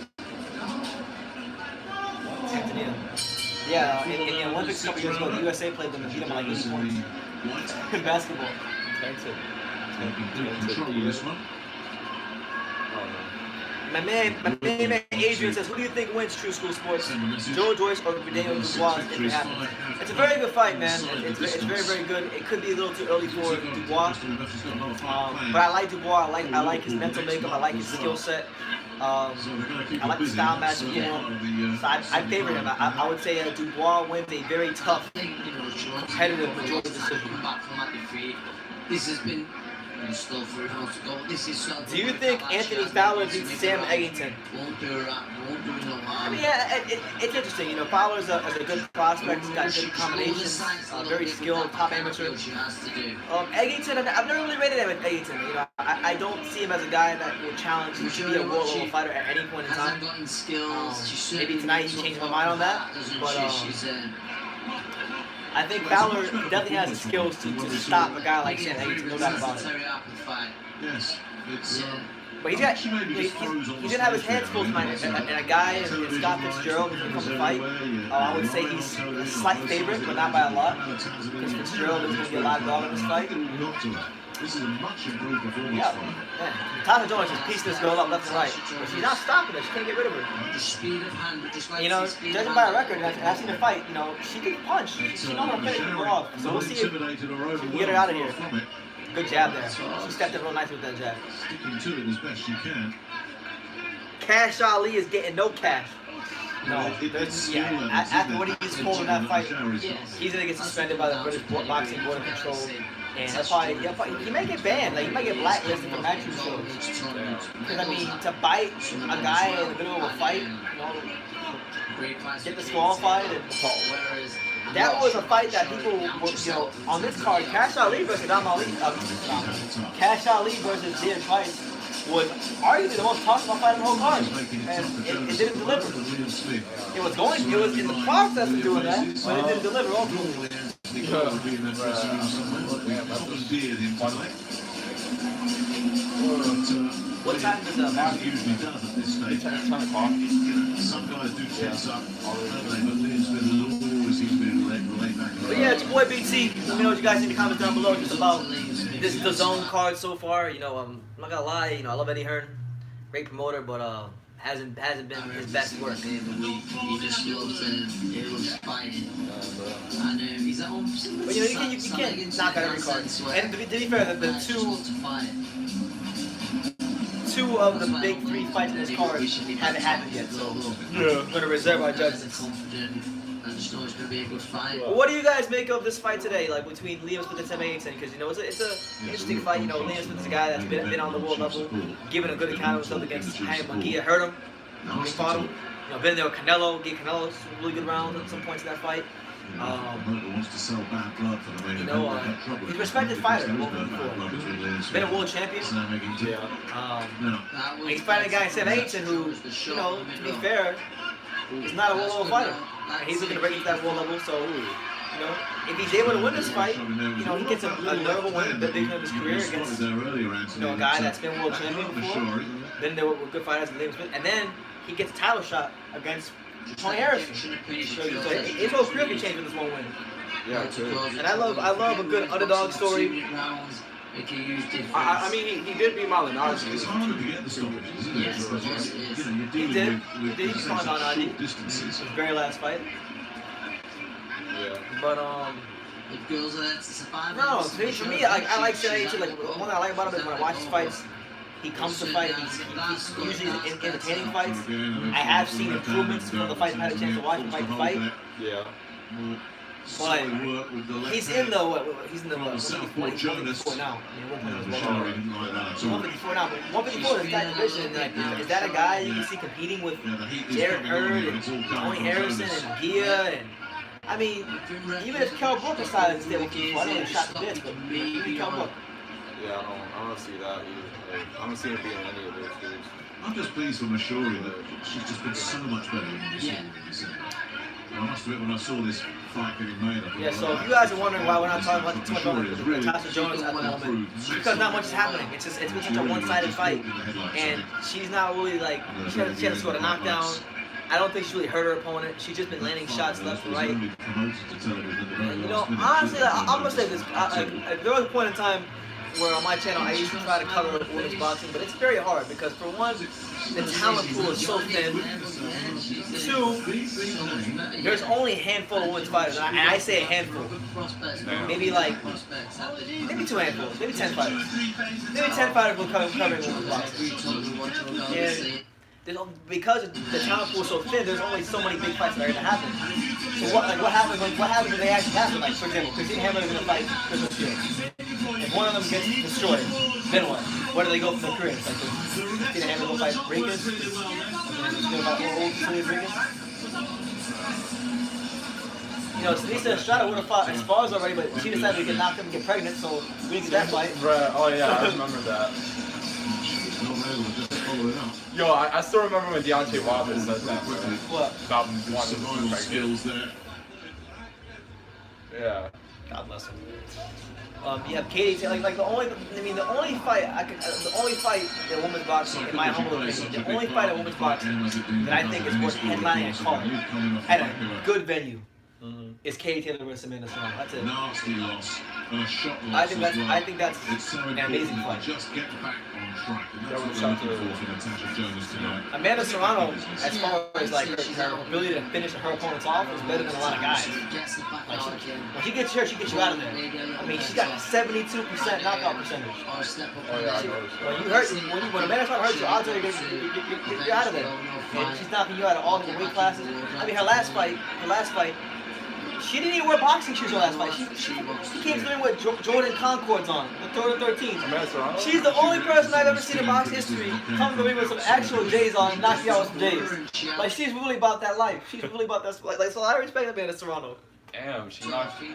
Yeah, in the Olympics a couple years ago, the USA played them and beat them by like 80 points in basketball. My man Adrian says, who do you think wins True School Sports? Joe Joyce or Vidal Dubois if it happens? It's a very good fight, man. It's very, very good. It could be a little too early for Dubois. But I like Dubois. I like his mental makeup. I like his skill set. I like the style match for him. So I favor him. I would say Dubois wins a very tough competitive majority decision. Back from that defeat. This has been still 3 rounds to go. This is Do you think Anthony Fowler beats Sam Eggington? Won't do it. Won't do no I harm. mean, yeah, it's interesting. You know, Fowler's a good prospect. He's got good combinations. Very skilled, top amateur. Eggington, I've never really rated him with Eggington. You know, I don't see him as a guy that will challenge to be a world level fighter at any point in time. Maybe tonight he changed my mind on that, but I think Fowler definitely has the skills to stop a guy like Sam Eggington, no doubt about it. Yes, it's. But he's gonna have his hands full tonight, and a guy in Scott Fitzgerald who's gonna come to fight. I would say he's a slight favorite, but not by a lot, because Fitzgerald is gonna be a lot of dog in this fight. This is a much improved performance. Yeah, Tasha Jones just pieced this girl up left and right, but she's not stopping her. She can't get rid of her. You know, judging by her record, and I've seen her fight. You know, she can punch. She knows how to finish people off. So we'll see if we can get her out of here. Good jab there. She stepped in real nice with that jab. Sticking to it as best she can. Cash Ali is getting no cash. No, after what he's pulled in that fight, he's gonna get suspended by the British Boxing Board of Control, and he might get banned. Like he might get blacklisted from matchroom shows. Because I mean, to bite a guy in the middle of a fight, you know, get disqualified, and that was a fight that people were, you know, on this card, Cash Ali versus Cash Ali versus Dean Price was arguably the most talked about fight in the whole card, and it didn't deliver. It was in the process of doing that, but it didn't deliver ultimately. What time does that mark? Usually does at this stage. 10 o'clock. Some guys do tense up, but Liam Smith has always seems to be laid back. But yeah, it's your boy BT. Let me know what you guys think in the comments down below just about this DAZN card so far. You know, I'm not gonna lie, you know, I love Eddie Hearn, great promoter, but hasn't been his best work. He just loves fighting. And he's at home. But you know, you can't knock out every card. And to be fair, the two of the big 3 fights in this card haven't happened yet, so we're gonna reserve our judgments. What do you guys make of this fight today, like between Liam Smith and Sam Eggington? Because you know it's a interesting fight. You know, Liam Smith is a guy that's been on the world level, given a good account of himself against Magia. Hurt him, he fought him. You know, been there with Canelo, gave Canelo some really good rounds at some points in that fight. You know, he's a respected fighter. Been a world champion. He's fighting a guy, Sam Eggington, who, you know, to be fair, is not a world level fighter. And he's looking to break into that world level, so, you know, if he's able to win this fight, you know, he gets a notable win, the big of his career against, you know, a guy that's been world champion before. Then there were good fighters in Liam Smith, and then he gets a title shot against Tony Harrison. So his whole career can change with this one win. Yeah, too. And I love a good underdog story. I mean, he did beat Malignaggi. It's harder to get the stoppages, isn't it? He did. He fought Malignaggi. His very last fight. Yeah. But no, for me, I like Sam Eggington. Like one thing I like about him is when I watch his fights, he comes to fight. He's usually entertaining fights. I have seen improvements from the fights I've had a chance to watch him fight. Yeah. But he's in the 154 now. I mean, 154 now, but 154 is that division. Like, is that a guy you can see competing with Jared Hurd and Tony Harrison and Gia and? I mean, even if Kell Brook decided to stay with people, I know he shot the bitch, but maybe Kell Brook. Yeah, I don't see that either. Like, I don't see him being any of those dudes. I'm just pleased for Mashori that she's just been so much better than this year. I must admit, when I saw this fight getting made, I thought, yeah, so if you guys are wondering why we're not talking about too much about Tasha Jonas at the moment, because not much is happening. It's been such a one-sided fight, and she's not really like, she hasn't scored a knockdown. I don't think she really hurt her opponent. She's just been landing shots left and right. And, you know, honestly, I'm gonna say this. There was a point in time where on my channel I used to try to cover women's boxing, but it's very hard because for one, the talent pool is so thin. 2, there's only a handful of women's fighters, and I say a handful. Maybe 2 handfuls, maybe 10 fighters. Maybe 10 fighters will cover women's boxing. And because the talent pool is so thin, there's only so many big fights that are going to happen. So what happens when they actually happen? Like, for example, Christine Hammer is going to fight Christmas Shields. If one of them gets destroyed, then what? Where do they go from their careers? Like, does Christina Hammer go fight Breakers? And then it's going to fight old Celia Breakers? You know, Lisa Estrada would have fought Esparza already, but she decided to get knocked up and get pregnant, so we didn't get that fight. Right. Oh yeah, I remember that. Yo, I still remember when Deontay Wilder said that. What? About wanting to skills there. Yeah. God bless him. You have Katie Taylor, like the only fight in women's boxing, in my humble opinion, the only fight in women's boxing that I think is worth headlining a card at a good venue is Katie Taylor versus Amanda Serrano. That's it. Nasty loss. And a shot loss I think that's it's so an amazing fight. just get back on track. And that's Yeah, what we're looking for Natasha Jonas tonight. Amanda Serrano, as far as like her ability to finish her opponents off, is better than a lot of guys. Like when she gets here, she gets you out of there. I mean, she's got a 72% knockout percentage. Oh yeah, I noticed. When Amanda Serrano hurts you, odds are you're out of there. And she's knocking you out of all the weight classes. I mean, her last fight. She didn't even wear boxing shoes her last fight. She came through with Jordan Concords on, the Jordan 13s. She's the only person I've ever seen in box history come to me with some actual J's on and knock you out with some J's. Like, she's really about that life. She's really about that. Like, so I respect Amanda Serrano. Damn, she knocked me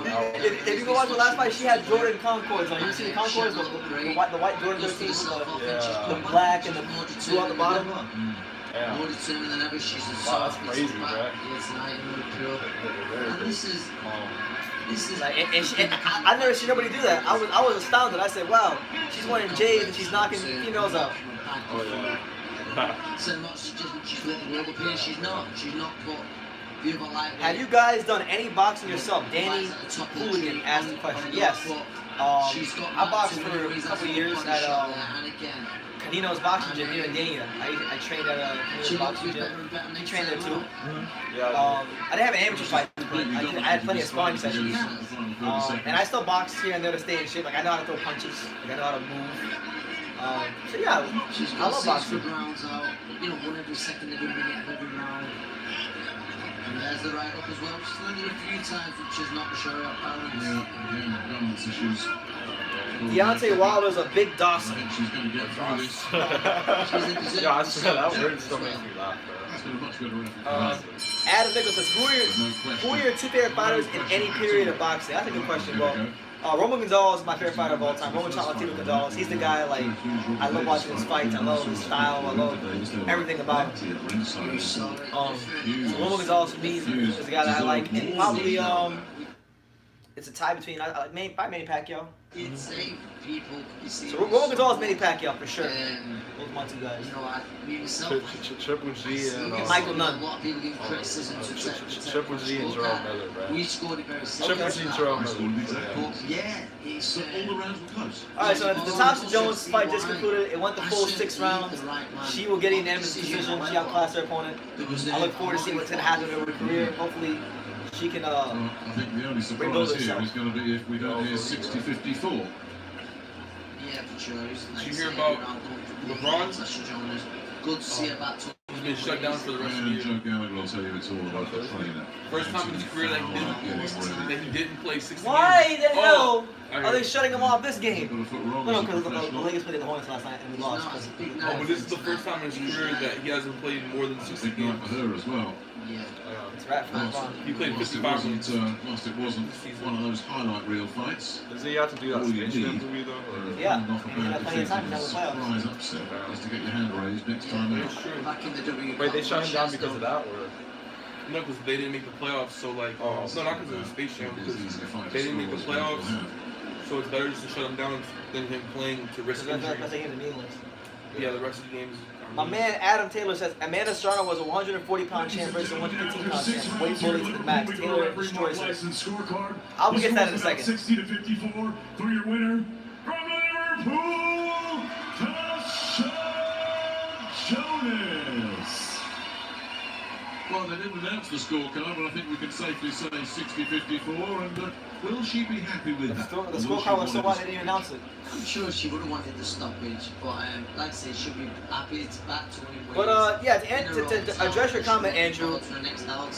out. If you go watch her last fight, she had Jordan Concords on. You see the Concords, the white Jordan 13s with the black and the blue on the bottom? Yeah. Wow, that's crazy, right? This is like, I've never seen nobody do that. I was astounded. I said, wow, she's wearing J's and she's knocking females out. Oh yeah. So much she's let the world appear. She's not put the other light. Have you guys done any boxing yourself? Danny Hooligan asked the question. Yes. I boxed for a couple years at Canino's boxing gym here in Dania. I trained at Canino's boxing gym. He trained there too. I didn't have an amateur fight, but I had plenty of sparring sessions. And I still box here and there to stay in shape. Like I know how to throw punches. Like I know how to move. So yeah, I love boxing. You know, one every second, every minute, every round. And there's the right up as well. She's landed a few times, which is not to show her balance. Yeah, balance issues. Deontay Wilder's a big Dawson. She's going to get through this. Yeah, I swear that word still makes me laugh, That's been a much better Adam Nichols says, who are your two favorite fighters in any period of boxing? That's a good question. Well, Roman Gonzalez is my favorite fighter of all time. Roman Chocolatito Gonzalez. He's the guy, like, I love watching his fights. I love his style. I love everything about him. So Roman Gonzalez for me is the guy that I like. And probably, it's a tie between, I like Manny Pacquiao. So Roman Gonzalez, Manny Pacquiao for sure. Those are my two guys. Triple G and Michael Nunn. Triple G and Jerome Miller, bro. Triple G and Jerome Miller. Yeah, so all the rounds were close. Alright, so the Tasha Jones fight just concluded. It went the full 6 rounds. She will get a unanimous decision. She outclassed her opponent. I look forward to seeing what's going to happen in her career. Hopefully, she can I think the only surprise here is going to be if we don't hear 60-54. Yeah, for sure. Did you hear about LeBron? Good to see about He's been shut down for the rest of the year. Joe Gallagher will tell you it's all about the cleaner. First time in his career that he didn't play 60 Why games. the hell Okay. are they shutting him off this game? Got a foot wrong No, as a because the professional. Lakers played the Hornets last night and we lost. But this is the first time in his career that he hasn't played more than 60 Big night games. for her as well. Yeah. It's a wrap for LeBron. He played Whilst 55 it games. wasn't one of those highlight reel fights. Does he have to do that All you Space Jam need movie though? Or? Yeah, Off a and he had plenty of time to have the playoffs. surprise upset is to get your hand raised next time out. Back in the W. Wait, they shut him down because of that, or? No, because they didn't make the playoffs, so like, no, not because of the Space Jam, because they didn't make the playoffs, so it's better just to shut him down than him playing to risk That's injury. the games are meaningless. Yeah, the rest of the games. My man Adam Taylor says Amanda Serrano was a 140-pound champ versus a 115-pound champ. Weight bully to the max. Taylor destroys her. I will get that in a second. 60-54 for your winner from Liverpool, Tasha Jonas. Well, they didn't announce the scorecard, but I think we can safely say 60-54. And will she be happy with that? The scorecard was so wide they didn't even announce it. I'm sure she would have wanted the stoppage, but like I say, she'll be happy it's back to winning ways. But yeah, to address your comment, Andrew,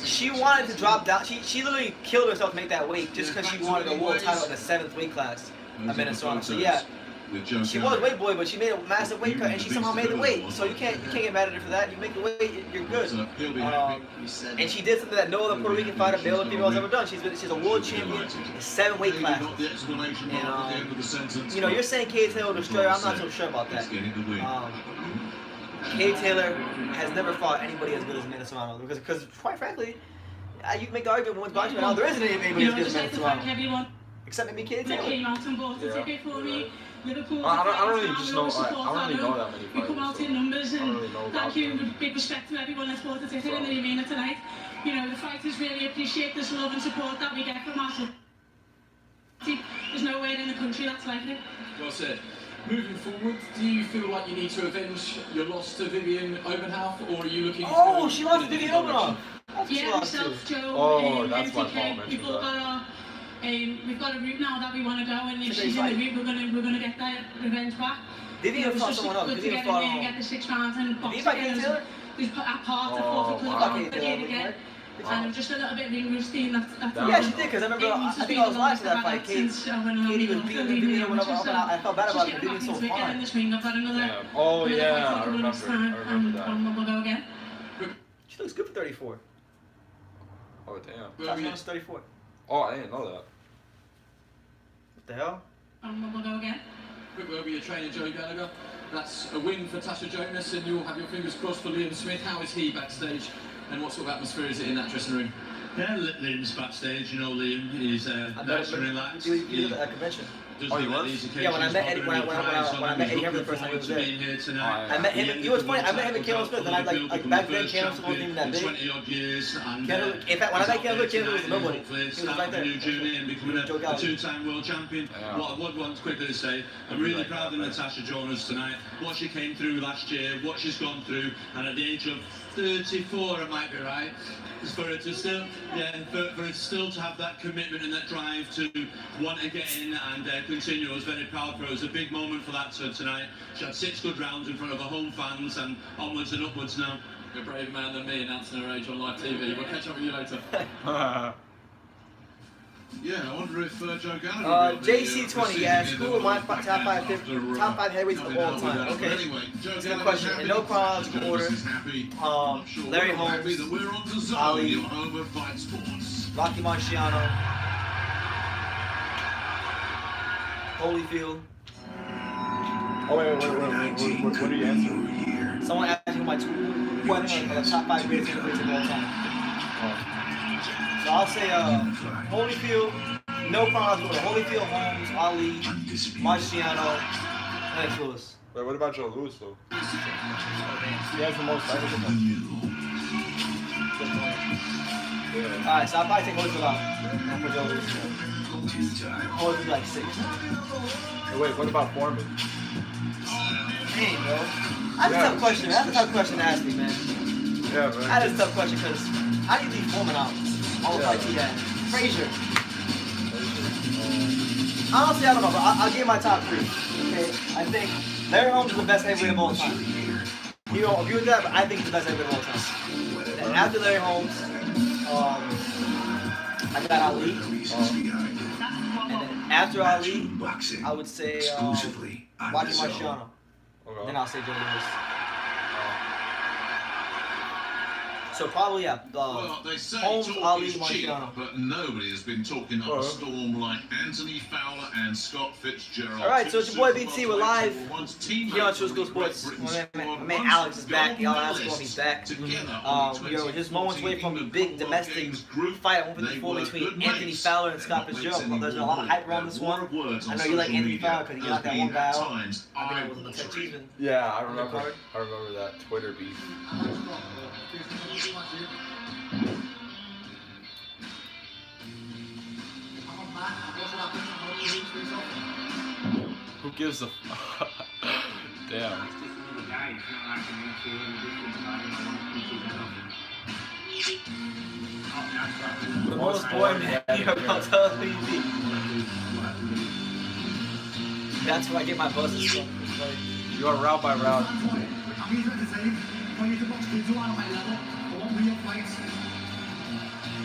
she wanted to drop down. She literally killed herself to make that weight just because she wanted a world title in the 7th weight class of Minnesota. So yeah, she was weight boy, but she made a massive weight cut and she somehow made the weight. So you can't get mad at her for that. You make the weight, you're good. And she did something that no other Puerto Rican fighter, male or female, has ever done. She's a world champion in 7 weight classes. And you know, you're saying Katie Taylor will destroy her. I'm not so sure about that. Katie Taylor has never fought anybody as good as Amanda Serrano because quite frankly, you can make the argument with boxing right now, there isn't anybody as good as Amanda Serrano. Except maybe Katie Taylor. Came out and bought a ticket for me. Liverpool. I don't really just know. I don't really know that many We come out in numbers and really know thank you with big respect to everyone that's bought a ticket in the arena tonight. You know, the fighters really appreciate this love and support that we get from us. There's nowhere in the country that's like it. Well said. Moving forward, do you feel like you need to avenge your loss to Vivian Obenhoff, or are you looking to Oh, she lost to Vivian Obenhoff. Yeah, myself, Joe, Oh, that's why Paul MTK, mentioned we've all got our, we've got a route now that we want to go, and if she's in the route, we're gonna get that revenge back. Vivian fought someone else. Good to Vivian get in there and fought. get the 6 rounds and box Did he fight Katie Taylor? There's a part of Oh, the wow. club again. And I'm just a little bit ring rusty, and that's Yeah, she did, because I remember, I think I was watching that fight. Katie was beating Vivian or whatever, and I felt bad about it, Vivian's so fine. Damn. Oh yeah, I remember that. We'll go again. She looks good for 34. Oh damn. Tasha 34. Oh, I didn't know that. What the hell? We'll go again. Quick word with your trainer, Joe Gallagher. That's a win for Tasha Jonas, and you'll have your fingers crossed for Liam Smith. How is he backstage, and what sort of atmosphere is it in that dressing room? Yeah, Liam's backstage, you know, Liam is nice and relaxed. You did at a convention. Oh, he was? Yeah, when I met Eddie, when I met Eddie Herman the first time he was there. I met him. It was funny. I met him and Caleb Smith, and I like back then Caleb Smith wasn't even that big. In fact, when I met Caleb Smith was nobody. He was right there. Becoming a two-time world champion. What I would want quickly to say, I'm really proud of Natasha Jonas tonight. What she came through last year, what she's gone through, and at the age of 34, I might be right, is for her to still, for her still to have that commitment and that drive to want to get in and continue. I was very proud for her. It was a big moment for that tonight. She had 6 good rounds in front of her home fans, and onwards and upwards now. You're a brave man than me announcing her age on live TV. We'll catch up with you later. Yeah, I wonder if Joe Gallagher. JC20 asks, who are my top 5 heavyweights of all time? Okay, it's a good question. In no chronological order. Larry Holmes, Ali, Rocky Marciano, Holyfield. Oh wait. What are you answering? Someone asked me who I think are the top 5 greatest heavyweights of all time. So I'll say Holyfield, no chronological order. Holyfield, Holmes, Ali, Marciano, Lennox Lewis. Wait, what about Joe Louis though? He has the most fights. Alright, so I'll probably take Holyfield out. And put Joe Louis in. Holyfield like 6. Hey, wait, what about Foreman? Dang, bro. That's a tough question. That's a tough question to ask me, man. Yeah, man. That is a tough question because how do you leave Foreman out? All the fights he had. Frazier. Honestly, I don't know, but I'll give my top 3. Okay, I think Larry Holmes is the best heavyweight of all time. You don't agree with that, but I think he's the best heavyweight of all time. And after Larry Holmes, I got Ali. And then after Ali, I would say Rocky Marciano. Okay. Then I'll say Joe Louis. So probably, yeah, Well, they say Holmes, talk Ali, is cheap, Marciano. but nobody has been talking up a storm like Anthony Fowler and Scott Fitzgerald. All right, so it's your boy BT. We're live here on True School Sports. My man Alex is back. Y'all asked him, he's back. We're just moments away from the big domestic fight at 154 between Anthony Fowler and Scott Fitzgerald. There's a lot of hype around this one. I know you like Anthony Fowler because he got that one guy out. I think it was Ted Cheeseman. Yeah, I remember that Twitter beef. Who gives a damn? The most boring man about television. That's where I get my buzzes from. You are route by route.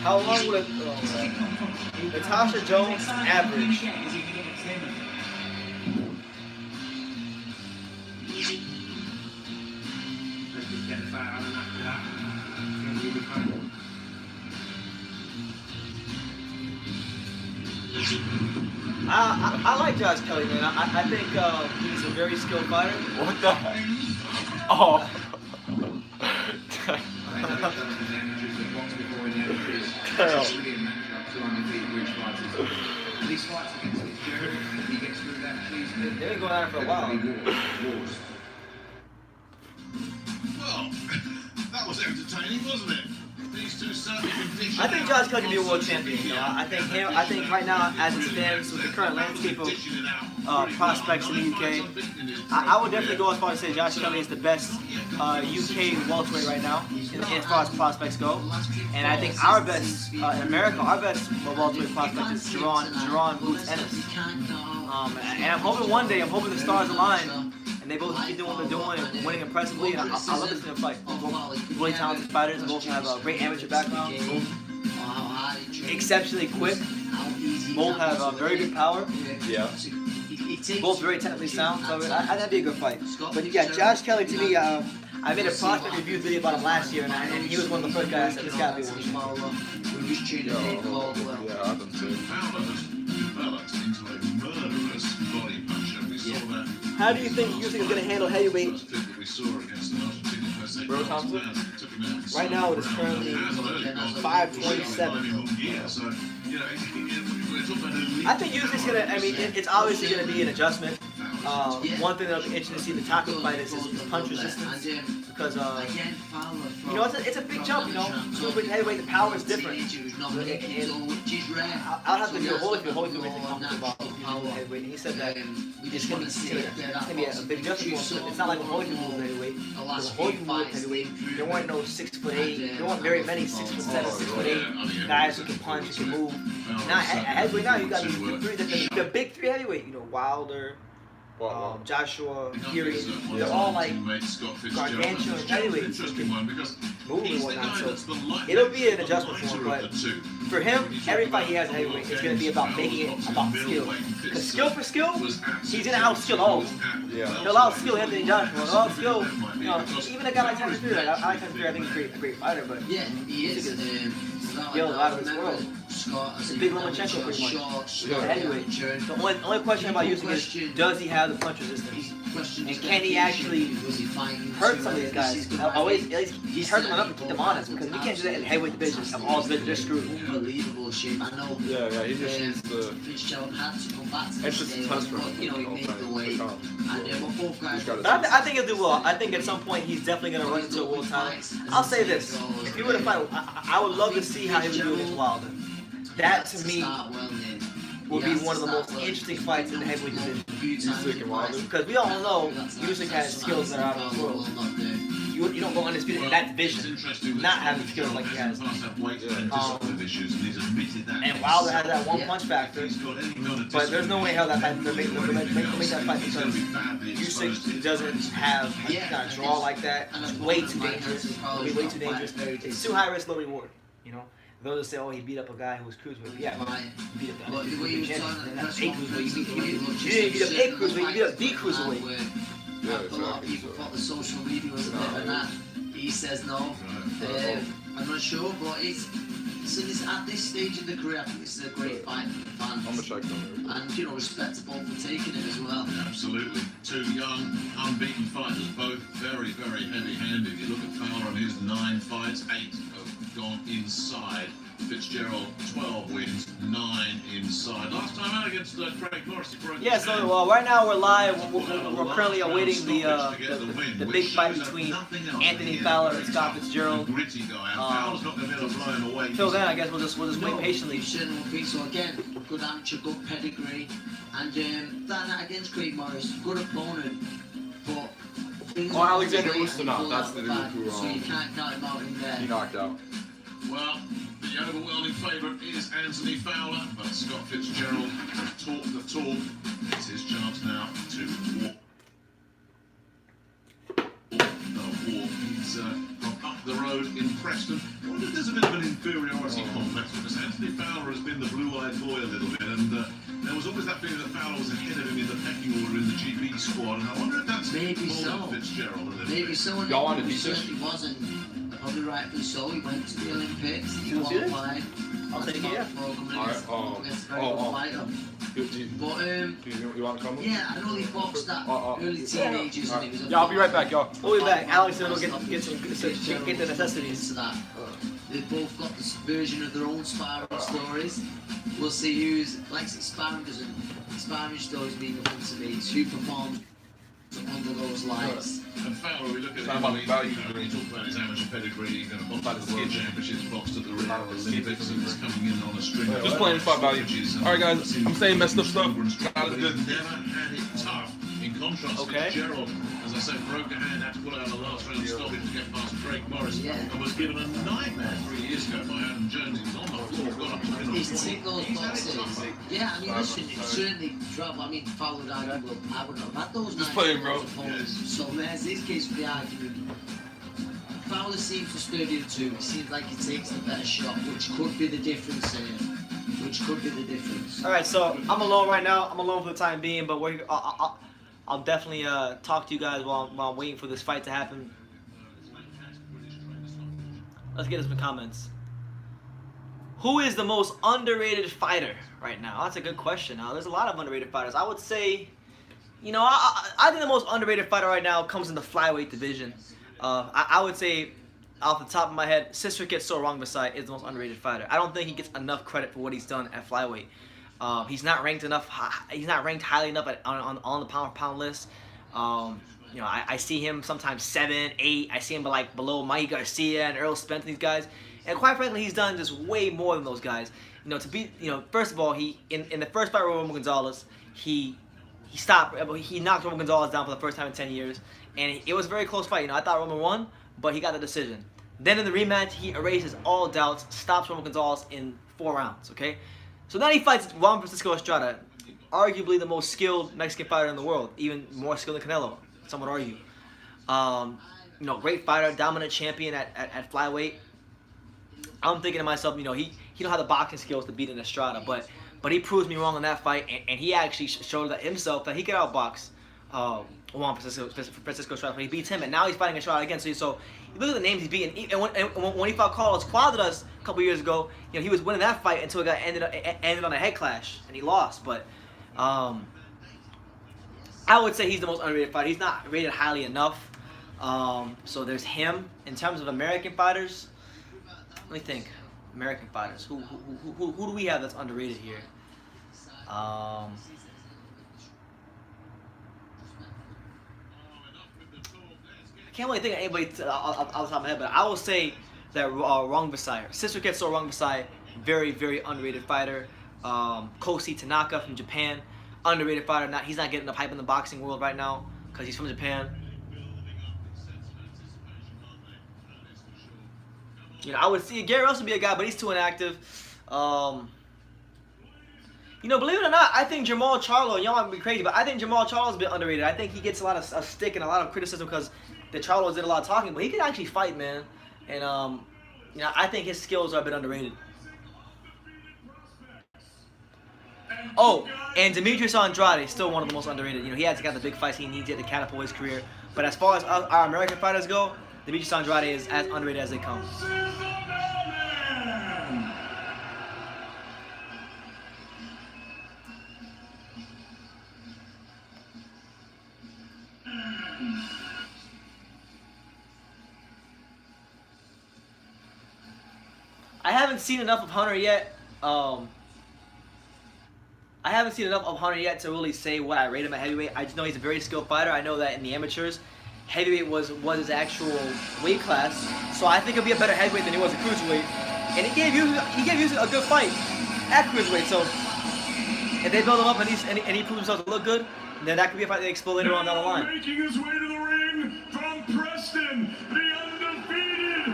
How long would Natasha Jones average? I like Josh Kelly, man. I think he's a very skilled fighter. What the heck? Oh. They've been going on for a while. Well, that was entertaining, wasn't it? These two certainly can I think Josh Kelly can be a world champion. You know, I think right now, as it stands with the current landscape of prospects in the UK, I would definitely go as far as say Josh Kelly is the best UK welterweight right now, as far as prospects go. And I think our best in America, our best welterweight prospect is Jerron Boots Ennis. And I'm hoping one day, I'm hoping the stars align. And they both keep doing what they're doing and winning impressively. And I love to see them fight. Both really talented fighters. Both have a great amateur background. Both exceptionally quick. Both have very good power. Yeah. Both very technically sound. So that'd be a good fight. But yeah, Josh Kelly to me, I made a prospect review video about him last year, and he was one of the first guys I said this gotta be one. Yeah, I think so. Fowler has developed into a murderous body puncher. We saw that. How do you think Usyk is going to handle heavyweight? We saw against the Argentina Bro Thompson? Right now it is currently 527. Yeah, so, you know, we're talking about elite. I think Usyk's going to, I mean, it's obviously going to be an adjustment. One thing that'll be interesting to see in the tackle fight is his punch resistance. Because, you know, it's a big jump, you know. With heavyweight, the power is different. I'll have to do Holyfield makes a comment about heavyweight. And he said that it's going to be a big adjustment for him. It's not like when Holyfield moved heavyweight. When Holyfield moved heavyweight, there weren't no 6'8", there weren't very many 6'7", 6'8" guys who can punch, who can move. Now, at heavyweight now, you got the big three heavyweight, you know, Wilder, Joshua, Fury, they're all like gargantuan heavyweights who can move and whatnot, so it'll be an adjustment for him, but for him, every fight he has in heavyweight is going to be about making it about skill. Because skill for skill, he's going to outskill all of them. Yeah. He'll outskill Anthony Joshua, he'll outskill, you know, even a guy like Tyson Fury. I like Tyson Fury, I think he's a great fighter, but he is skilled out of this world. It's a big Lomachenko pretty much. Heavyweight. The only question about Usyk is, does he have the punch resistance? And can he actually hurt some of these guys? At least hurt them enough to keep them honest, because we can't do that in heavyweight divisions. All divisions, they're screwed. Unbelievable shape. I know. Yeah, he just needs the. Fitzgerald had to come back to It's just a test for him. you know, he made the weight. And both guys. But I think he'll do well. I think at some point he's definitely going to run into a world title. I'll say this: if he were to fight, I would love to see how he would do against Wilder. That to me will be one of the most interesting fights in the heavyweight division. Usyk and Wilder. Because we all know Usyk has skills that are out of this world. You don't go undisputed in that division not having skills like he has. And Wilder has that one punch factor, but there's no way how that fight will make that fight, because Usyk doesn't have a kind of draw like that. It's way too dangerous. It'll be way too dangerous. It's too high risk, low reward. You know. They'll just say, oh, he beat up a guy who was cruiserweight. Yeah, he beat up the champion. That's a cruiserweight. You didn't beat up a cruiserweight, you beat up the cruiserweight. Yeah, a lot of people thought the social media was better than that. He says no. I'm not sure, but it's at this stage of the career, I think this is a great fight for the fans. I'm gonna check them. And you know, respectable for taking it as well. Absolutely. Two young, unbeaten fighters, both very, very heavy-handed. You look at Fowler and his 9 fights, 8 have gone inside. Fitzgerald, 12 wins, 9 inside. Last time out against Craig Norris. Yeah, so right now we're live. We're currently awaiting the big fight between Anthony Fowler and Scott Fitzgerald. Till then, I guess we'll just wait patiently. So again, good amateur, good pedigree, and that night against Craig Morris, good opponent, but. Alexander Ustinov, that's the dude who so you can't count him out in there. he knocked out. Well, the overwhelming favourite is Anthony Fowler, but Scott Fitzgerald talked the talk. It's his chance now to walk. He's from up the road in Preston. I wonder if there's a bit of an inferiority complex because Anthony Fowler has been the blue-eyed boy a little bit, and there was always that feeling that Fowler was ahead of him in the pecking order in the GB squad, and I wonder if that's Maybe more so. than Fitzgerald a little Maybe bit. so, and Y'all want to he beat this? certainly wasn't. Probably rightfully so. He went to the Olympics. He You wanna see this? qualified. I'll take it, yeah. But You want to come? yeah, I know they boxed that early teenagers, and it was a Yeah, I'll be right back, y'all. We'll be back. Alex will get the necessities. to that. They've both got this version of their own sparring stories. We'll see who's likes it. Sparring stories mean nothing to me. It's who performs under those lights. And Fowler, we look at Sound him, about value. he talked about his amateur pedigree, he's going to box About at the the World skid. Championships, boxed at the Rio About the skid. Olympics, and he's coming in on a string. Just playing spot value. Alright guys, I'm saying messed up stuff. Not as good. Never had it tough. In contrast, Okay. Fitzgerald, as I said, broke a hand, had to pull out the last round stoppage to get past Craig Morris, Yeah. and was given a nightmare 3 years ago by Adam Jones. He was on the floor, got up to win. He's ticked those He's had it boxes. tough. Yeah, I mean, listen, it's certainly trouble. I mean, Fowler died. I wouldn't have had those Just nights playing, with bro. those opponents. So there's this case for the argument. Fowler seems to sturdier too. It seems like he takes the better shot, which could be the difference here. Which could be the difference. All right, so I'm alone right now. I'm alone for the time being, but I'll definitely talk to you guys while I'm waiting for this fight to happen. Let's get some comments. Who is the most underrated fighter right now? That's a good question. Now, there's a lot of underrated fighters. I would say, you know, I think the most underrated fighter right now comes in the flyweight division. I would say, off the top of my head, Sister Gets So Wrong Beside is the most underrated fighter. I don't think he gets enough credit for what he's done at flyweight. He's not ranked enough. He's not ranked highly enough on the pound for pound list. You know, I see him sometimes 7, 8. I see him like below Mike Garcia and Earl Spence and these guys. And quite frankly, he's done just way more than those guys. You know, to be, you know, first of all, he in the first fight with Roman Gonzalez, he knocked Roman Gonzalez down for the first time in 10 years, and it was a very close fight. You know, I thought Roman won, but he got the decision. Then in the rematch, he erases all doubts, stops Roman Gonzalez in 4 rounds. Okay, so now he fights Juan Francisco Estrada, arguably the most skilled Mexican fighter in the world, even more skilled than Canelo, some would argue. You know, great fighter, dominant champion at flyweight. I'm thinking to myself, you know, he don't have the boxing skills to beat an Estrada, but he proves me wrong in that fight, and he actually showed that himself that he could outbox Juan Francisco Estrada. He beats him, and now he's fighting Estrada again. So you look at the names he's beating, and when he fought Carlos Cuadras a couple years ago, you know, he was winning that fight until it got ended on a head clash, and he lost. But I would say he's the most underrated fighter. He's not rated highly enough. So there's him. In terms of American fighters, let me think. American fighters. Who do we have that's underrated here? I can't really think of anybody off the top of my head, but I will say that Wrong Beside, Sister Gets So Wrong Beside, very, very underrated fighter. Kosi Tanaka from Japan, underrated fighter. He's not getting enough hype in the boxing world right now because he's from Japan. You know, I would see Gary Russell be a guy, but he's too inactive. You know, believe it or not, I think Jamal Charlo, y'all might be crazy, but I think Jamal Charlo's a bit underrated. I think he gets a lot of stick and a lot of criticism because the Charlo did a lot of talking, but he can actually fight, man. And, you know, I think his skills are a bit underrated. Oh, and Demetrius Andrade is still one of the most underrated. You know, he hasn't got the big fights he needs yet to catapult his career. But as far as our American fighters go, Demetrius Andrade is as underrated as they come. I haven't seen enough of Hunter yet. I haven't seen enough of Hunter yet to really say what I rate him at heavyweight. I just know he's a very skilled fighter. I know that in the amateurs, heavyweight was his actual weight class. So I think he'll be a better heavyweight than he was at cruiserweight. And he gave you a good fight at cruiserweight. So if they build him up and he proves himself to look good, then that could be a fight they explode later on down the line. Making his way to the ring from Preston, the undefeated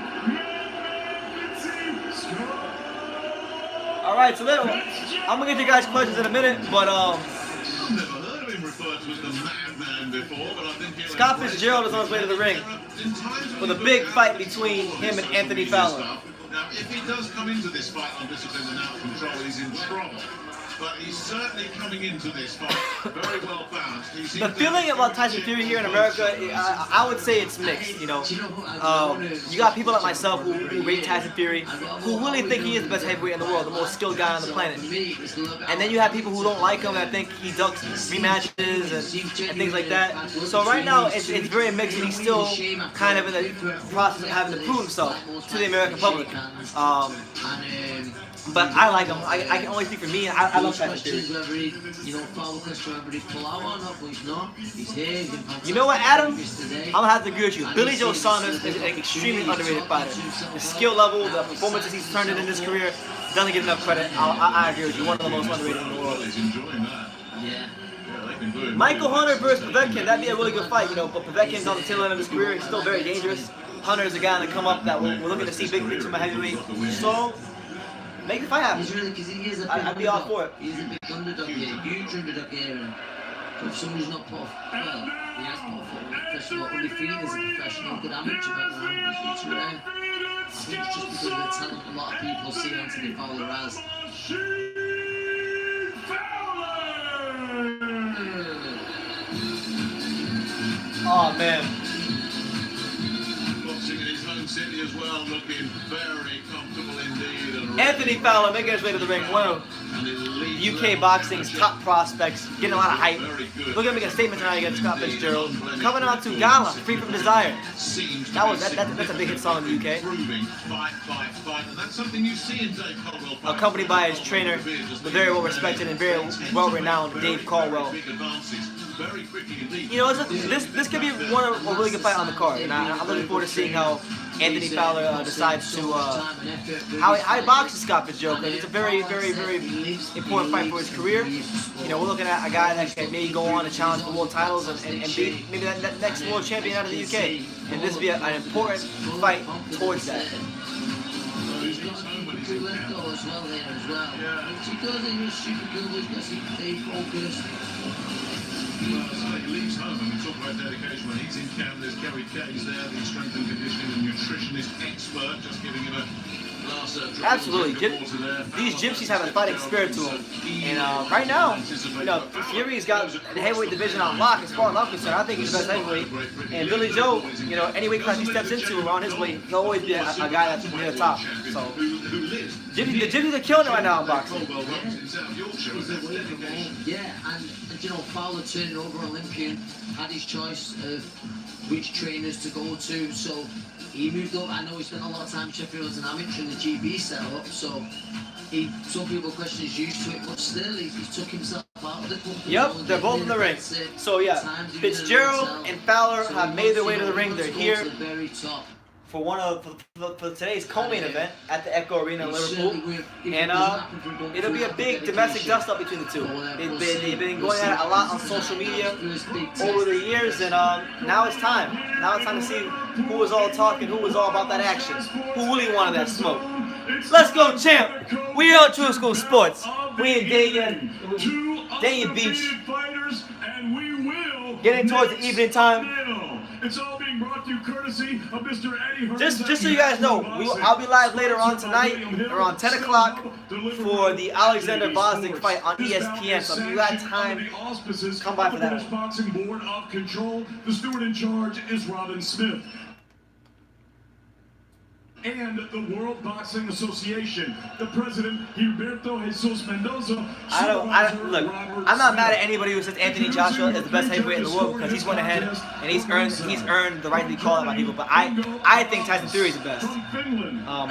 right, so then I'm gonna get to you guys questions in a minute, but I've never heard of him referred to as the madman before, but I think he'll Scott Fitzgerald is on his way to the ring with a big fight between him and Anthony Fowler. Now, if he does come into this fight undisciplined and out of control, he's in trouble. But he's certainly coming into this fight very well balanced. The feeling about Tyson Fury here in America, I would say it's mixed. You know, you got people like myself who rate Tyson Fury, who really think he is the best heavyweight in the world, the most skilled guy on the planet. And then you have people who don't like him that think he ducks rematches and things like that. So right now it's very mixed, and he's still kind of in the process of having to prove himself to the American public. But I like him. I can only speak for me. I love Tyson Fury. You know what, Adam? I'm gonna have to agree with you. Billy Joe Saunders is an extremely underrated fighter. The skill level, the performances he's turned in his career, doesn't get enough credit. I agree with you. One of the most underrated in the world. Michael Hunter versus Povetkin. That'd be a really good fight, you know. But Povetkin's on the tail end of his career. He's still very dangerous. Hunter is a guy to come up that we're looking to see big things from a heavyweight. So. Make the fight happen. I'd be all for it. He's a big underdog here, huge underdog here. And if somebody's not put off, well, he has put off professional, undefeated as a professional, good amateur background, it's rare. I think it's just because of the talent a lot of people see Anthony Fowler as. Oh man. City as well, looking very comfortable indeed. Anthony Fowler making his way to the ring, one of UK boxing's top prospects, getting a lot of hype. Look at making a statement tonight against Scott Fitzgerald. Coming out to Gala, Free From Desire. That's a big hit song in the UK. Accompanied by his trainer, the very well respected and very well renowned Dave Caldwell. You know, this could be a really good fight on the card, and I'm looking forward to seeing how Anthony Fowler decides to how he boxes Scott Fitzgerald, because it's a very, very, very important fight for his career. You know, we're looking at a guy that can maybe go on and challenge for world titles and be maybe that next world champion out of the UK, and this would be an important fight towards that. Well, so he leaves home, and we talk about dedication when he's in camp. There's Kerry Kay's there, the strength and conditioning and nutritionist expert, just giving him a last absolutely. These gypsies have a fighting spirit to them. And right now, you know, Fury's got the heavyweight division on lock. As far as I'm concerned, I think he's the best heavyweight. And Billy Joe, you know, any weight class he steps into around his weight, he'll always be a guy that's near the top. So, the gypsies are killing it right now in boxing. Yeah, and you know, Fowler turning over Olympian had his choice of which trainers to go to, so he moved up. I know he spent a lot of time in Sheffield as an amateur in the GB setup, so some people question his used to it, but still he took himself out of the company. Yep, they're both in the ring. So yeah, Fitzgerald and Fowler have made their way to the ring. They're here for today's co-main event at the Echo Arena in Liverpool, and it'll be a big domestic dust-up between the two. They've been going at it a lot on social media over the years, and now it's time. Now it's time to see who was all talking, who was all about that action, who really wanted that smoke. Let's go, champ! We are True School Sports. We in Dania Beach, getting towards the evening time. It's all being brought to you courtesy of Mr. Eddie Hearn. Just so you guys know, I'll be live later on tonight around 10 o'clock for the Alexander Bosnick fight on ESPN. So if you got time, come by for that. The Boxing Board of Control. The steward in charge is Robin Smith. And the World Boxing Association, the president, Gilberto Jesus Mendoza. Look, I'm not mad at anybody who says Anthony Joshua is the best heavyweight in the world, because he's went ahead and he's earned the right to be called out by people. But I think Tyson Fury is the best. I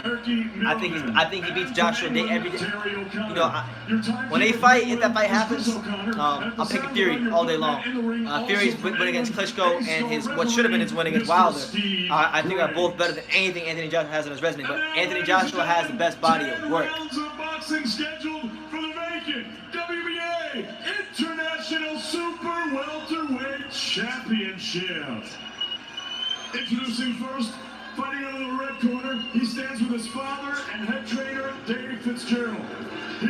think he beats Joshua every day. You know, when they fight, if that fight happens, I'm picking Fury all day long. Fury's win against Klitschko and what should have been his win against Wilder, I think are both better than anything Anthony Joshua has on his resume, but Anthony Joshua has the best body of work. Rounds of boxing scheduled for the vacant WBA International Super Welterweight Championship. Introducing first, fighting out of the red corner, he stands with his father and head trainer, Dave Fitzgerald. He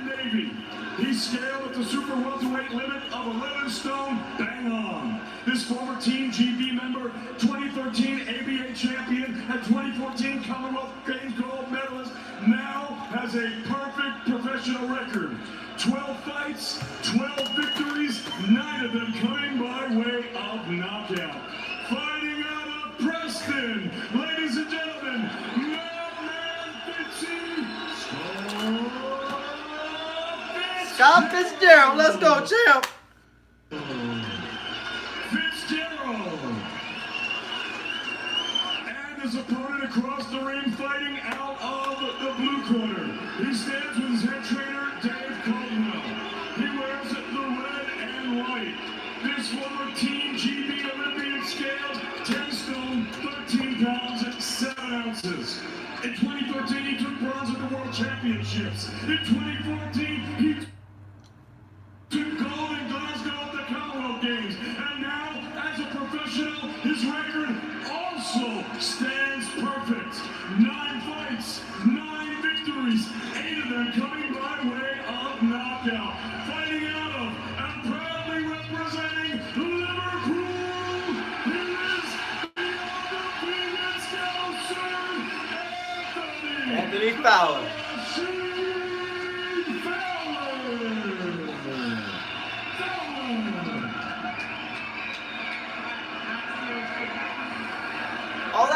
and Navy. He scaled at the super welterweight limit of 11 stone, bang on. This former Team GB member, 2013 ABA champion, and 2014 Commonwealth Games gold medalist, now has a perfect professional record. 12 fights, 12 victories, 9 of them coming by way of knockout. Fighting out of Preston, ladies and gentlemen, Mailman Scott Fitzgerald, let's go, champ. Fitzgerald. And his opponent across the ring fighting out of the blue corner. He stands with his head trainer, Dave Caldwell. He wears the red and white. This former Team GB Olympian scaled 10 stone, 13 pounds, and 7 ounces. In 2013, he took bronze at the World Championships. In 2014, he took gold in Glasgow at the Commonwealth Games. And now, as a professional, his record also stands perfect. 9 fights, 9 victories, 8 of them coming by way of knockout. Fighting out of and proudly representing Liverpool, he is the undefeated Scouser, Anthony Fowler. All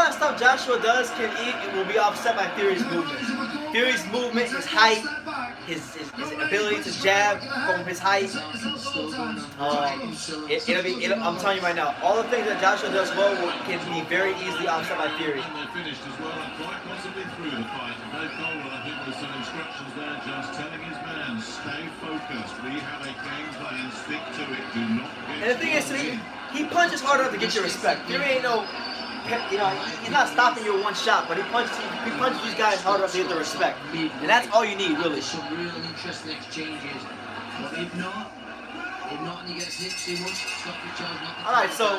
that stuff Joshua does can eat and will be offset by Fury's movement. Fury's movement, his height, his ability to jab from his height. I'm telling you right now, all the things that Joshua does well can be very easily offset by Fury. They finished as well and quite possibly through the fight. And Dave Caldwell, I think, with some instructions there, just telling his man, stay focused. We have a game plan, stick to it, do not get. And the thing is, he punches hard enough to get your respect. Fury ain't no, he's not stopping you with one shot, but he punches these guys hard enough to get the respect. And that's all you need, really. Some real interesting exchanges. But if not, and he gets hit too much, Scott Fitzgerald not the Alright, so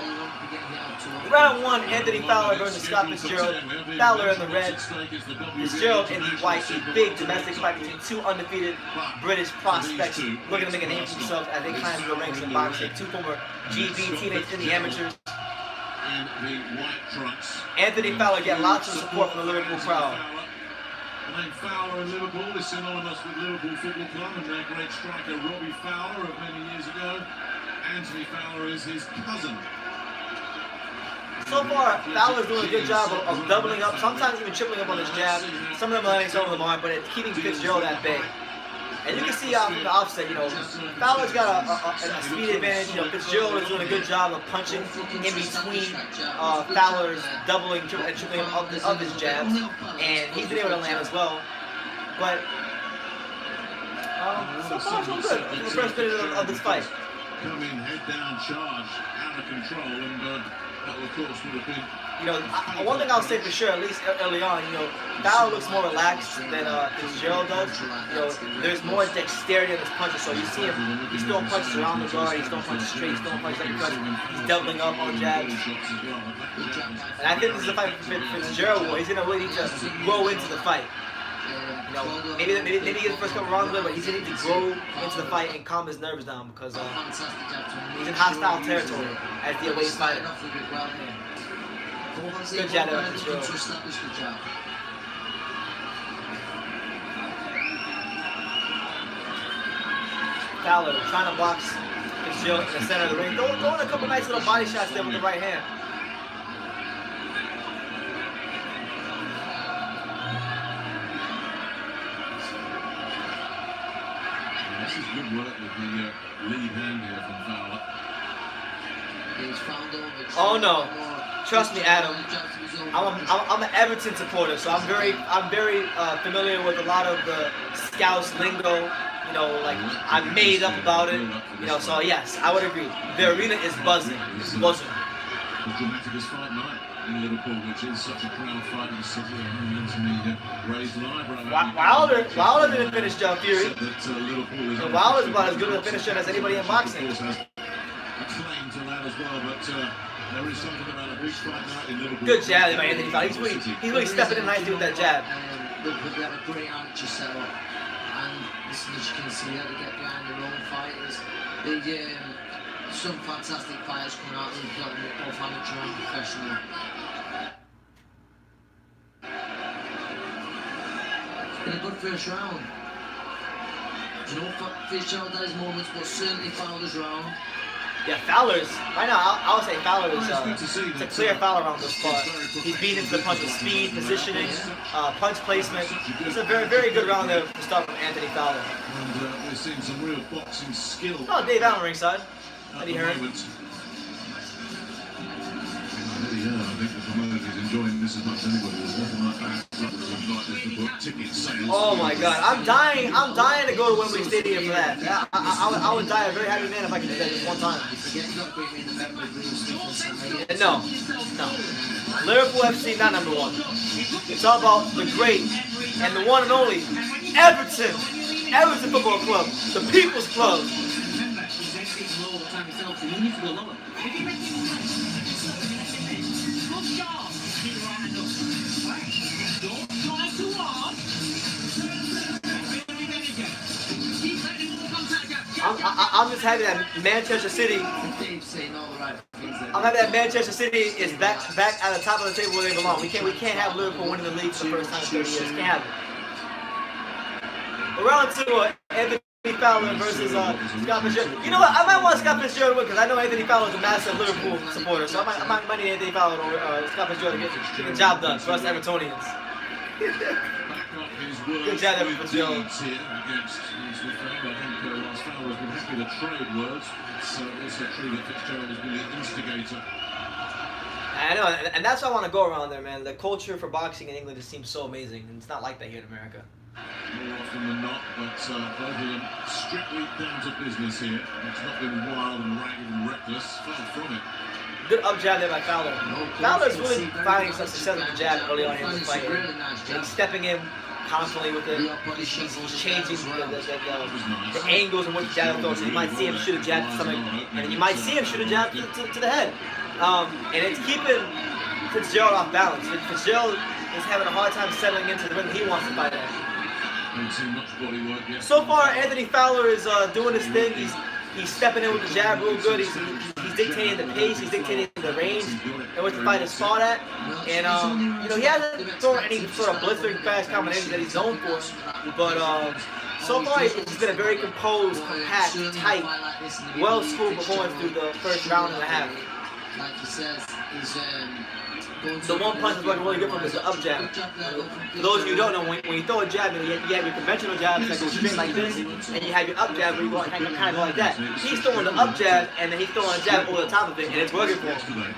round 1, Anthony Fowler versus Scott Fitzgerald. Fowler in the red, Fitzgerald in the white. A big domestic fight between 2 undefeated British prospects looking to make a name for themselves as they climb the ranks in boxing. 2 former GB teammates in the amateurs. In the white trunks. Anthony Fowler getting lots of support from the Liverpool crowd. The name Fowler in Liverpool is synonymous with Liverpool Football Club and their great striker Robbie Fowler of many years ago. Anthony Fowler is his cousin. So far, Fowler's doing a good job of doubling up, sometimes even tripling up on his jab. Some of them landing, some of them aren't, but it's keeping Fitzgerald at bay. And you can see from the offset, Fowler's got a speed advantage. Fitzgerald is doing a good job of punching in between Fowler's doubling and tripling of his jabs, and he's been able to land as well. But so far, so good. The first bit of this fight. Come in, head down, charge, out of control, and that of course would have been. One thing I'll say for sure, at least early on, Fowler looks more relaxed than Fitzgerald does. There's more dexterity in his punches, so you see him, he's throwing punches around the guard, he's throwing punches straight, he's throwing punches because he's doubling up on jabs. And I think this is a fight for Fitzgerald where he's going to really need to grow into the fight. Maybe he gets the first couple rounds with it, but he's going to need to grow into the fight and calm his nerves down because he's in hostile territory as the away fighter. Good job there, Fitzgerald. Fowler trying to box Fitzgerald in the center of the ring. Throwing a couple nice little body shots there with the right hand. This is good work with the lead hand here from Fowler. Oh no. Trust me, Adam. I'm an Everton supporter, so I'm very familiar with a lot of the Scouts lingo. Like I'm made up about it. So yes, I would agree. The arena is buzzing. It's buzzing. The dramaticest fight night in Liverpool, which is such a crowd fight in the city. Anthony raised an eyebrow. Wilder didn't finish Fury. So Wilder's about as good of a finisher as anybody in boxing. A claim to that as well, but. There is something about a big fight night in Liverpool. Good jab by Anthony Fowler. He's really stepping in nicely with that jab. And listen, as you can see, they get behind their own fighters. Some fantastic fighters coming out of both amateur and professional. It's been a good first round. You know, Fitzgerald had his moments, but certainly Fowler's round. Yeah, Fowler's, right now, I would say Fowler is it's a clear Fowler round this far. He's beaten into the punch with speed, positioning, punch placement. It's a very, very good round there to start from Anthony Fowler. And we're seeing some real boxing skill. Oh, Dave Allen ringside. Eddie Hearn. Eddie Hearn, I think the promoter is enjoying this as much as anybody. There's nothing like that. Ticket sales. Oh my God, I'm dying to go to Wembley Stadium for that. I would die a very happy man if I could do that just one time. No. Liverpool FC not number one. It's all about the great and the one and only Everton Football Club, the People's Club. I'm just happy that Manchester City. I'm happy that Manchester City is back at the top of the table where they belong. We can't have Liverpool winning the league for the first time in 30 years. Can't have it. Round two, Anthony Fowler versus Scott Fitzgerald. You know what? I might want Scott Fitzgerald to win because I know Anthony Fowler is a massive Liverpool supporter, so I might need Anthony Fowler or Scott Fitzgerald to get the job done for us Evertonians. Good job, Evan Fitzgerald. Fowler's been happy to trade words. It's also true that Fitzgerald has been the instigator. I know, and that's why I want to go around there, man. The culture for boxing in England just seems so amazing, and it's not like that here in America. More often than not, but both of them strictly down to business here. It's not been wild and ragged and reckless. Far from it. Good up jab there by Fowler. Fowler's really finding some success with the jab early on in the fight. And he's stepping in constantly with it. He's changing the angles in which the jab throws. So you might see him shoot a jab to the stomach, and then you might see him shoot a jab to the head. And it's keeping Fitzgerald off balance. Fitzgerald is having a hard time settling into the rhythm he wants to fight at. So far, Anthony Fowler is doing his thing. He's stepping in with the jab real good. He's dictating the pace. He's dictating the range in which the fight is fought at. And you know, he hasn't thrown any sort of blistering fast combinations that he's known for. But so far, it's been a very composed, compact, tight, well-schooled performance through the first round and a half. Like he says, The one punch is working really good for him is the up jab. For those of you who don't know, when you throw a jab, you have your conventional jabs that go straight like this, and you have your up jab where you go kind of go like that. He's throwing the up jab, and then he's throwing a jab over the top of it, and it's working for him.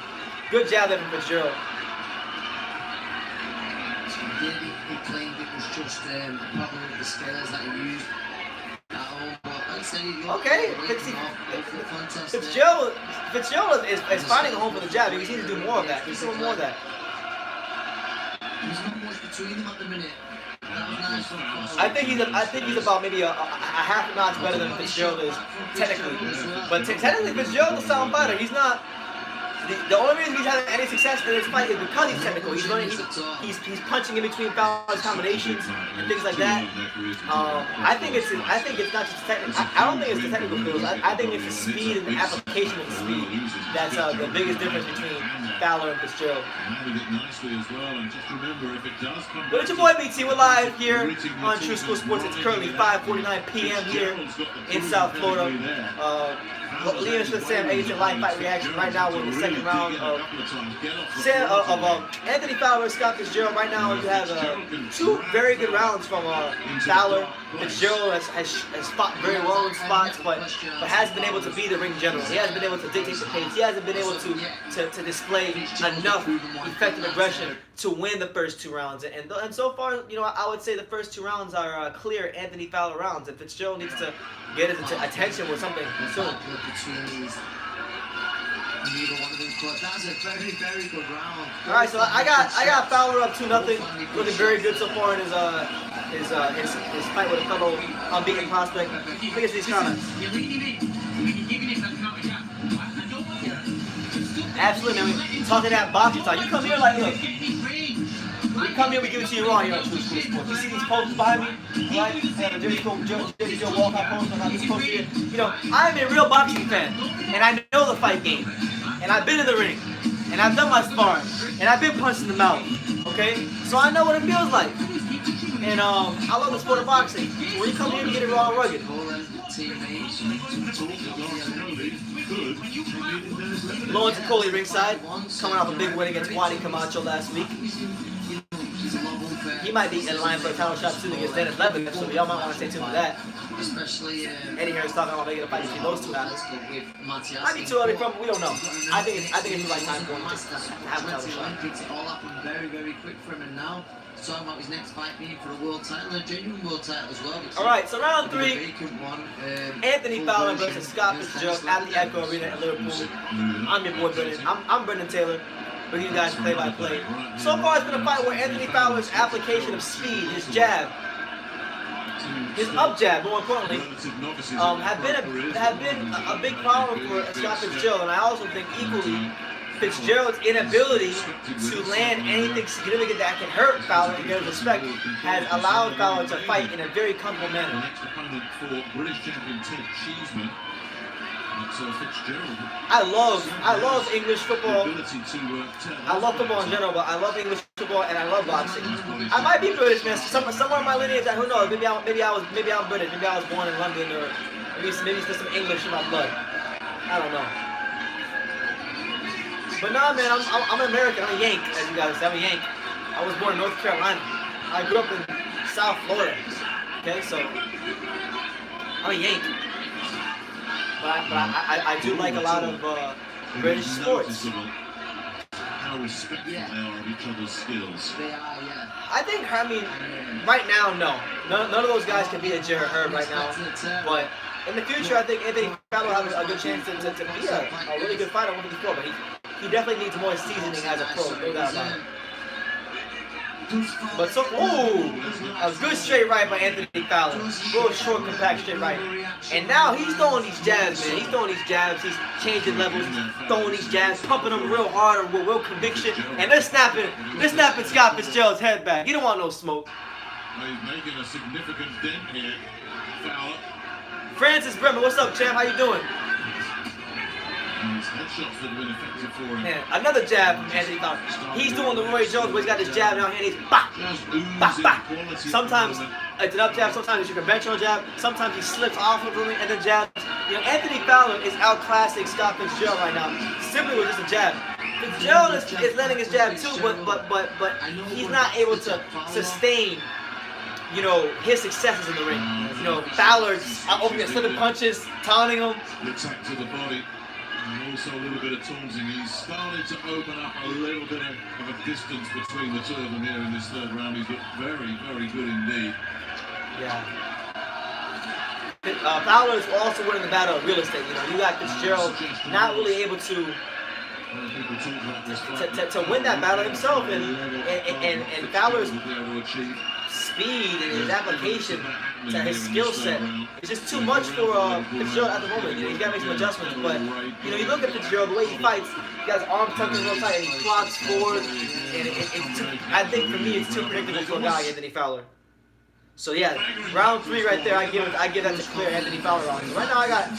Good jab there from Fitzgerald. He claimed it was just a problem with the scales that he used at home, but I'd say okay, Fitzgerald is finding a home for the jab. He needs to do more of that. He's doing more of that. There's not much between them at the minute. I think he's about maybe a half a notch better than Fitzgerald is technically. But technically, Fitzgerald's a sound fighter. He's not. The only reason he's having any success in this fight is because he's technical. He's punching in between Fowler's combinations and things like that. I think it's not just technical. I don't think it's the technical skills. I think it's the speed and the application of the speed that's the biggest difference between Fowler and Fitzgerald. But it's your boy BT. We're live here on True School Sports. It's currently 5:49 p.m. here in South Florida. Leon Smith, Sam Eggington live fight reaction right now with the second round of Anthony Fowler and Scott Fitzgerald. Right now you have two very good rounds from Fowler. Fitzgerald has fought very well in spots, but hasn't been able to be the ring general. He hasn't been able to dictate the pace. He hasn't been able to display enough effective aggression to win the first two rounds. And so far, you know, I would say the first two rounds are clear Anthony Fowler rounds, and Fitzgerald needs to get his attention with something soon. That's a very, very good round. All right, so I got Fowler up 2-0, looking very good so far in his fight with a fellow unbeaten prospect. Look at these comments. Absolutely, man. Talking that boxing style. You come here like, look. We come here, we give it to you raw here on True School Sports. You see these posters behind me? Right? Jersey Joe Walcott poster, I got this poster here. You know, I'm a real boxing fan, and I know the fight game. And I've been in the ring, and I've done my sparring, and I've been punched in the mouth. Okay? So I know what it feels like. And I love the sport of boxing. So when you come here, you get it raw and rugged. Lawrence Coley ringside, coming off a big win against Wadi Camacho last week. He might be in line for a title shot soon against Dennis Levin, so y'all might want to stay tuned for that. Eddie Harris talking about making a fight between those two guys. Might be too early from, we don't know. I think it's the right time for him to have a title shot. It all happened very, very quick for him, and now talking about his next fight being for a world title, a genuine world title as well. Alright, so round 3, Anthony Fowler versus Scott Fitzgerald at the Echo Arena in Liverpool. I'm your boy Brendan. I'm Brendan Taylor, with you guys play-by-play. So far it's been a fight where Anthony Fowler's application of speed, his jab, his up jab, more importantly, have been a big problem for Scott Fitzgerald, and I also think equally Fitzgerald's inability to land anything significant that can hurt Fowler and get his respect has allowed Fowler to fight in a very comfortable manner. Next opponent for British champion Ted Cheeseman. Fitzgerald. I love English football. I love football in general, but I love English football and I love boxing. I might be British, man. Somewhere in my lineage, who knows? Maybe I'm British. Maybe I was born in London, or maybe there's some English in my blood. I don't know. But nah, man, I'm an American. I'm a Yank, as you guys say. I'm a Yank. I was born in North Carolina. I grew up in South Florida. Okay, so I'm a Yank. But I do like a lot of British sports. How respectful they are of each other's skills. They are, yeah. I think, right now, no. None of those guys can beat a Jared Herb right now. But in the future, I think Anthony Fowler will have a good chance to be a really good fighter at 154. But he definitely needs more seasoning as a pro, no doubt about it. But so, a good straight right by Anthony Fowler. Real short, compact straight right. And now he's throwing these jabs, man. He's throwing these jabs. He's changing levels. He's throwing these jabs, pumping them real hard with real conviction. And they're snapping Scott Fitzgerald's head back. He don't want no smoke. He's making a significant dent here, Fowler. Francis Bremer, what's up, champ? How you doing? His headshots that have been effective for him. Man, another jab from Anthony Fowler. He's doing the Roy Jones where he's got this jab down here and he's bah, bah, bah. Sometimes it's an up jab, sometimes it's your conventional jab, sometimes he slips off of him and then jabs. You know, Anthony Fowler is outclassing Scott Fitzgerald right now, simply with just a jab. Fitzgerald is landing his jab too, but he's not able to sustain, you know, his successes in the ring. You know, Fowler's opening slipping punches, taunting him. The attack to the body. And also a little bit of taunting. He's started to open up a little bit of a distance between the two of them here in this third round. He's looked very, very good indeed. Yeah. Fowler is also winning the battle of real estate. You know, you got Fitzgerald not really able to win that battle himself, and Fowler's speed and his application to his skill set is just too much for Fitzgerald at the moment. You know, he's got to make some adjustments, but you know, you look at Fitzgerald, the way he fights, he has his arms tucked in real tight and he clocks forward, and I think for me it's too predictable for a guy, Anthony Fowler. So yeah, round 3 right there, I give that to clear Anthony Fowler round. So right now I got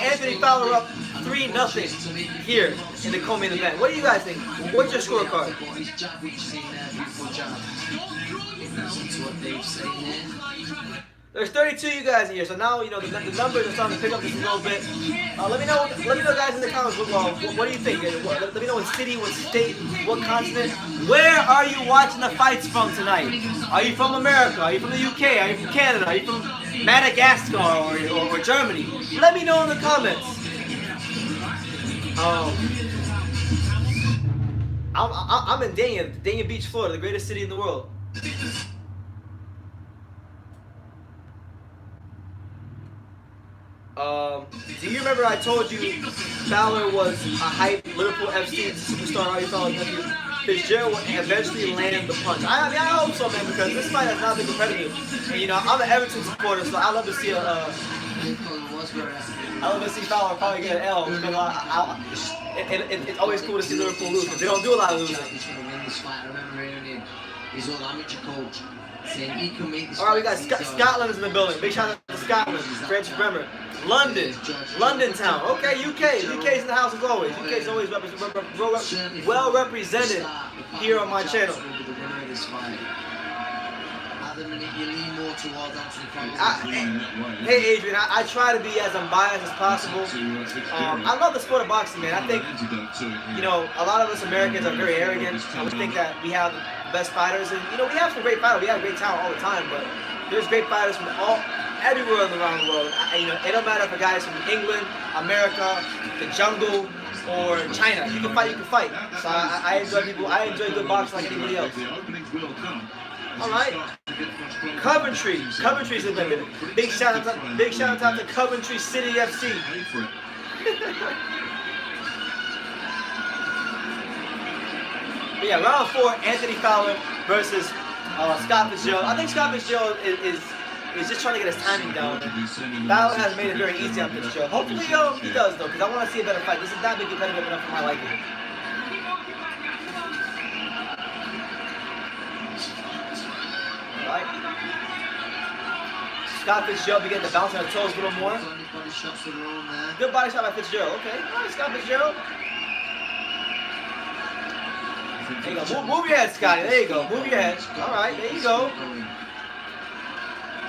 Anthony Fowler up 3-0 here in the co-main event. What do you guys think? What's your scorecard? There's 32 you guys here, so now you know the numbers are starting to pick up just a little bit. Let me know, guys, in the comments. What do you think? Let me know what city, what state, what continent. Where are you watching the fights from tonight? Are you from America? Are you from the UK? Are you from Canada? Are you from Madagascar or Germany? Let me know in the comments. I'm in Dania Beach, Florida, the greatest city in the world. Do you remember I told you Fowler was a hype Liverpool FC superstar? How you Fowler's nephew? Fitzgerald will eventually land the punch. I mean, I hope so, man, because this fight has not been competitive. And you know, I'm an Everton supporter, so I love to see Fowler probably get an L. Because it's always cool to see Liverpool lose because they don't do a lot of losing. his old amateur coach, saying he can make this. All right, we got Scotland is in the building. Big shout out to Scotland. French Bremer. London. London town. Okay, UK. UK's in the house as always. UK's always well represented here on my channel. Hey Adrian, I try to be as unbiased as possible. I love the sport of boxing, man. I think, you know, a lot of us Americans are very arrogant. We think that we have the best fighters, and you know, we have some great fighters. We have great talent all the time, but there's great fighters from everywhere around the world. You know, it don't matter if a guy is from England, America, the jungle, or China. You can fight, you can fight. So I enjoy people. I enjoy good boxing like anybody else. All right, Coventry's in the big shout out to Coventry City FC. But yeah, round 4, Anthony Fowler versus Scott Fitzgerald. I think Scott Fitzgerald is just trying to get his timing down. Fowler has made it very easy on Fitzgerald. Hopefully, he does though, because I want to see a better fight. This is not big competitive enough for my liking. Right. Scott Fitzgerald began to bounce on her toes a little more. Good body shot by Fitzgerald. Okay. All right, Scott Fitzgerald. There you go. Move your head, Scotty. There you go. Move your head. All right. There you go.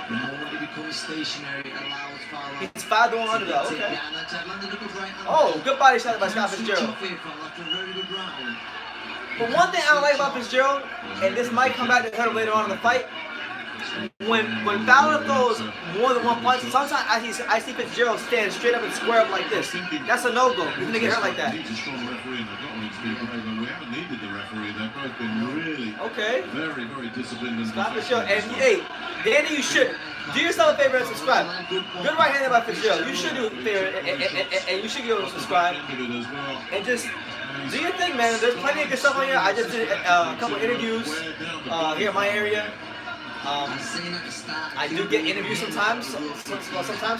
The moment he becomes stationary, allows Fowler. He's 5-1 underdog. Okay. Oh, good body shot by Scott Fitzgerald. But one thing I don't like about Fitzgerald, and this might come back to hurt him later on in the fight, when Fowler throws more than one punch, sometimes I see Fitzgerald stand straight up and square up like this. That's a no-go. He's gonna get hurt like that. Okay. Very, very disciplined. Scott Fitzgerald. And hey, Danny, you should do yourself a favor and subscribe. Good right hand by Fitzgerald. You should do a favor and you should go and subscribe. And just do your thing, man. There's plenty of good stuff on here. I just did a couple interviews here in my area. I do get interviews sometimes, so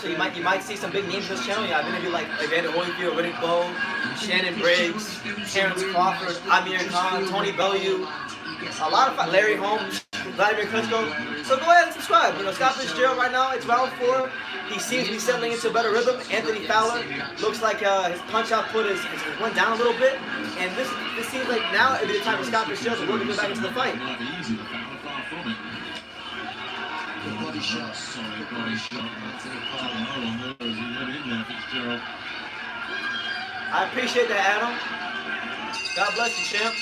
you might see some big names on this channel. Yeah, I've interviewed like Evander Holyfield, Riddick Bowe, Shannon Briggs, Terrence Crawford, Amir Khan, Tony Bellew, a lot of Larry Holmes, Vladimir Klitschko. So go ahead and subscribe. You know, Scott Fitzgerald right now, it's round 4. He seems to be settling into a better rhythm. Anthony Fowler looks like his punch output is went down a little bit, and this seems like now it'd be the time for Scott Fitzgerald to work his way back into the fight. Body shot. I appreciate that, Adam. God bless you, champ.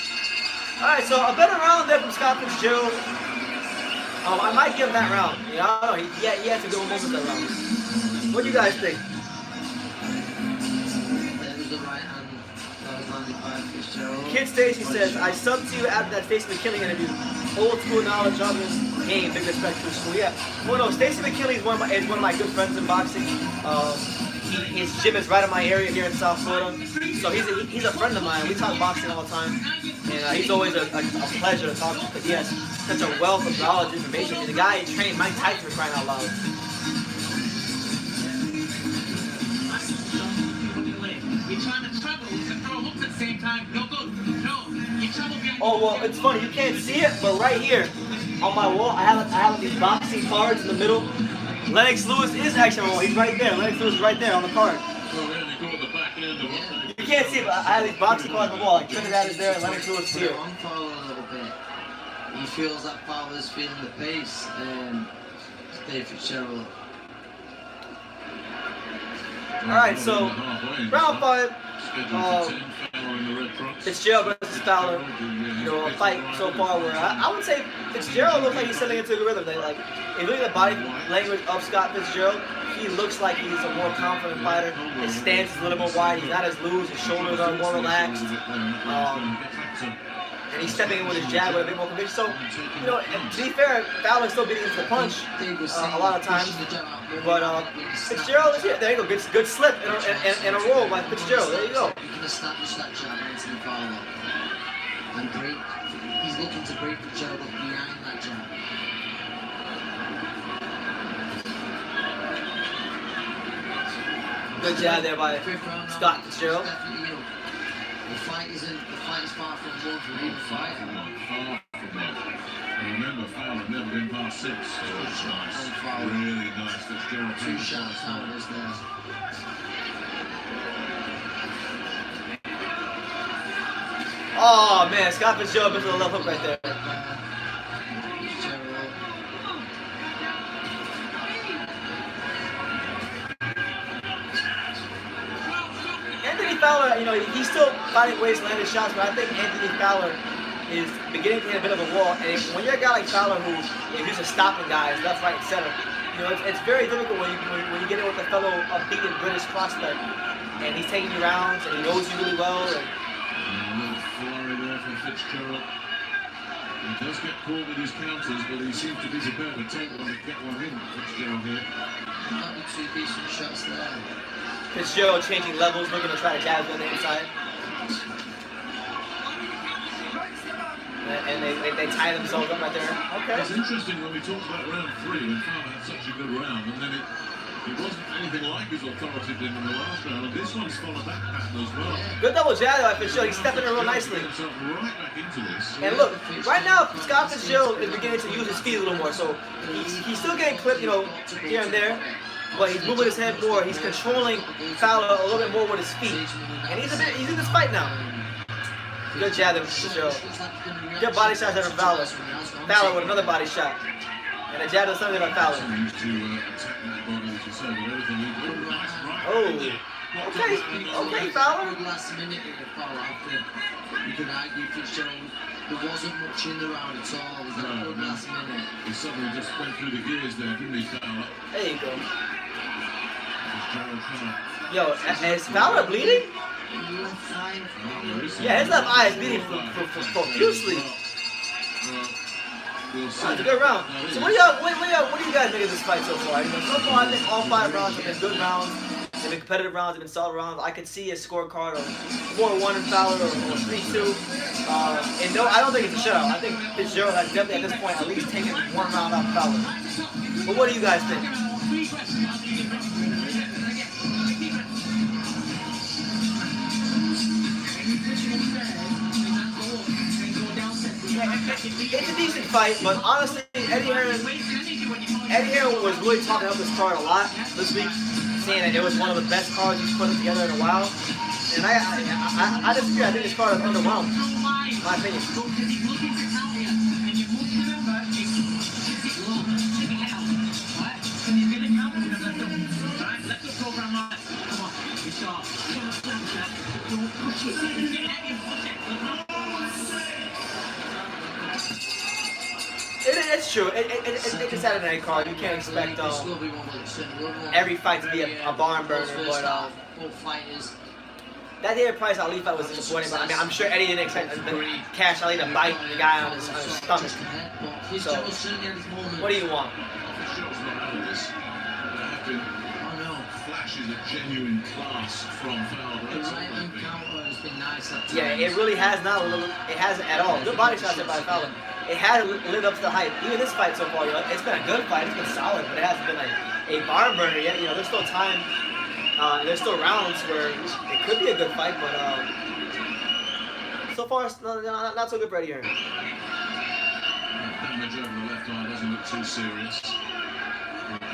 Alright, so a better round there from Scott Fitzgerald. I might give him that round. You know, I don't know. He had to go almost that round. What do you guys think? Kid Stacy says, I subbed to you after that Stacey McKinley interview. Old school knowledge of his game, big respect to the school. Yeah. Well, no, Stacey McKinley is one of my good friends in boxing. His gym is right in my area here in South Florida. So he's a friend of mine. We talk boxing all the time. And he's always a pleasure to talk to because he has such a wealth of knowledge and information. The guy trained Mike Tyson for crying out loud. You're trying to travel to throw hooks at the same time. No, you travel behind. Oh well, it's funny. You can't see it, but right here on my wall, I have these boxing cards in the middle. Lennox Lewis is actually on the wall. He's right there. Lennox Lewis is right there on the card. You can't see it, but I have these boxing cards on the wall. Like Trinidad is there, and Lennox Lewis is here. On Fowler a little bit. He feels that Fowler's feeling the pace. Dave Fitzgerald. Alright, so round 5, Fitzgerald versus Fowler. You know, a fight so far where I would say Fitzgerald looks like he's settling into a rhythm. Like, if you look at the body language of Scott Fitzgerald, he looks like he's a more confident fighter. His stance is a little more wide. He's not as loose. His shoulders are more relaxed. And he's stepping in with his jab with a bit more conviction. So, you know, to be fair, Fowler's still beating him to the punch a lot of times. But Fitzgerald is here. There you go. Good slip and a roll by Fitzgerald. There you go. You can establish that jab, Anthony Fowler. And break. He's looking to break Fitzgerald up behind that jab. Good jab there by Scott Fitzgerald. The fight is far from one for either fighter. Fowler never been past 6. So it's nice. Really nice. Fitzgerald. 2 shots out is there. Oh man, Scott Fitzgerald missed a left hook right there. Anthony Fowler, you know, he's still finding ways to land his shots, but I think Anthony Fowler is beginning to hit a bit of a wall. And when you're a guy like Fowler who's used to stopping guys left, right, and center, you know, it's very difficult when you get in with a fellow upbeaten British prospect, and he's taking you rounds and he knows you really well. And a little flurry there from Fitzgerald. He does get caught with his counters, but he seems to be prepared to take one and get one in. Fitzgerald here. Might be 2 decent shots there. Fitzgerald changing levels, looking to try to jab on the inside. And they tie themselves up right there. Okay. It's interesting when we talked about round 3 when Fowler had such a good round, and then it wasn't anything like his authoritative in the last round, and this one's followed that pattern as well. Good double jab by Fitzgerald. He's stepping in real nicely. Right back into this. And look, right now Scott Fitzgerald is beginning to use his feet a little more, so he's still getting clipped, you know, here and there. But he's moving his head more. He's controlling Fowler a little bit more with his feet, and he's in this fight now. Good jab there, Fitzgerald. Good body shots there from Fowler. Fowler with another body shot, and a jab to something by Fowler. Oh, okay, Fowler. Last minute in the foul after you could argue Fitzgerald. There wasn't much in the round at all. It was a good last minute. He suddenly just went through the gears there, didn't he, Fowler? There you go. Yo, is Fowler bleeding? Yeah, his left eye is bleeding profusely. That's a good round. So what do you guys think of this fight so far? You know, so far I think all 5 rounds have been good rounds. They've been competitive rounds, they've been solid rounds. I could see a scorecard of 4-1 in Fowler or 3-2. And no, I don't think it's a shutout. I think Fitzgerald has definitely at this point at least taken 1 round off Fowler. But what do you guys think? It's a decent fight, but honestly, Eddie Heron was really talking up this card a lot this week, saying that it was one of the best cards he's put together in a while. And I disagree. I think this card is underwhelmed, in my opinion. It's true. It's a Saturday night card. You can't expect every fight to be a barn burner, but that day Price Ali fight was disappointing. But I mean, I'm sure Eddie didn't expect Cash Ali to bite the guy on his stomach. So, what do you want? Flashes of genuine class from Fowler. Yeah, it really has not. It hasn't at all. Good body shots there by Fowler. It hasn't lived up to the hype. Even this fight so far, you know, it's been a good fight. It's been solid, but it hasn't been like a barn burner yet. You know, there's still time. There's still rounds where it could be a good fight, but so far it's not so good for Eddie Hearn. Damage over the left eye doesn't look too serious.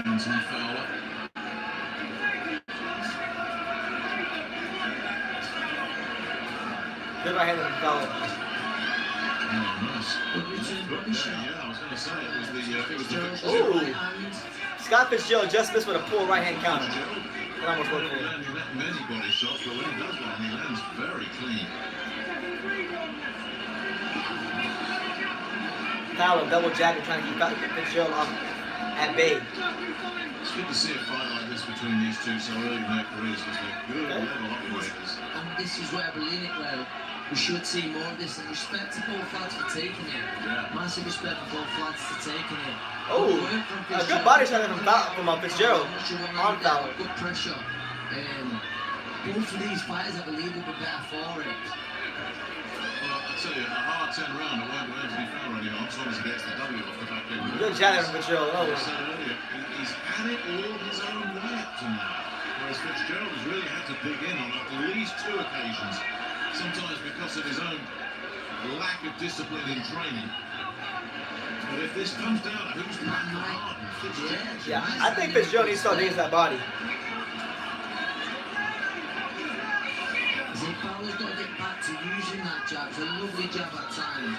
Anthony Fowler. Good right hand from Fowler. Oh, nice. Yeah, I was going to say it was the Ooh. Scott Fitzgerald just missed with a full right hand counter. It almost worked for him. Landing that many body shots, but when he does land, he lands very clean. Fowler double jabbing, trying to keep Fitzgerald off at bay. It's good to see a fight like this between these two so early in their careers because they're good level operators. And this is where I believe it, well. We should see more of this, and respect to both lads for taking it. Yeah. Massive respect for both lads for taking it. Oh, a good body shot from Fitzgerald on Fowler. Good pressure. Both of these fighters, I believe, will be better for it. Well, I tell you, a hard 10 round, it won't go Anthony Fowler anymore, as long as he gets the W off the back end. Good shot from Fitzgerald. Like I said earlier, he's had it all his own way up to now. Whereas Fitzgerald has really had to dig in on at least 2 occasions. Sometimes because of his own lack of discipline in training. But if this comes down to who's back hard, Fitzgerald. Yeah, I think Fitzgerald needs to start against that body. See, Fowler's got to get back to using that jab. It's a lovely jab at times.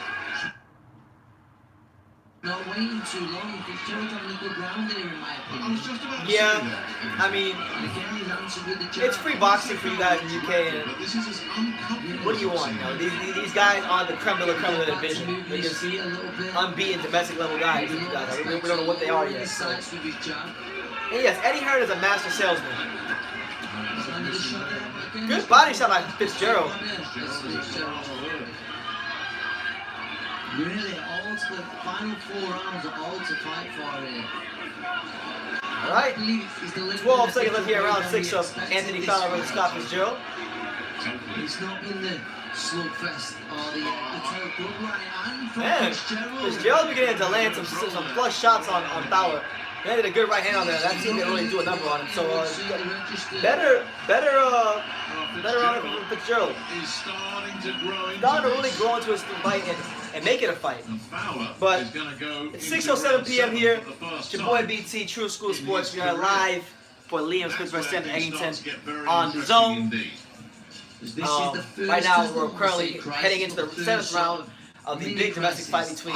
Not waiting too long. Fitzgerald's having a good round here, in my I opinion. was just about to Yeah, say that. I mean, And again, he's answered with the jab. it's free boxing for you guys in the UK. And But this is as uncomfortable. what do you want? You know, these guys are the creme de la creme of the division. They're just See a little bit. unbeaten domestic level guys. These guys, we don't know what they are yet. So. Sights with his jab. And yes, Eddie Hearn is a master salesman. And the shot there again. Good body shot by Fitzgerald. Really, all to the final 4 rounds are all to fight for here. All right. 12 seconds left here, round 6 of Anthony Fowler versus Scott Fitzgerald. It's not been the slugfest or the good right hand from Man, Fitzgerald. Fitzgerald beginning to land some flush shots on Fowler. He landed a good right hand on there. That seemed to really do a number on him. So better round from Fitzgerald. He's starting to grow into Starting to really this. grow into his fight and make it a fight. And Fowler But is gonna go It's into 6:07 round p.m. 7 here. for the first It's your boy time. BT, True School in Sports. his We are career. live for Liam Smith That's versus where Sam things start Eggington to get very on the interesting zone. indeed. Right now, we're currently heading into the 7th round of the big domestic fight between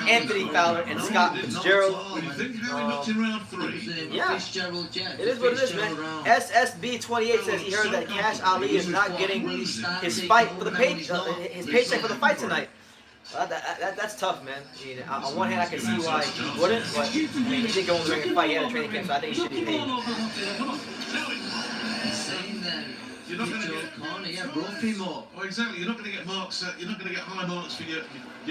Anthony Fowler and Scott Fitzgerald. What do you think? How he looked in round 3? Yeah. Fitzgerald jab. It is what it is, man. Fitzgerald round. SSB28 says he heard that Cash Ali is not getting his fight for the his paycheck for the fight tonight. Well, that's tough, man. I mean, on one hand, I can see why he wouldn't, but I mean, he did go in the ring and fight. He had a training camp, so I think he should be paid. Saying then, You're not going to Fitzgerald get. corner, yeah, rough him up. Oh, exactly. You're not going to get marks. You're not going to get high marks for your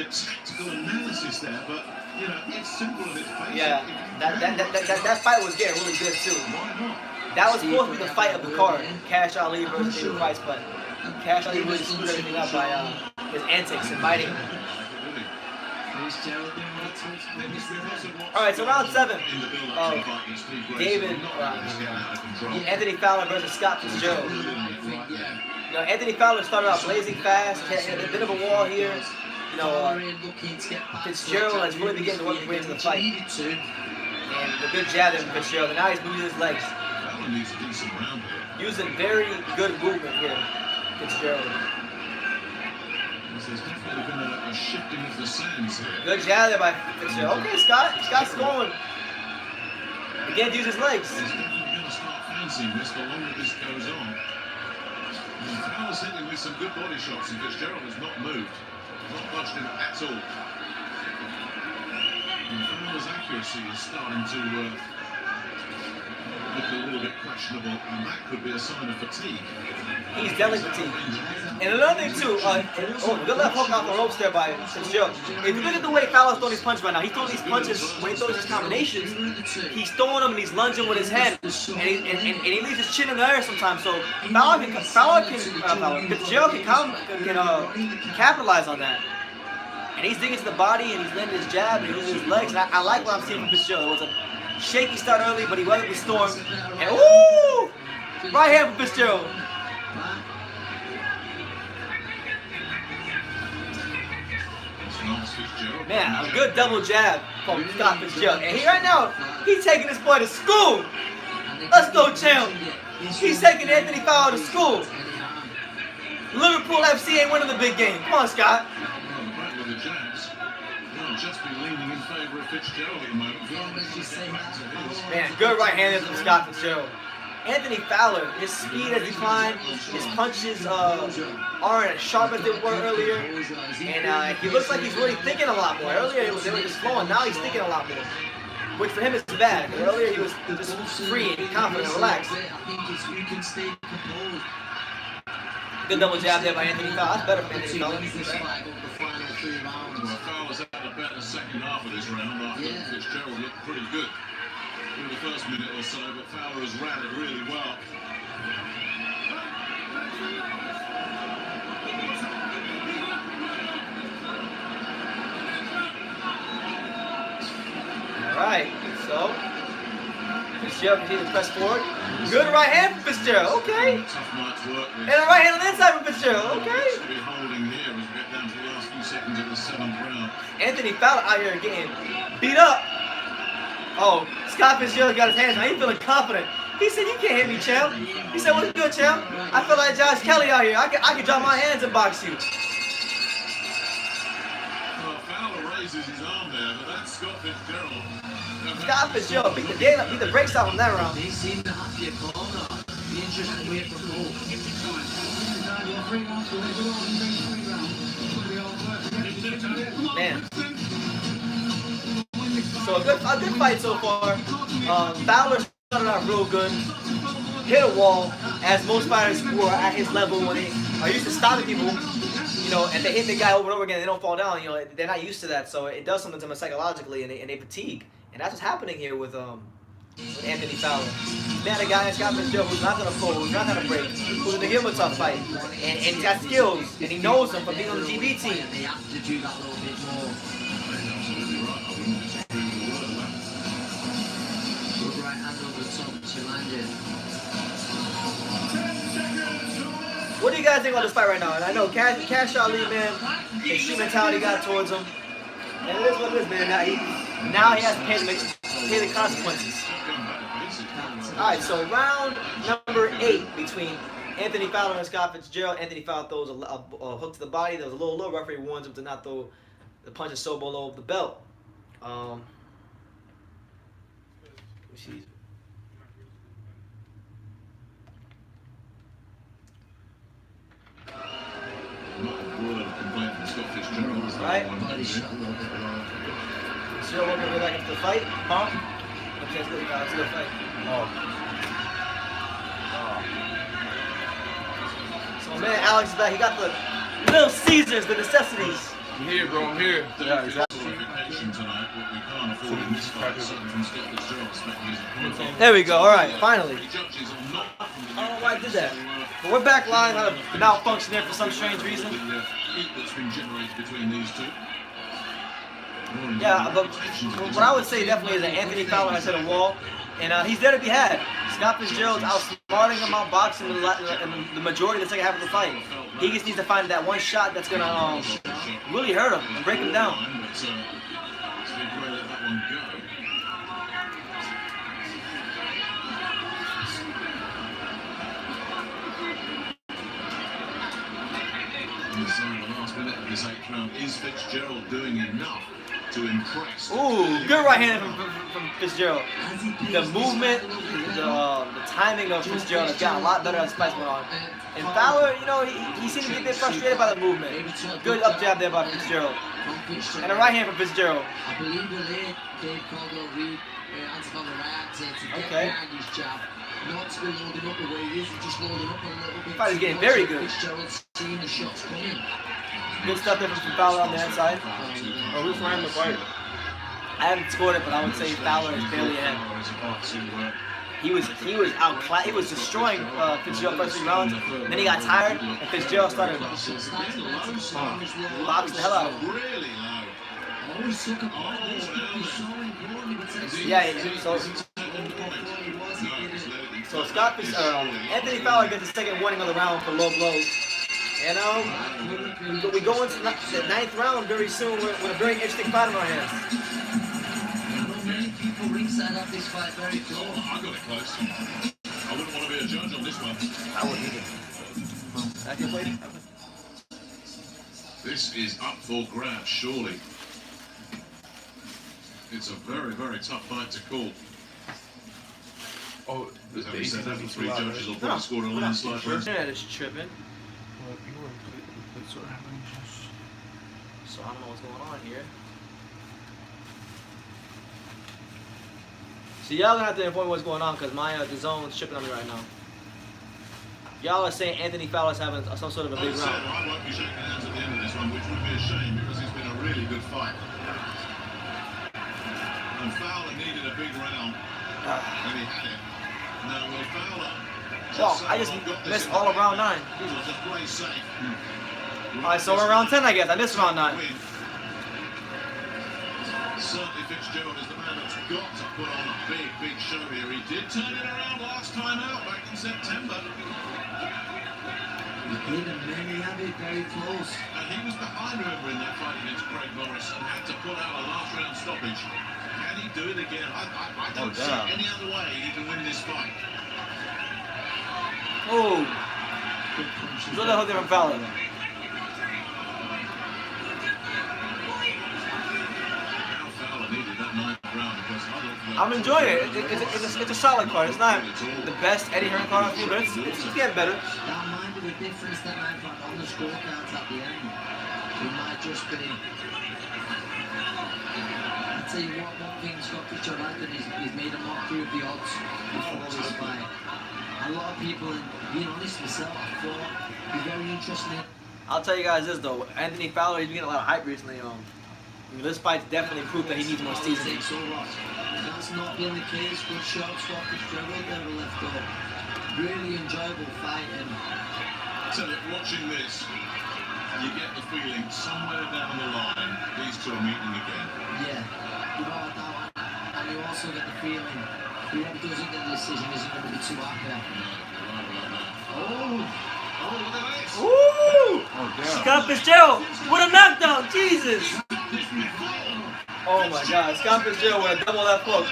tactical analysis there. But you know, it's simple and it's basic. Yeah, that fight was getting really good too. Why not? That was supposed to be the fight of the card, Cash Ali versus David Price, but Cash Ali really screwed everything up by his antics and biting him. Fitzgerald doing what to All right, so round 7 In the build-up of to the fight against Steve Grayson, David, not just getting out of control. Anthony Fowler versus Scott Fitzgerald. You know, Anthony Fowler started out blazing fast, had a bit of a wall here. You know, Fitzgerald has really begun to work his way into the fight. And the good jab there from Fitzgerald, and now he's moving his legs. Fowler needs a decent round here. Using very good movement here, Fitzgerald. There's definitely been a shifting of the sands here. Good jab there by Fitzgerald. Okay, Scott's going. Again, to use his legs. He's definitely going to start fancying this the longer this goes on. And Fowler's hitting with some good body shots, and Fitzgerald has not moved. Not budged him at all. And Fowler's accuracy is starting to look a little bit questionable, and that could be a sign of fatigue. He's definitely fatigued. And another thing too, good left hook off the ropes there by Fitzgerald. If you look at the way Fowler's throwing these punches right now, he's throwing these punches, when he throws these combinations, he's throwing them and he's lunging with his head. And he leaves his chin in the air sometimes, so Fitzgerald can capitalize on that. And he's digging to the body and he's landing his jab and using his legs. And I like what I'm seeing from Fitzgerald. It was a shaky start early, but he weathered the storm. And woo! Right hand from Fitzgerald. Man, a good double jab from Scott Fitzgerald. And he right now, he's taking this boy to school. Let's go, champ. He's taking Anthony Fowler to school. Liverpool FC ain't winning the big game. Come on, Scott. The jabs will just be leaning in favour of Fitzgerald at the moment. Man, good right hand from Scott Fitzgerald. Anthony Fowler, his speed has declined. His punches aren't as sharp as they were earlier. And he looks like he's really thinking a lot more. Earlier they were just flowing. Now he's thinking a lot more. Which for him is bad. Earlier he was just free and confident and relaxed. Good double jab there by Anthony Fowler. That's better for Anthony Fowler. Well, Fowler's had a better second half of this round after Fitzgerald looked pretty good through the first minute or so, but Fowler has rallied really well. Alright, so Fitzgerald continues to press forward. Good right hand from Fitzgerald, okay. Tough night's work. And a right hand on the inside from Fitzgerald, okay. Be holding here as we get down to the last few seconds into the 7th round. Anthony Fowler out here getting beat up. Oh, Scott Fitzgerald got his hands on. He's feeling confident. He said, "You can't hit me, champ." He said, "What's good, champ? I feel like Josh Kelly out here. I can drop my hands and box you." Well, Fowler raises his arm there, but that's Scott Fitzgerald. Scott Fitzgerald beat the brakes off him that round. They seem to have your corner. Be interested to wait for goal. Man. So a good fight so far. Fowler started out real good. Hit a wall, as most fighters who are at his level when they are used to stopping people, you know, and they hit the guy over and over again, they don't fall down. You know, they're not used to that, so it does something to them psychologically, and they fatigue. And that's what's happening here with Anthony Fowler. He's not a guy in Scott Fitzgerald who's not gonna fold, who's not gonna break, who's gonna give him a tough fight, and he's got skills, and he knows them from being on the GB team. They have to do that little bit more. Good right hand over the top to land it. What do you guys think about this fight right now? And I know Cash Ali, man, the street mentality got towards him. And it is what it is, man. Now he has to pay the consequences. Alright, so round number 8 between Anthony Fowler and Scott Fitzgerald. Anthony Fowler throws a hook to the body. There was a little low. Referee warns him to not throw the punches so below the belt. Right? Still looking really like it's the fight? Huh? Okay, it's good fight. So man, Alex is back. He got the Little Caesars, the necessities. I'm here, bro. I'm here. Yeah, exactly. There we go. All right, finally. I don't know why I did that. But we're back live on a malfunction there for some strange reason. Yeah, but what I would say definitely is that Anthony Fowler has hit a wall, and he's there to be had. Scott Fitzgerald's outsmarting him, outboxing in the majority of the second half of the fight. He just needs to find that one shot that's going to really hurt him and break him down. Inside the last minute of this 8th round, is Fitzgerald doing enough to impress? Ooh, good right hand from Fitzgerald. The movement, the timing of Fitzgerald has gotten a lot better as fights went on. And Fowler, you know, he seemed to be a bit frustrated by the movement. Good up jab there by Fitzgerald. And a right hand from Fitzgerald. I believe Dave Caldwell Reed answered on the right to get behind his jab. Not to be loading up the way he is, just loading up a little bit. Fight is getting very good. Fitzgerald's seeing the shots coming. Good stuff there from Fowler on the inside. Oh, who's ran the fight? I haven't scored it, but I would say Fowler is barely ahead. He was outclassed. He was destroying Fitzgerald first 3 rounds. Then he got tired, and Fitzgerald started boxing the hell out of him. Yeah. So Anthony Fowler gets the second warning of the round for low blows. And we go into the 9th round very soon with a very interesting fight on our hands. Many people ringside have this fight very close. I got it close. I wouldn't want to be a judge on this one. I wouldn't either. I can play. This is up for grabs, surely. It's a very, very tough fight to call. Oh, As having said that, the 3 judges will probably score a landslide. The internet is tripping. So I don't know what's going on here. So y'all gonna have to inform me what's going on because my the zone's tripping on me right now. Y'all are saying Anthony Fowler's having some sort of a big round. I won't be shaking hands at the end of this one, which would be a shame because it's been a really good fight. And Fowler needed a big round, and he had it. Now, will Fowler... Well, I just missed all of round 9. Just play safe. Alright, so we're round 10, I guess. I missed round 9. Certainly Fitzgerald is the man that's got to put on a big show here. He did turn it around last time out back in September. He did, man. He had it very close. And he was behind, remember, in that fight against Craig Morris and had to pull out a last round stoppage. Can he do it again? I don't see any other way he can win this fight. Oh. He's a little different Fowler. I'm enjoying it. It's a solid card. It's not the best Eddie Hearn card I've seen, but it's getting better. That might be the difference that I've got on the scorecards at the end. We might just be. I'd tell you what, one thing Scott Fitzgerald has done is he's made a mockery of the odds before this fight. A lot of people, and being honest myself, I thought it'd be very interesting. I'll tell you guys this though, Anthony Fowler, he's been getting a lot of hype recently. This fight's definitely proof that he needs more seasoning. That's not been the case. Good shot, Scott Fitzgerald never left up. Really enjoyable fight. And so watching this, you get the feeling somewhere down the line these two are meeting again. Yeah, without a doubt. And you also get the feeling whoever doesn't get the decision isn't going to be too happy. Oh, look at this! Ooh! Scott Fitzgerald with a knockdown, Jesus! Oh my God, Scott Fitzgerald with a double left hook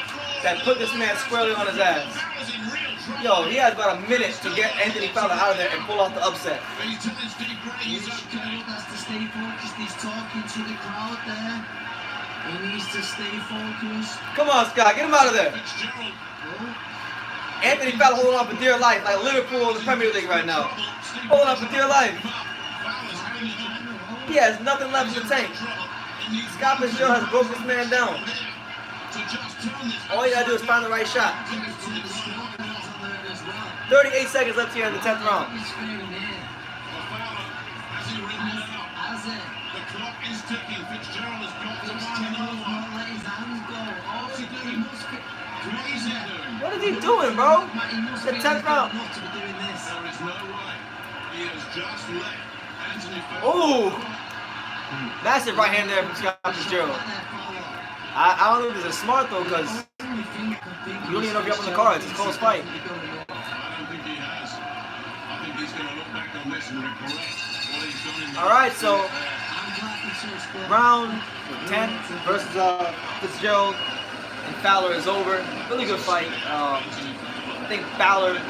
that put this man squarely on his ass. Yo, he has about a minute to get Anthony Fowler out of there and pull off the upset. He's has to stay focused. He's talking to the crowd there. He needs to stay focused. Come on, Scott, get him out of there. Anthony Fowler holding on for dear life, like Liverpool in the Premier League right now. Holding on for dear life. He has nothing left in the tank. Scott Fitzgerald has broken this man down. All you gotta do is find the right shot. 38 seconds left here in the 10th round. The clock is ticking. Fitzgerald has got to find another one. What's he doing? Crazy doing. What is he doing, bro? It's the 10th round. There is no way. He has just let Anthony Fowler. Oh! Massive right hand there from Scott Fitzgerald. I don't know if this is smart though, because you don't even know if you're up on the cards. It's a close fight. I don't think he has. I think he's going to look back on this and regret what he's done in the Alright, so round 10 versus Fitzgerald and Fowler is over. Really good fight. I think Fowler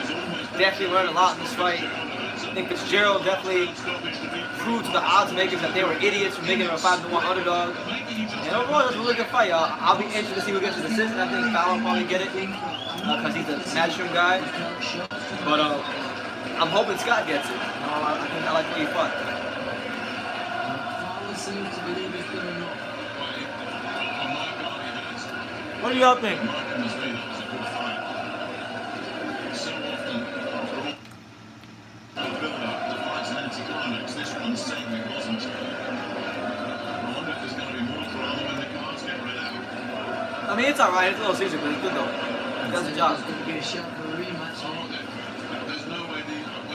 definitely learned a lot in this fight. I think Fitzgerald definitely proved to the odds makers that they were idiots for making him a 5-1 underdog. And overall, it was a really good fight. I'll be interested to see who gets the decision. I think Fowler will probably get it because he's a matchroom guy. But I'm hoping Scott gets it. I like the way he fought. What do y'all think? This one certainly wasn't. I wonder if there's going to be more drama when the cards get read out. I mean, it's alright. It's a little season, but it's good though. It does the job. There's no way,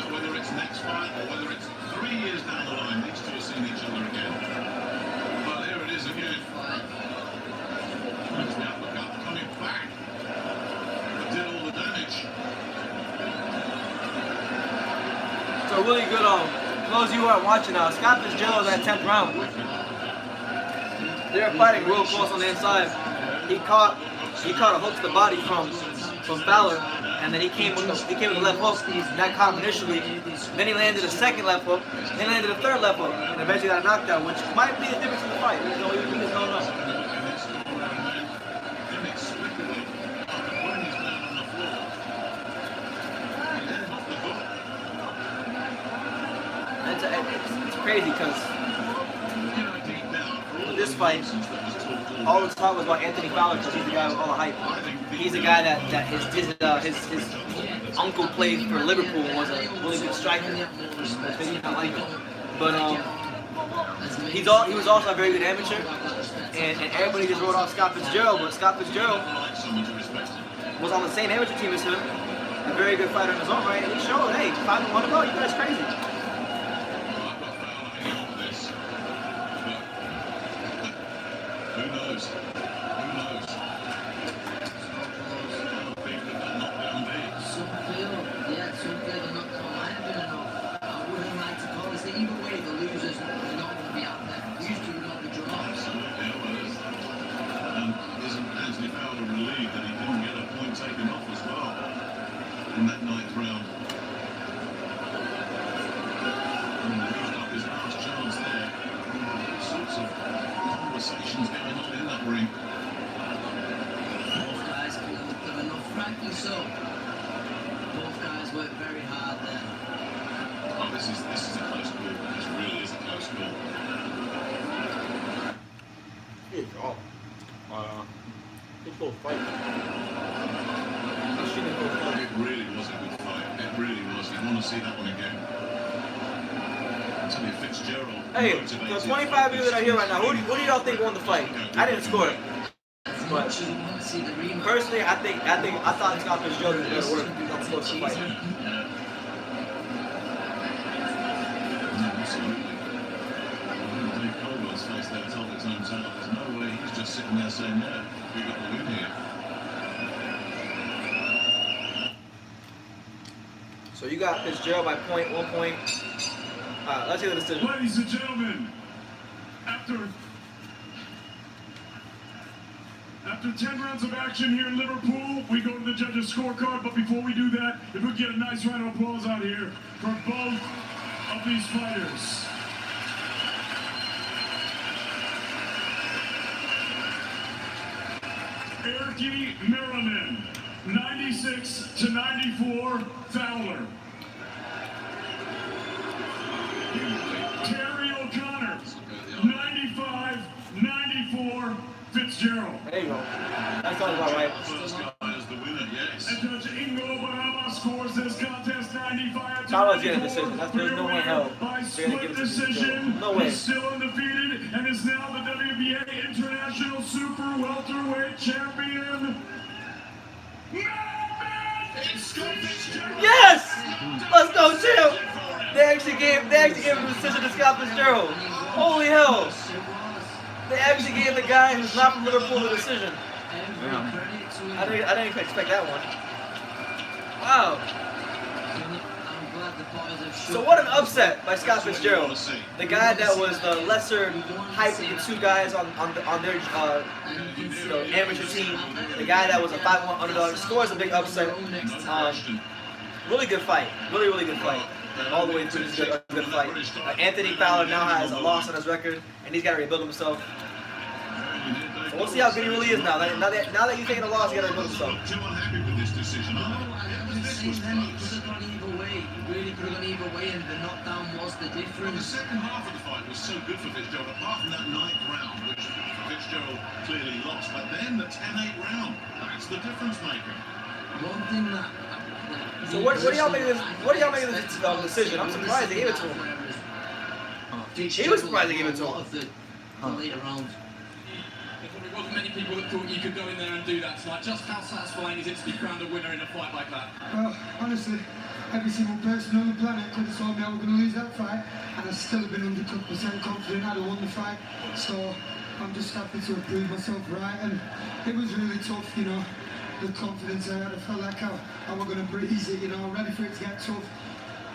whether it's next fight or whether it's 3 years down the line, these two are seeing each other again. But here it is again. It's the uppercut coming back. It did all the damage. So really good for those of you who are watching now, Scott Fitzgerald at 10th round. They're fighting real close on the inside. He caught a hook to the body from Fowler, and then he came with the left hook. That caught him initially. Then he landed a second left hook. Then landed a third left hook, and eventually got a knockdown, which might be the difference in the fight. You just don't know. It's crazy because with this fight, all the talk was about Anthony Fowler because he's the guy with all the hype. He's the guy that his uncle played for Liverpool and was a really good striker. But he was also a very good amateur, and everybody just wrote off Scott Fitzgerald. But Scott Fitzgerald was on the same amateur team as him, a very good fighter in his own right, and he showed, hey, 5-1 to go, you guys crazy. Who knows? Some feel the knockdown might have been enough. I wouldn't like in that 9th round. And used up his last chance there. All sorts of conversations going on in that ring. Both guys can have enough, frankly so. Both guys work very hard there. Oh, this is a close call. This really is a close call. Good job. Good little fight. It really was a good fight. It really was. You want to see that one again. I'll tell you, Fitzgerald. Hey, motivated. the 25 of you that are here right now, who do y'all think won the fight? I didn't score it. But personally, I thought Scott Fitzgerald did better work on the course of the fight. Absolutely. Dave Caldwell's face there told its own tale. There's no way he's just sitting there saying, no, we got the win here. So you got Fitzgerald by 1 point. Let's hear the decision. Ladies and gentlemen, after 10 rounds of action here in Liverpool, we go to the judges' scorecard. But before we do that, if we get a nice round of applause out here for both of these fighters. Erky Merriman, 96-94, Fowler. Terry O'Connor, 95-94, Fitzgerald. There you go. That sounds about right. First guy is the winner, yes. And Judge Ingo Bahama scores this contest 95-94. Fowler's getting a decision. There's no way in hell by they're gonna split give it to Fitzgerald. decision. No way. He's still undefeated and is now the WBA International Super Welterweight Champion. Yes! Let's go, champ! They actually gave him a decision to Scott Fitzgerald. Holy hell! They actually gave the guy who's not from Liverpool the decision. I didn't expect that one. Wow. So what an upset by Scott Fitzgerald. The guy that was the lesser hype of the two guys on their amateur team. The guy that was a 5-1 underdog scores a big upset. Really good fight. Really good fight. All the way through this good fight. Anthony Fowler now has a loss on his record, and he's got to rebuild himself. So we'll see how good he really is now. Now that you've taken a loss, you got to rebuild himself. Too unhappy with this decision, are they? This was close. Could have gone either way. Really could have gone either way, and the knockdown was the Well, the difference. second half of the fight was so good for Fitzgerald, apart from that 9th round, which Fitzgerald clearly lost. But then the 10-8 round, that's the difference maker. One thing that. So what do y'all make of this? What do y'all make of this decision? I'm surprised they gave it to him. He was surprised they gave it to him. The later round. There wasn't many people that thought you could go in there and do that tonight. Just how satisfying is it to be crowned a winner in a fight like that? Well, honestly, every single person on the planet could have told me I was going to lose that fight, and I'd still have been 100% confident I'd have won the fight. So I'm just happy to have proved myself right, and it was really tough, you know. The confidence I had, I felt like I was going to breeze it, you know, ready for it to get tough.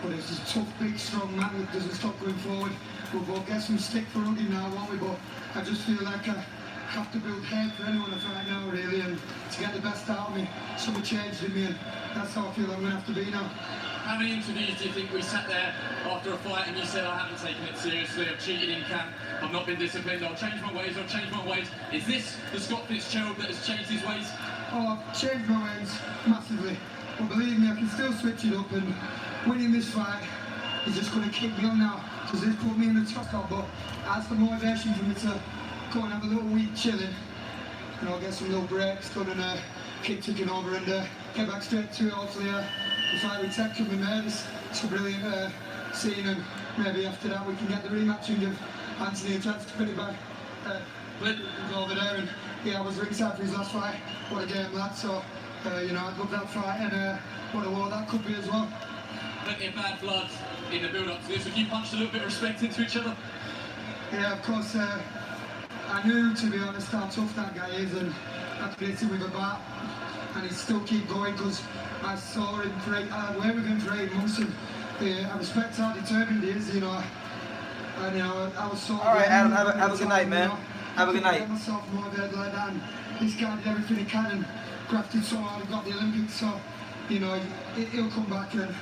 But it's a tough, big, strong man that doesn't stop going forward. We'll both get some stick for hugging now, won't we? But I just feel like I have to build hate for anyone I fight now, really, and to get the best out of me. Something changed in me, and that's how I feel I'm going to have to be now. How many interviews do you think we sat there after a fight and you said, I haven't taken it seriously, I've cheated in camp, I've not been disciplined, I'll change my ways, Is this the Scott Fitzgerald that has changed his ways? Oh, I've changed my ways massively. But believe me, I can still switch it up, and winning this fight is just going to kick me on now, because it's put me in the top spot. But that's the motivation for me to go and have a little week chilling, you know, get some little breaks done and keep ticking over and get back straight to it. Hopefully the fight with Tech can be made. It's a brilliant scene, and maybe after that we can get the rematch and give Anthony a chance to put it back over there. And yeah, I was ringside for his last fight. What a game that. So you know, I'd love that fight, and what a war that could be as well. Plenty of bad blood in the build-up to this. Have you punched a little bit of respect into each other? Yeah, of course. I knew, to be honest, how tough that guy is, and I could hit him with a bat, and he'd still keep going because I saw him for where we've been for 8 months, and I respect how determined he is, you know. And you know, I was so. All right, Adam, have a good night, man. You know, Have a good night. I get myself motivated like that, and this guy did everything he can and grafted so hard and got the Olympics. So you know, he'll come back and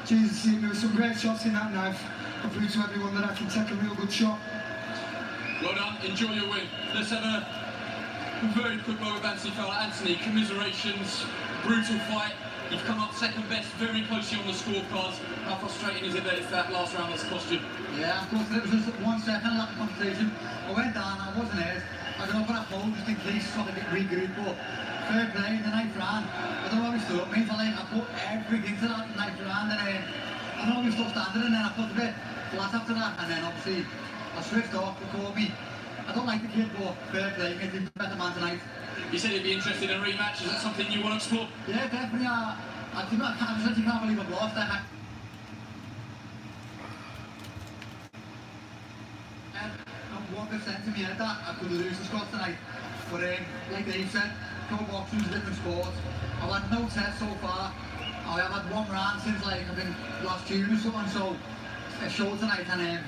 Jesus, there were some great shots in that knife. I prove to everyone that I can take a real good shot. Well done, enjoy your win. Let's have a very quick word with Anthony Fowler. Anthony, commiserations, brutal fight. You've come up second best, very closely on the scorecards. How frustrating is it that it's that last round that's cost you? Yeah, of course, it was just 1 second left competition. I went down, I wasn't hurt. I got up on a pole just in case, so I could regroup, but fair play in the ninth round. I don't know how he stood up me, so I put everything to that ninth round, and I don't know how he stood standing, and then I put a bit flat after that, and then obviously I switched off, they called me. I don't like the kid, but fair play, he's a better man tonight. You said you'd be interested in a rematch, is that something you want to explore? Yeah, definitely. I can't believe I've lost. I'm 1% to me head that I could lose the squad tonight. But like Dave said, pro boxing is a different sport. I've had no test so far. I have had 1 round since like I think last June or something, so a show tonight and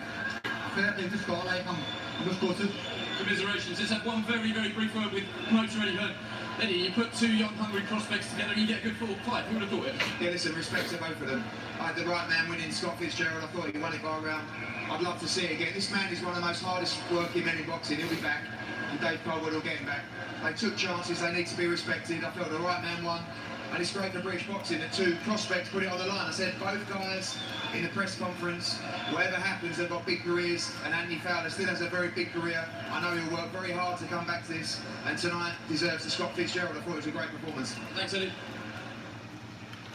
fair play to score, like I'm just gutted. Commiserations. Let's have one very, very brief word with promoter Eddie Hearn. Eddie, you put 2 young, hungry prospects together and you get a good full fight. Who would have thought it? Yeah, listen, respect to both of them. I had the right man winning, Scott Fitzgerald. I thought he won it by a round. I'd love to see it again. This man is one of the most hardest working men in boxing. He'll be back. And Dave Colwood will get him back. They took chances. They need to be respected. I felt the right man won. And it's great for British boxing that 2 prospects put it on the line. I said both guys in the press conference, whatever happens, they've got big careers, and Anthony Fowler still has a very big career. I know he'll work very hard to come back to this, and tonight deserves the Scott Fitzgerald. I thought it was a great performance. Thanks, Eddie.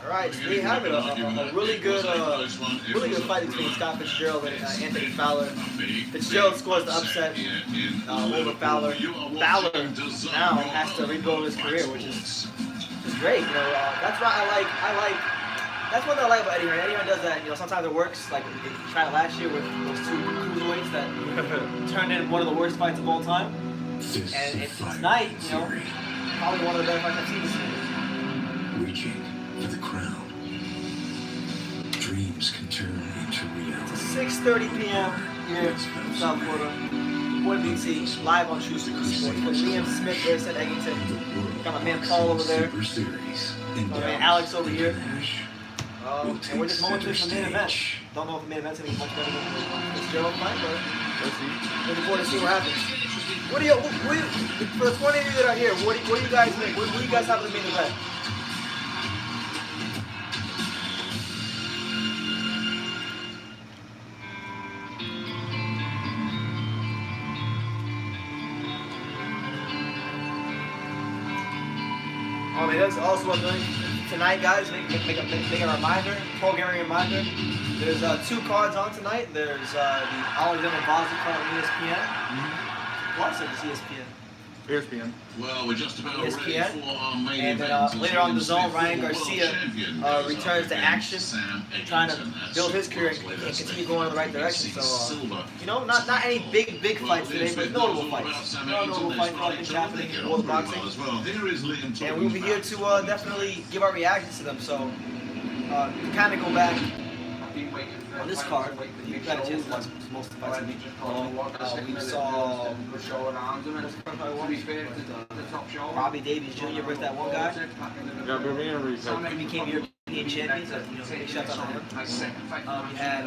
All right, so there you have it. A really good fight between Scott Fitzgerald and Anthony Fowler. Fitzgerald scores the upset over Fowler. Fowler now has to rebuild his career, which is great. You know, that's why I like. That's one thing I like about Eddie Hearn. Eddie Hearn does that. You know, sometimes it works. Like he tried it last year with those 2 cruiserweights that turned in one of the worst fights of all time. And tonight, you know, probably one of the better fights I've seen this year. Reaching for the crown. Dreams can turn into reality. It's 6:30 p.m. here in South Florida. One BT live on True Sports. Liam Smith versus Eggington. Got my man Paul over there. My man Alex over here. And we're just momentarily from the main event. Don't know if the main event's gonna be much better than Fitzgerald fight, but we'll see. Looking forward to see what happens. What do you, for the 20 of you that are here, what do you guys think? What do you guys have in the main event? That's also what I'm doing tonight, guys. Make a reminder, programming reminder. There's 2 cards on tonight. There's the Alexander Vazzy card on ESPN. Plus, it's ESPN. ESPN. Well, we're just about ready ESPN. for our main And event. then later on the zone, Ryan Garcia returns to action, trying to build his career and continue going in the right direction. So, you know, not any big fights today, but notable fights. Notable fights, nothing's happening in world of boxing. And we'll be here to definitely give our reactions to them. So, to kind of go back on this card, we've got a chance to watch most of the fights. We saw Robbie Davies Jr. versus that one guy. He became European champion, so big shots on him. You had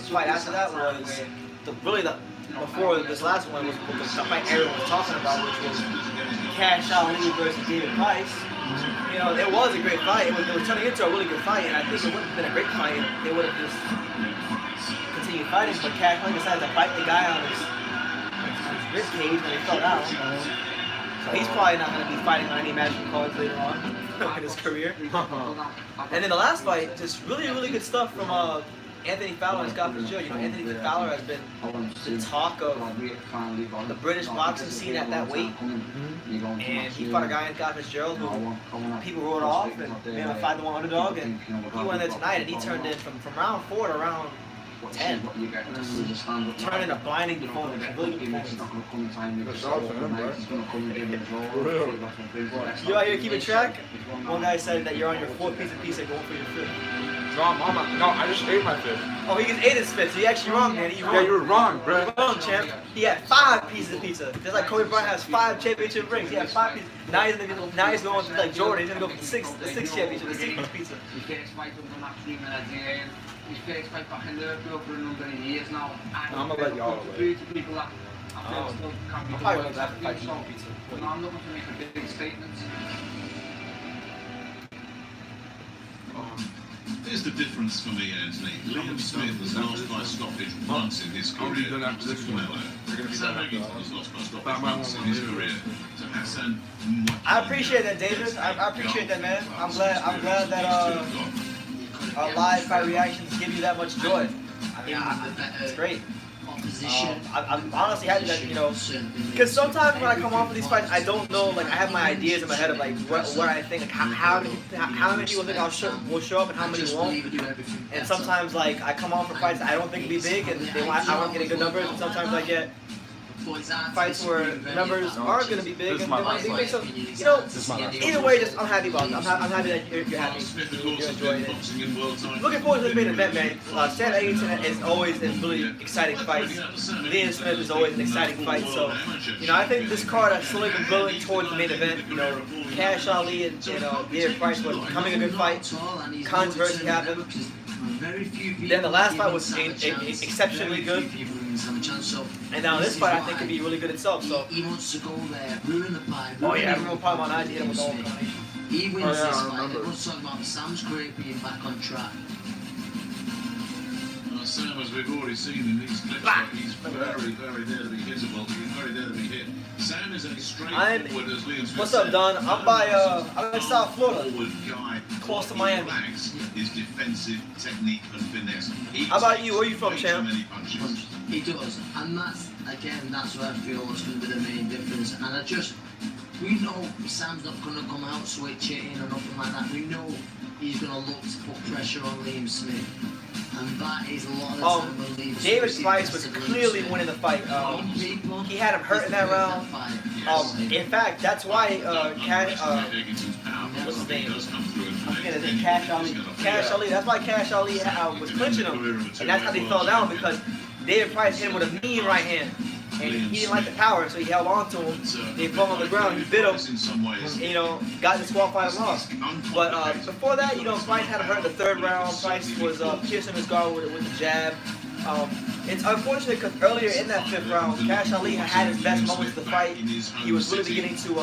fight after that was before this last one was the fight everyone was talking about, which was Cash Out Lee versus David Price. You know, it was a great fight. It was turning into a really good fight, and I think it wouldn't have been a great fight if they would have just continued fighting. But Cash Lee decided to bite the guy on his rib cage when he fell down. So he's probably not going to be fighting on any magic cards later on in his career. And then the last fight, just really good stuff from Anthony Fowler and Scott Fitzgerald. You know, Anthony Fowler has been the talk of the British boxing scene at that weight. And he fought a guy in Scott Fitzgerald who people wrote off and made him a 5-1 underdog. And he went there tonight and he turned in from round 4 to round 10. Turning a blinding performance. Really good performance. You out here keeping track? One guy said that you're on your 4th piece of pizza going for your 5th. No, I just ate my fifth. Oh, he just ate his fifth. So you actually wrong, man. You wrong. Yeah, you were wrong, bro. You're wrong, champ. He had 5 pieces of pizza. Just like Kobe Bryant has 5 championship rings. He had 5 pieces. Now he's going to like Jordan. He's gonna go for the sixth championship, the 6th pizza. His first fight was the match winner. His first fight back in Liverpool for a number of years now. I'm gonna let y'all prove to people that I feel still can be I'm probably the gonna have to fight so, pizza. I'm looking to make a big statement. Here's the difference for me, Anthony. Liam Smith was lost by stoppage once in his career. Sam Eggington was lost by stoppage once in his career. So Hassan, I appreciate that, David. I appreciate that, man. I'm glad that our live fight reactions give you that much joy. I mean, it's great. I'm honestly happy that, you know, because sometimes when I come off of these fights, I don't know, like, I have my ideas in my head of, like, what I think, like, how many people think will show up and how many won't. And sometimes, like, I come off for fights I don't think will be big, and I won't get good numbers, and sometimes I get fights where the numbers are going to be big and they might be big. So, you know, either way, just I'm happy about it. I'm happy that you're happy. You're enjoying it. Looking forward to the main event, man. Sam Eggington is always in really exciting fights. Liam Smith is always an exciting fight. So, you know, I think this card has slowly been building towards the main event. You know, Cash Ali and, you know, Dear Price was becoming a good fight. Controversy happened. Then the last fight was exceptionally good. And now this fight I think could be really good itself. So he wants to go there, ruin the pie. Oh yeah, everyone probably on IG with all the He wins this fight. Everyone's talking about Sam's career being back on track. Sam, as we've already seen in these clips, he's very, very there to be hittable. He's very there to be hit. Sam is a straightforward as Liam Smith. What's up, Don? I'm in South Florida, close to Miami. His defensive technique and finesse. How about you? Where are you from, champ? He does, and that's where I feel is going to be the main difference. And we know Sam's not going to come out switching or nothing like that. We know he's going to look to put pressure on Liam Smith. And that is a lot of the time David Price was clearly winning the fight. He had him hurt in that round. In fact, that's why what's his name? Cash Ali. Cash Ali. That's why Cash Ali was clinching him, and that's how they fell down, because David Price hit him with a mean right hand. And he didn't like the power, so he held on to him. They fell on the ground, he bit him, you know, got disqualified and lost. But before that, you know, Price had him hurt in the 3rd round. Price was piercing his guard with the jab. It's unfortunate because earlier in that 5th round, Cash Ali had his best moments of the fight. He was really beginning to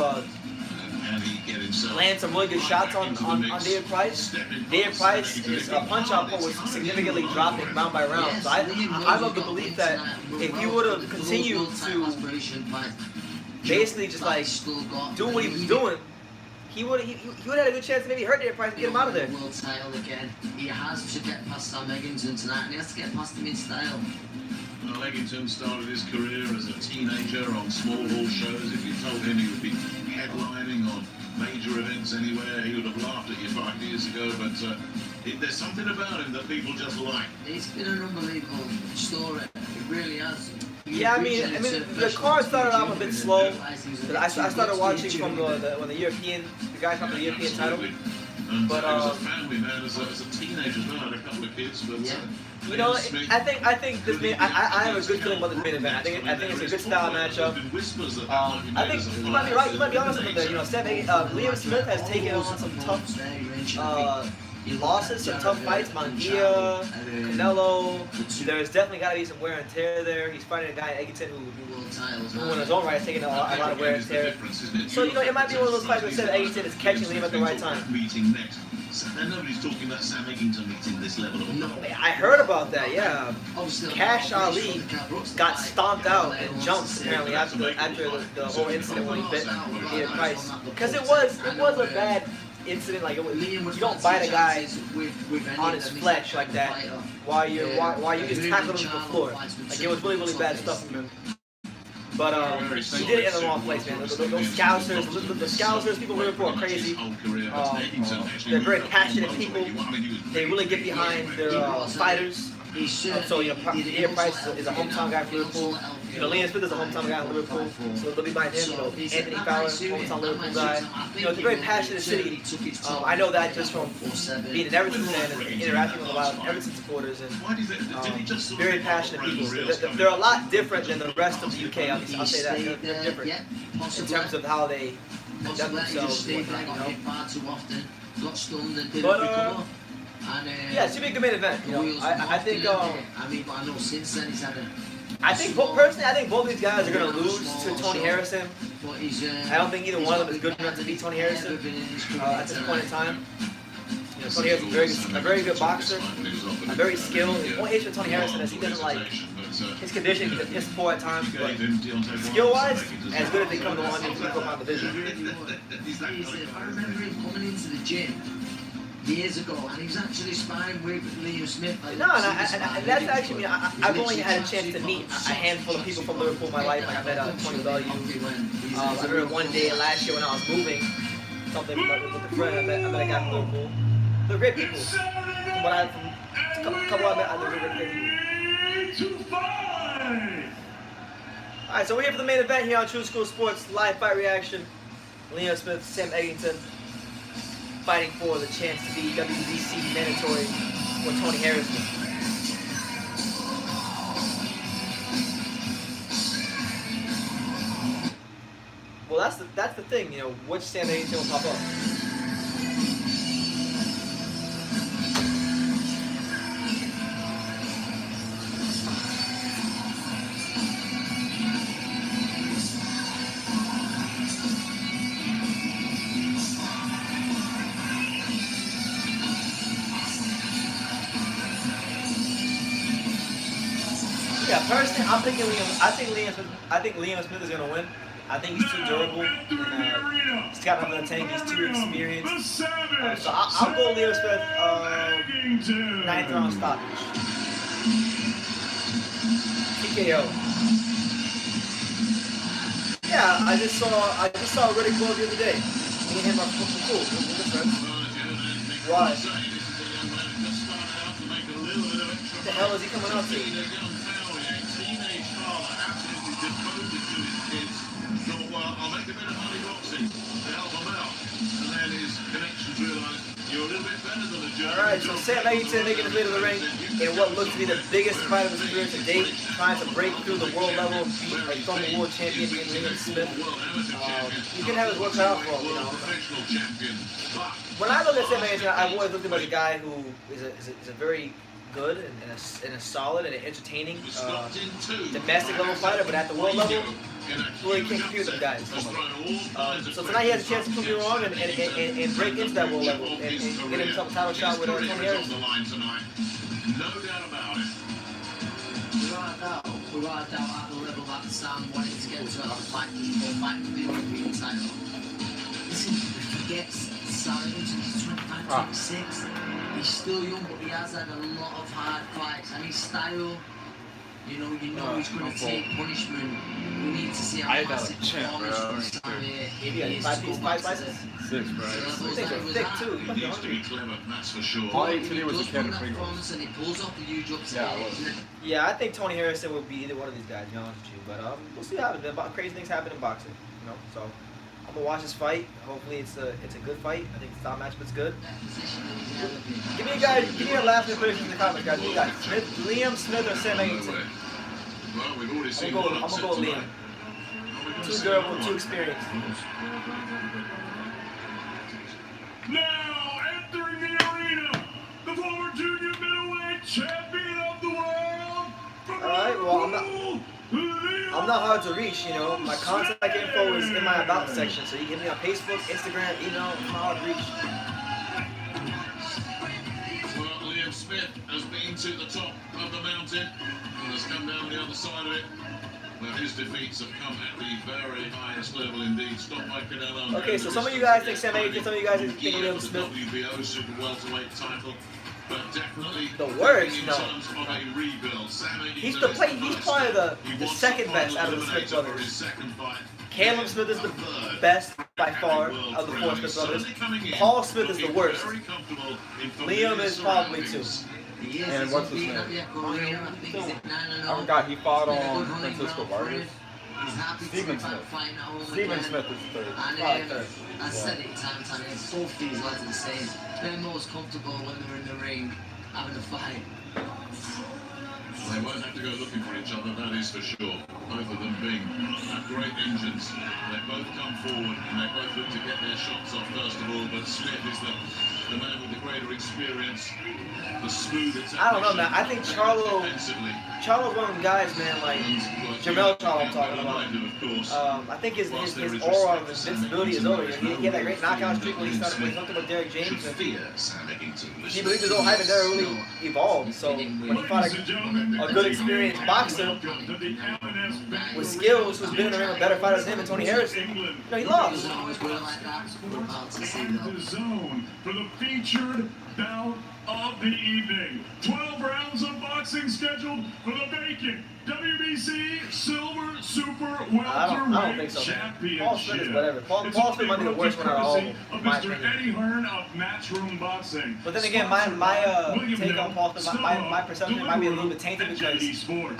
land some really good shots on David Price. David Price's punch-out point was significantly dropping round by round. So I love the belief that if he would have continued to basically just like do what he was doing, he would have had a good chance to maybe hurt David Price and get him out of there. World title again. He has to get past Sam Eggington tonight, and he has to get past him in style. Well, Eggington started his career as a teenager on small hall shows. If you told him he would be headlining on major events anywhere, he would have laughed at you 5 years ago. But there's something about him that people just like. It's been an unbelievable story. It really has. Yeah, I mean, the card started off a bit slow. I started watching from when the guy from the European title. But as a family man, as a teenager, I had a couple of kids, but. You know, I think this main, I have a good feeling about this main event. I think it's a good style matchup. I think you might be right. You might be honest with it. You know, Liam Smith has taken on some tough losses, some tough fights. Mangia, Canelo. There's definitely got to be some wear and tear there. He's fighting a guy in Eggington who in his own right has taken a lot of wear and tear. So you know, it might be one of those fights where Eggington is catching Liam at the right time. And nobody's talking about Sam Eggington meeting this level of. No, I heard about that. Yeah, Cash Ali got stomped out and jumped apparently after the whole incident when he bit David Price, because it was a bad incident. Like you don't bite a guy on his flesh like that while you just tackle him to the floor. Like it was really bad stuff from him. But he did it in the wrong place, man. Those Scousers, people in Liverpool are crazy. They're very passionate people. They really get behind their fighters. So, you know, David Price is a hometown guy for Liverpool. You know, Liam Smith is a hometown guy in Liverpool, so they'll be behind him. You know, Anthony Fowler, hometown Liverpool guy. You know, it's a very passionate city. I know that just from being an Everton fan and interacting with a lot of Everton supporters and very passionate people. They're a lot different than the rest of the UK. I'll say that. They're different in terms of how they conduct themselves. And whatnot, yeah, it should be a good main event. You know, I think. I think personally, I think both these guys are going to lose to Tony Harrison. I don't think either one of them is good enough to beat Tony Harrison at this point in time. You know, Tony Harrison is a very good boxer, very skilled. The only issue with Tony Harrison is he doesn't like his condition. He's a piss poor at times, but skill-wise, as good as they come along in the 54-pound division. I remember him coming into the gym years ago, and he was actually sparring with Liam Smith. No, and that's actually, I've only had a chance to meet a handful of people from Liverpool in my life. Like I met Tony W. I remember one day last year when I was moving, something with a friend, I met a guy from Liverpool. They're great people. From what a couple I met, they're great people. Alright, so we're here for the main event here on True School Sports Live Fight Reaction. Liam Smith, Sam Eggington, fighting for the chance to be WBC mandatory for Tony Harrison. Well, that's the thing, you know, which Sam Eggington will pop up. Yeah, personally, I'm thinking I think Liam Smith is gonna win. I think he's too durable. And, he's got nothing in the tank. He's too experienced. So I'll go Liam Smith. 9th round stoppage. TKO. Yeah, I just saw Riddick Bowe the other day. Me and him are cool. We're good friends. Why? What the hell is he coming out to? I'll make a bit of money boxing to help him out. And then his connections realised you're a little bit better than a German. Alright, so Sam Eggington making his way to the ring in what looks to be the biggest fight of his career to date, trying to break through the world level, beat a former world champion in Liam Smith. You can have his work cut out for him, you know. When I look at Sam Eggington, I've always looked at him as a guy who is a very good and a solid and an entertaining domestic level fighter, but at the world level, really can't compete with them guys. So tonight he has a chance to prove me wrong and break into that world level and get himself a title shot with Tony Harrison. No doubt about it. Without a doubt, at the level that Sam wanted to get to, fight for the European title. Listen, he forgets Sam Eggington is 25, 26. He's still young, but he has had a lot of hard fights, and his style, you know he's going to take punishment. We need to see how massive performance from Sam is. 5 fights? 6, bro. Things are thick too. He needs to be clever, that's for sure. All he today was a can of Pringles. And he pulls off the huge upset. Yeah, I think Tony Harrison would be either one of these guys, to be honest with you. But we'll see what happens. Crazy things happen in boxing, you know. So I'm gonna watch this fight. Hopefully it's a good fight. I think the style matchup's good. Give me your last predictions in the comments, guys. What you got? Liam Smith or Sam Eggington? Well, we've already seen I'm gonna go with Liam. Too durable, too experienced. Now entering the arena, the former junior middleweight champion of the world. Alright, well I'm not hard to reach, you know. My contact info is in my about section, so you can get me on Facebook, Instagram, email. I'm not hard to reach. Well, Liam Smith has been to the top of the mountain and has come down the other side of it. Well, his defeats have come at the very highest level indeed. Stopped by Canelo. Okay, so some of you guys think Sam Eggington, some of you guys think Liam Smith. WBO super welterweight title, but definitely the worst. No. He's probably the second best out of the Smith brothers. Caleb Smith is the best by far of the 4 Smith brothers. Paul Smith is the worst. Liam is probably 2. And what's his name? I forgot he fought on Francisco Vargas. Steven Smith. Steven Smith is third. I said it time and time again, both these lads are the same. They're most comfortable when they're in the ring having a fight. They won't have to go looking for each other, that is for sure. Both of them being great engines. They both come forward and they both look to get their shots off first of all, but Smith is the man with the greater experience, the smoother technique. I don't know, man. I think Charlo's one of them guys, man, like Jamel Charlo I'm talking about. I think his aura of invincibility is over. He had that great knockout streak when he hooked up with Derek James. And he believed his old hype and never really evolved. So when he fought a good experienced boxer with skills who's been in the ring with better fighters than him and Tony Harrison, you know, he lost. The zone for the featured bout of the evening. 12 rounds of boxing scheduled for the vacant WBC Silver Super Welterweight Championship. Paul Smith is whatever. Paul Smith might be the worst one out of all, in my Mr. opinion. Eddie Hearn of Matchroom Boxing. But then again, my take on Paul Smith, my perception might be a little bit tainted because when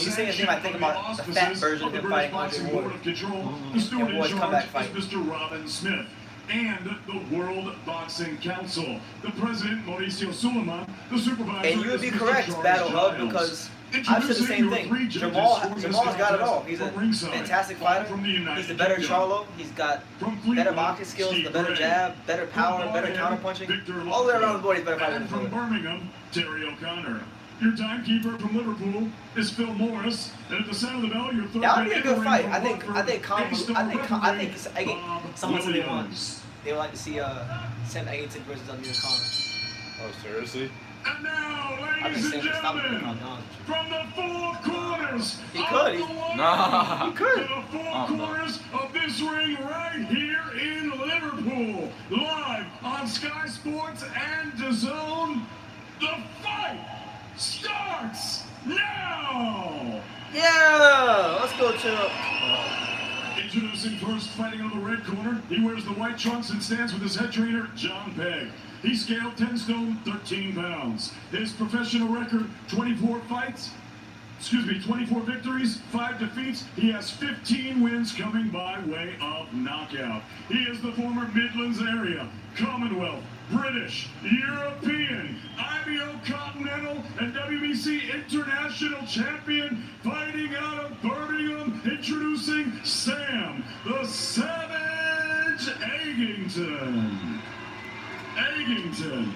you say his name, I think about the fat version of him fighting Andre Ward and Ward's comeback fight. Mr. Robin Smith. And the World Boxing Council. The president, Mauricio Suleiman, the supervisor. And you would be correct, Battle Hub, because I've said the same thing. Jamal's got it all. He's a fantastic fighter. He's the better Charlo. He's got better boxing skills, the better jab, better power, better counterpunching. All the way around the board, he's better fighter And than from Fowler. Birmingham, Terry O'Connor. Your timekeeper from Liverpool is Phil Morris, and at the sound of the bell, your third That would be a good fight. I think someone said they would like to see Sam Eggington versus Amir Khan. Oh, seriously? And now, I ladies think and Sam gentlemen, from the four corners He could. Nah. He could. to the four corners of this ring right here in Liverpool, live on Sky Sports and DAZN, the fight starts now! Yeah! Let's go to Introducing first, fighting on the red corner, he wears the white trunks and stands with his head trainer, John Pegg. He scaled 10 stone, 13 pounds. His professional record, 24 victories, 5 defeats. He has 15 wins coming by way of knockout. He is the former Midlands area, Commonwealth, British, European, IBO Continental, and WBC International Champion, fighting out of Birmingham, introducing Sam the Savage Eggington.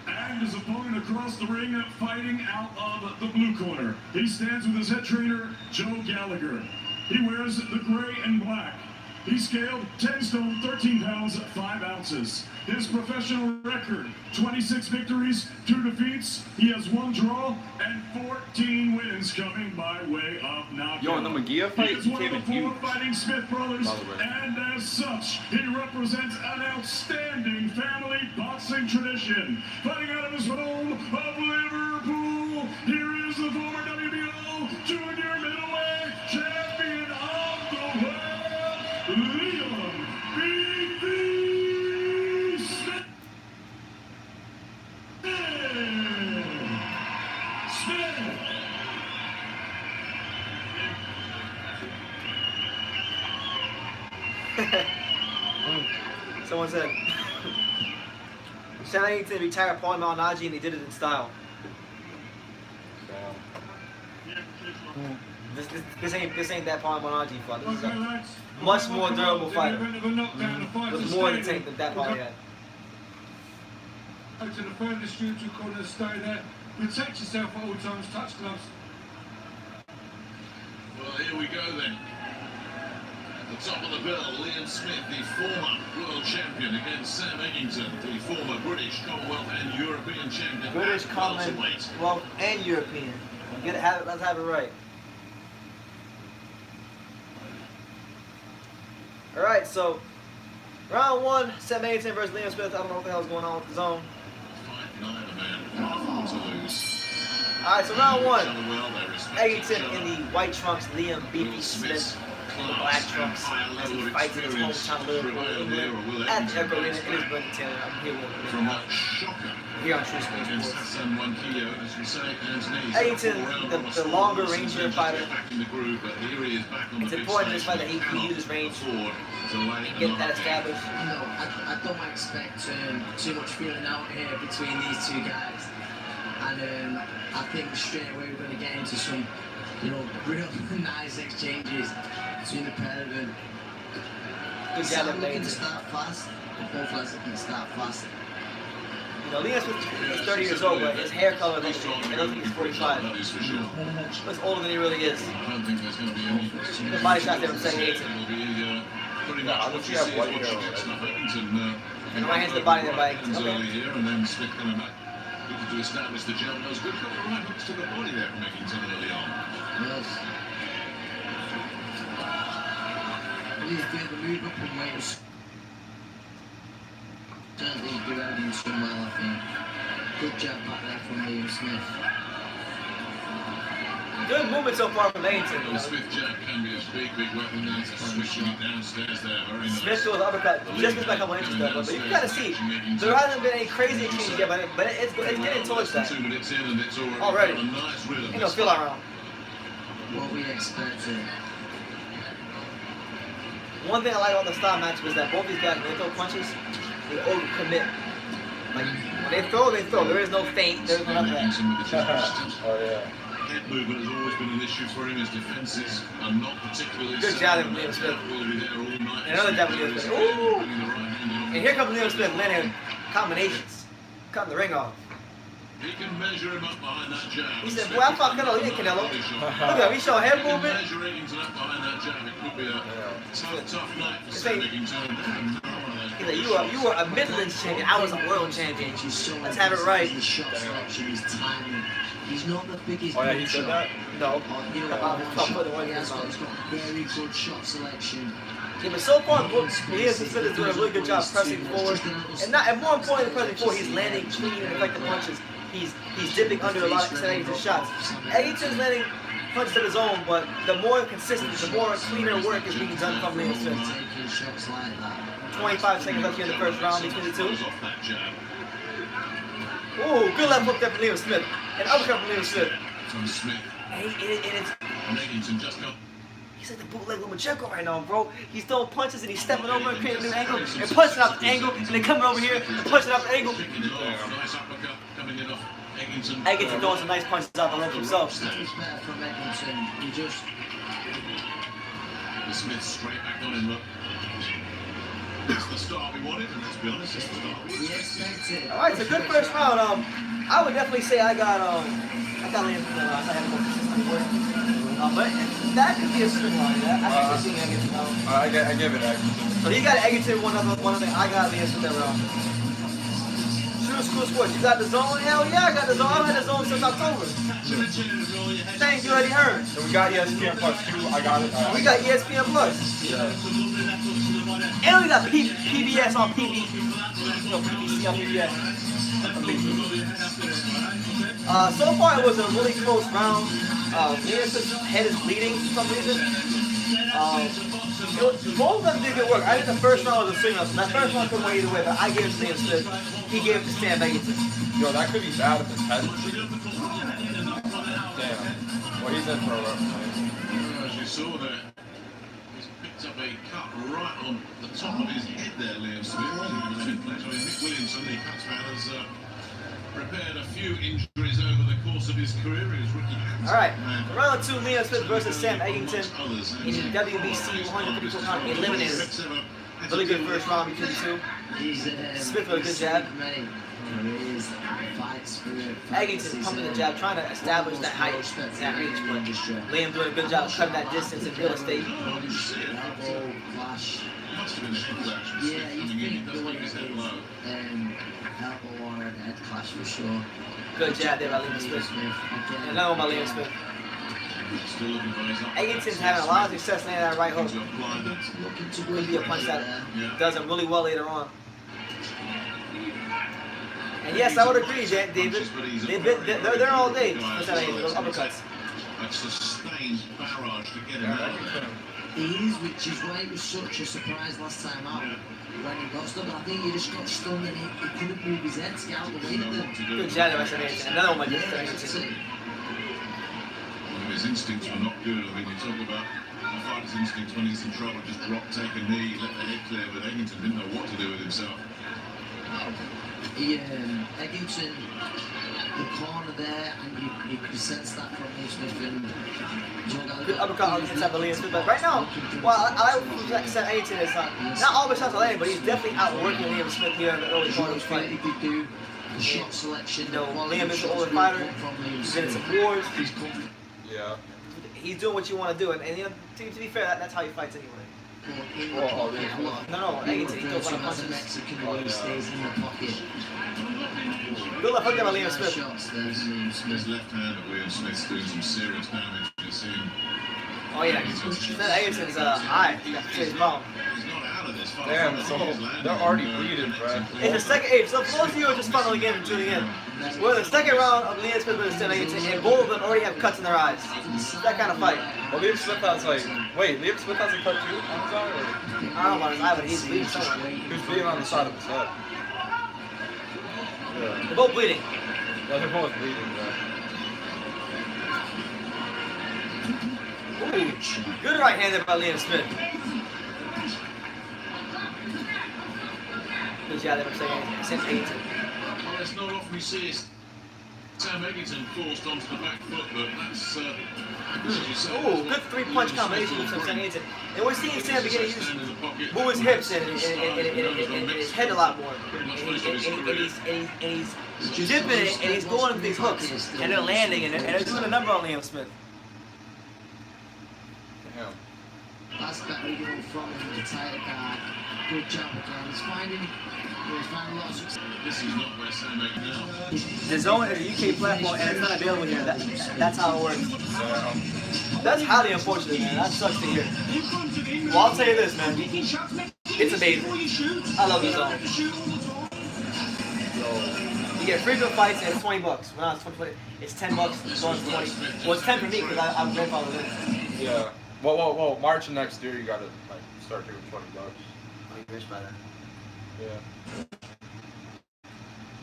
And his opponent across the ring, fighting out of the blue corner. He stands with his head trainer, Joe Gallagher. He wears the gray and black. He scaled 10 stone, 13 pounds, 5 ounces. His professional record, 26 victories, 2 defeats. He has 1 draw and 14 wins coming by way of knockout. Yo, in the McGee fight, he is he one came of in the 4 huge. fighting Smith brothers, By the way. and as such, he represents an outstanding family boxing tradition. Fighting out of his home of Liverpool, here is the former WBO junior middleweight champion of the world, Liam B.B. Smith. Someone said Sam Eggington retired Paul Malignaggi and he did it in style. This ain't that Paul Malignaggi fight. This is a much more durable fighter. With more in the tank than that Paul had. Out to the furthest neutral corner, stay there. Protect yourself at all times, touch gloves. Well, here we go then. At the top of the bill, Liam Smith, the former world champion, against Sam Eggington, the former British, Commonwealth and European champion. British, at Commonwealth, welterweight. and European. Let's have it right. Alright, so round 1, Sam Eggington versus Liam Smith. I don't know what the hell's going on with the zone. Fight night, a man to lose. Alright, so round 1. Each other well, they respect each Eggington other. in the white trunks, Liam B.B. Smith the black trunks as he fights in his hometown Liverpool, at the Echo Arena in his Eggington. I'm here with him here on True Sports. Eggington, the longer ranger fighter. It's important in this fight that he uses range and get that established. No, I don't expect too much feeling out here between these two guys. And I think straight away we're going to get into some, real nice exchanges between the pair of them. Good job, looking to start fast, but both guys looking to start fast. Liam Smith is 30 years old, but his hair color, I don't think he's 45. Looks older than he really is. The body shot there from saying Eggington. I wish you have white hair. And right hand to the body there by Eggington. Okay. To establish the jab. Those good couple of right hooks to the body there from Eggington early on. Yes. He's doing the move up and waves. Certainly do Eddington well, I think. Good jab back there from Liam Smith. Good movement so far from Eggington. The Smith jab can be a big weapon. Then switching it downstairs there. Very nice. Smith throws the uppercut. Just missed by a couple inches though. But you can kind of see there hasn't been any crazy exchange yet, but it's getting towards that. 2 minutes in and it's Already. a nice rhythm. Feel around. What we expected. One thing I like about the style match was that both these guys, when they throw punches, they overcommit. Like, when they throw, they throw. There is no feint. There's no nothing like that. Oh, yeah. Head movement has always been an issue for him. His defenses are not particularly Good jab from Liam Smith. And another jab from Liam Smith. Ooh! And here comes Liam Smith landing combinations. Cutting the ring off. He can measure him up behind that jab. He said, boy, I fought Canelo. He ain't Canelo. Look at him. He showing head movement. Measure Eggington up behind that jab. It could be a tough night for Sam Eggington. He's like, you were a Midlands champion. I was a world champion. Let's have it right. He's not the biggest. Oh yeah, he said that? No. He has got very good shot selection. Yeah, but so far, Liam Smith is doing a really good job pressing forward. And more importantly than pressing forward, he's landing clean and effective punches. He's dipping under a lot of Eggington's shots. Eggington's landing punches of his own, but the more consistent, the more cleaner work is being done from Liam Smith. 25 seconds left here in the first round between the two. Ooh, good left hook there from Liam Smith. And uppercut from Liam Smith. He's like the bootleg Lomachenko right now, bro. He's throwing punches and he's stepping over and creating a new angle and punching out the angle and then coming over here and punching out the angle. Eggington throwing some nice punches out the rope himself. From Eggington, he just. The Smith straight back on him, look. It's the start we wanted, and let's be honest, it's the start we expected. Alright, it's a good first round. I would definitely say I got Liam Smith. I had more consistent work. But that could be a spin line. I think we're seeing Eggington. I give it Eggington. So he got Eggington one other. I got Liam Smith that round. True School Sports. You got the zone? Hell yeah, I got the zone. I've had the zone since October. Thank you, Eddie Hearn. So we got ESPN Plus 2. I got it. We got ESPN Plus. Yeah. And we got PBS on PB. No, PBC on PBS. So far it was a really close round. Liam Smith's head is bleeding for some reason. Both of them did good work. I think the first round was a swing up. So that first round could go either way, but I gave it to Liam Smith. He gave it to Sam Eggington. Yo, that could be bad if his head. Damn. Well, he's in for a rough. As you saw there, he's picked up a cut right on the top of his head there, Liam Smith. Nick Williamson, the Catsman, has prepared a few injuries over the course of his career. Alright, round 2, Liam Smith versus Sam Eggington in the WBC 154 pound eliminator. Really good first round between the two. Smith with a good jab. Eggington pumping the jab, trying to establish that height, that reach, but Liam doing a good job of cutting that distance in real estate. Yeah, you think the way it is, elbow or head clash for sure. Good jab there by Liam Smith. And another one by Liam Smith. Eggington's having a lot of success landing that right hook. Could be a punch that does him really well later on. And yes, I would agree, David. They're there all day. Those uppercuts. A sustained barrage to get him out. He is, which is why it was such a surprise last time out when he got stunned. I think he just got stunned and he couldn't move his head to get out of the way of them. Good job, Eddington. Another one by just His instincts were not good. I mean, you talk about a fighter's instincts when he's in trouble, just drop, take a knee, let the head clear, but Eggington didn't know what to do with himself. Eggington, the corner there, and you could sense that from Liam Smith. Good uppercut on the inside of Liam Smith, but right now, well, I like Sam Eggington is not all the shots are landing, but he's definitely outworking Liam Smith here in the early part of the fight. The shot selection. You know, Liam is an older fighter. He's been in some wars. Yeah. He's doing what you want to do, and you know, to be fair, that's how he fights anyway. No, Eggington, he goes on punches. Stays in the pocket. Good luck, hook down by Liam Smith. Smith's left hand of Liam Smith's doing some serious damage. You see him. Oh yeah, that Eggington's eye. He's got a serious problem. He's not out of this fight. Damn, so they're already bleeding, bro. It's the second age, so for those of you who are just finally getting and tuning in, we're in the second round of Liam Smith versus Sam Eggington, and both of them already have cuts in their eyes. That kind of fight. Well, Liam Smith has like, wait, Liam Smith has a cut too on his eye? Or? I don't know about his eye, but he's bleeding somewhere. He's bleeding on the side of his head. Yeah. They're both bleeding. Yeah, they're both bleeding, bro. Ooh, good right hand there by Liam Smith. Good job there by Sam Eggington. Well, it's not often we see Sam Eggington forced onto the back foot, but that's as you say. Ooh, good three-punch combination from Sam Eggington. And we're seeing Sam begin to move his hips and his head a lot more. And he's dipping it, and he's going with these hooks, and they're landing, and they're doing a number on Liam Smith. Damn. That's better, you know, from the title guard. Good job again. He's finding a lot of success. This is not where Sam Eggington now. The Zone is a UK platform, and it's not available here. That's how it works. That's highly unfortunate, man. That sucks to hear. Well, I'll tell you this, man. It's amazing. I love the Zone. You get frequent fights, and it's $20. When I was 20, it's $10. It's going to 20. Well, it's 10 for me because I'm grandfathered in. Yeah. Well, March of next year you gotta like start doing $20. Oh, you rich by that. Yeah.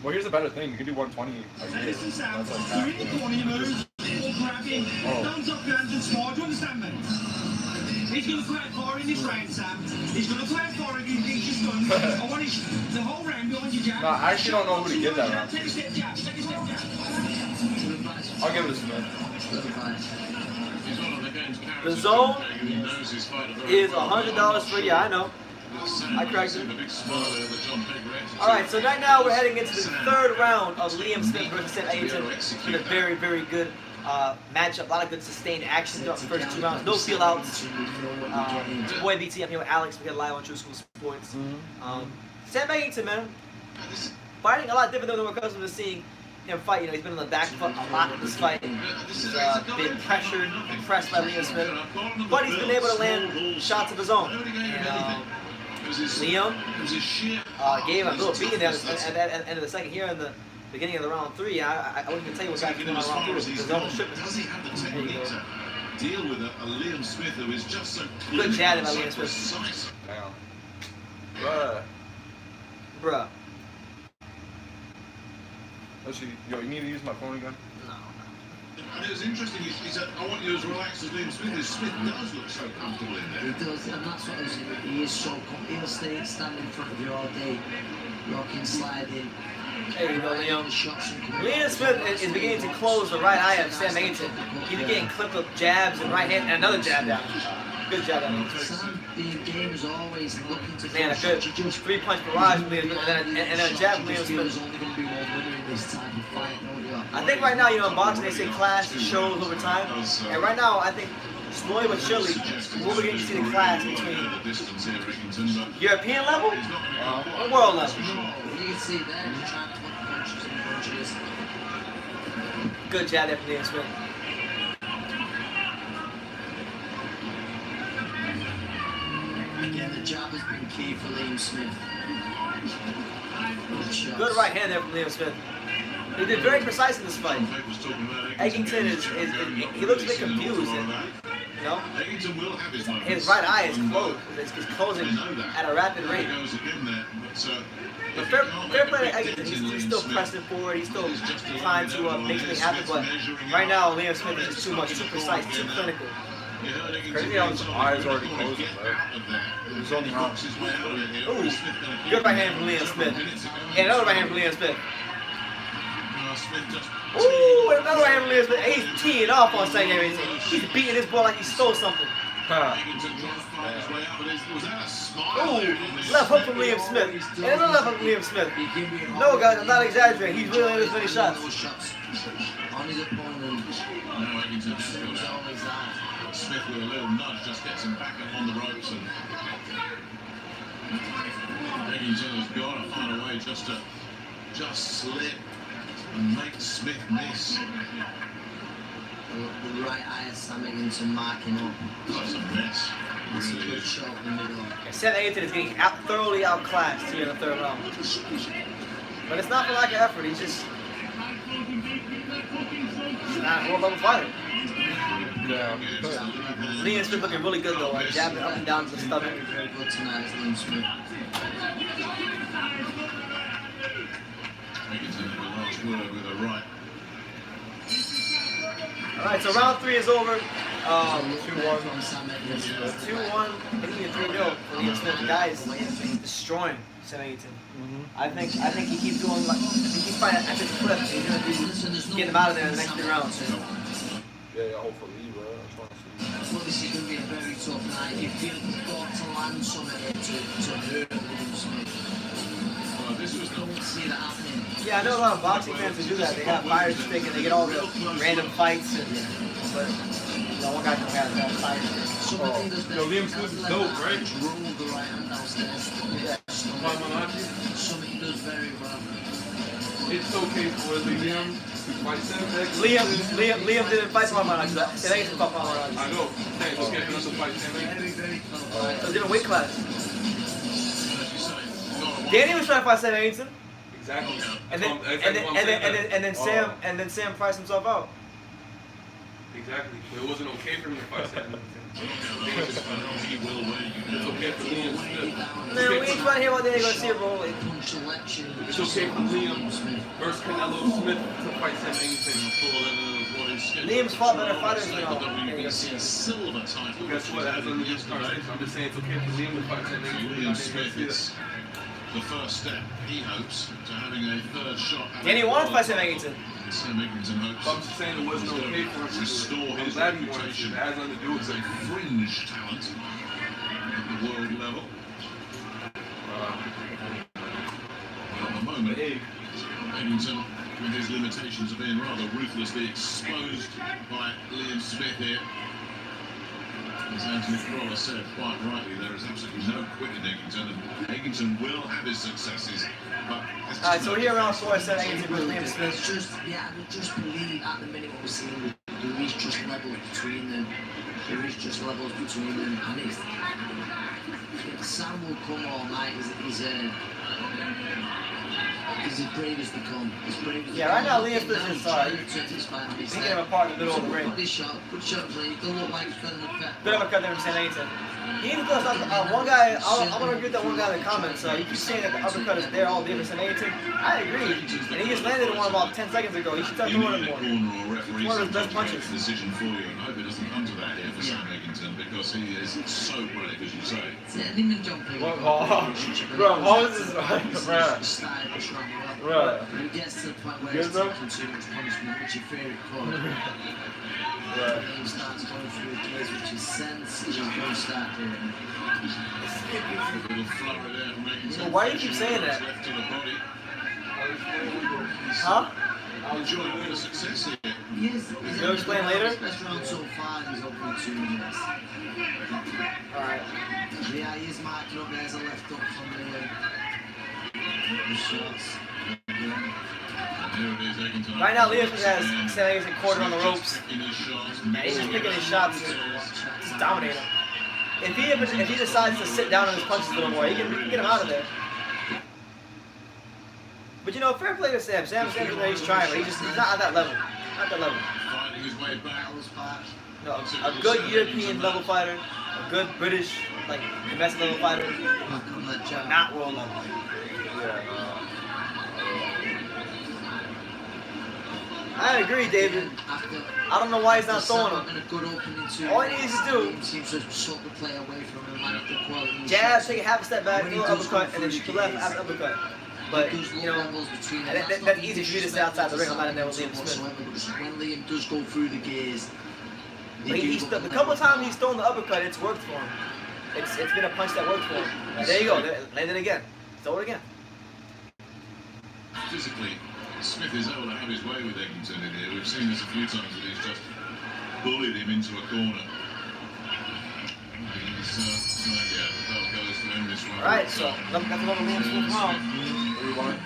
Well, here's a better thing. You can do 120 a year. Listen, Sam, That's like you're in the corner, you move, or grab him. Thumbs up, hands and small. Do you understand, mate? He's going to play it for in this round, Sam. He's going to play it for if he thinks he's done. I want the whole round behind your jab. No, I actually don't know who to give that round. Take a step jab, take a step jab. I'll give it to Smith. The Zone is $100 for you. I know. I cracked it. Alright, so right now we're heading into the third round of Liam Smith versus Sam Eggington. It's been a very, very good matchup. A lot of good sustained action throughout the first two rounds. No feel outs. Boy BT, I'm here with Alex. We got live on True School Sports. Sam Eggington, man, fighting a lot different than we're accustomed to seeing him fight. You know, he's been on the back foot a lot in this fight. He's been pressured and pressed by Liam Smith. But he's been able to land shots of his own. And, Liam gave a little beating there at the end of the second here in the beginning of the round 3. I wouldn't even tell you what got going on round 3 because the Zone shipment. Does he have the technique to deal with a Liam Smith who is just so good jab by Liam Smith. Damn. Bruh. Let's see. Yo, you need to use my phone again? And it was interesting, he said, I want you as relaxed as Liam Smith is. Smith does look so comfortable in there. He does, and that's what I was saying. He is so comfortable. He'll stand in front of you all day, rocking, sliding. There you go, Liam. Liam Smith is beginning to close the right eye of Sam Eggington. He's getting clipped with jabs and right hand, and another jab down. Good job, Eddington. Sam, the game is always looking to man, a good three-punch barrage from Liam, and then a jab from Liam Smith. I think right now, you know, in boxing they say class shows over time, and right now I think slowly but surely we're beginning to see the class between European level and world level. You can see there, trying to put punches and punches. Good jab there from Liam Smith. Again, the jab has been key for Liam Smith. Good right hand there from Liam Smith. He's been very precise in this fight. Eggington he looks a bit confused. And You know, Eggington will have his moments. his right eye is closed. It's closing at a rapid rate. There goes again there, But fair play to Eggington. He's still pressing forward. He's still trying to make things happen. But right now, Liam Smith is just too much, too precise, too clinical. Crazy how his eyes already closing, right? He's only wrong. Ooh, good right hand from Liam Smith. And another right hand from Liam Smith. Ooh, another right hand from Liam Smith. And he's teeing off on St. Eggington. He's beating this ball like he stole something. Ooh, left hook from Liam Smith. And another left hook from Liam Smith. No, guys, I'm not exaggerating. He's really in as many shots. On his opponent. Smith with a little nudge just gets him back on the ropes, and Eggington has got to find a way just to slip and make Smith miss. The right eye of Sam Eggington marking up. That's a mess. It's a good shot in the middle. Sam Eggington is getting thoroughly outclassed here in the third round. But it's not for lack of effort. He's not a world level fighter. Yeah. Liam Smith looking really good though, like jabbing up and down to the stomach. Very good tonight, Liam Smith. Eggington with the last word with a right. Alright, so round 3 is over. 2-1. From Sam Eggington. 2-1, hitting a 3-0 for Liam Smith. The guy is destroying Sam Eggington. I think he keeps doing like he keeps fighting at this clip. He's gonna be getting him out of there in the next 3 rounds. Yeah, hopefully, bro. Well, this is going to be a very tough night. You feel you've got to land something here to hurt Liam Smith. Well, this was Don't see that happening. Yeah, I know a lot of boxing fans who do that. They got fire stick and they get all the random fights. But one guy can have that fire stick. Something does Yo, Liam Smith is dope, right? Roll the right hand downstairs. Something he does very well. It's okay for Liam to fight Sam Eggington. Liam didn't fight Sam Eggington. Sam Eggington fought Sam Eggington. I know. Hey, it's okay for us to fight Sam Eggington. So a different weight class. Danny was trying to fight Sam Eggington. Exactly. And then Sam priced himself out. Exactly. But it wasn't okay for him to fight Sam Eggington. he will win. It's okay for Liam Smith. Man, we ain't trying to hear about Danny Garcia rolling. It's okay for Liam versus Canelo Smith to fight Sam Eggington. Liam's fought better fighters than all. Silver title. Guess what? As on the Undercard, I'm just saying it's okay for Liam to fight Sam Eggington. Liam Smith is the first step, he hopes, to having a third shot. Danny wanted to fight Sam Eggington. Sam Eggington hopes. I'm just saying it wasn't okay for him to restore his glad he wanted to. reputation It has nothing to do with as a it. fringe talent at the world level. At the moment, Eggington, with his limitations, are being rather ruthlessly exposed by Liam Smith here. As Anthony Crawler said quite rightly, there is absolutely no quitting Eggington, and Eggington will have his successes. Alright, so here round 4 Sam Eggington with Liam Smith. I just believe at the minute what we're seeing, there is just levels between them. And it's Sam will come all night. He's as brave as they come. Yeah, right now Liam Smith is picking him apart in the middle of the ring. Good shot, play. Don't look like he's got an effect. Good uppercut there from Sam Eggington. He even does one guy. I'm gonna agree with that one guy in the comments. He keeps saying that the uppercut is there all day for Sam Eggington. I agree. And he just landed one about 10 seconds ago. He should start throwing it more. It's one of his best punches. Decision for you, and I hope it doesn't come to that here for Sam Eggington, because he is so brave, as you say. Bro, how is this? Bro. He gets to the point where he's taking too much punishment, which you fear it could. The game starts going through his gears, which is sense, he's going to start doing it. Well, why do you keep saying that? Huh? I'll enjoy all the success here. You'll explain later? Best round so far, he's up in 2 minutes. Alright. Yeah, he's marking up, there's a left hook from the shots. Right now, Liam Smith has Sam Eggington quartered on the ropes. And he's just picking his shots to dominate him. If he decides to sit down on his punches a little more, he can get him out of there. But you know, fair play to Sam. Sam's he's trying, but he's not at that level. Not that level. Finding his way back. no, a good European level fighter, a good British, like, domestic level fighter, not world level. I agree, David. I don't know why he's not throwing him. All he needs to do, jab, take a half step back, do an uppercut, and then shoot the left after uppercut. But, you know, that's easy for you to say outside the ring. I'm not in there with Liam Smith. When Liam does go through the gears, The couple of times he's thrown the uppercut, it's worked for him. It's been a punch that worked for him. There you go, land it again. Throw it again. Physically, Smith is able to have his way with Eggington in here. We've seen this a few times that he's just bullied him into a corner. He's, yeah, the belt goes to him this way. Alright, so that's another Liam Smith round.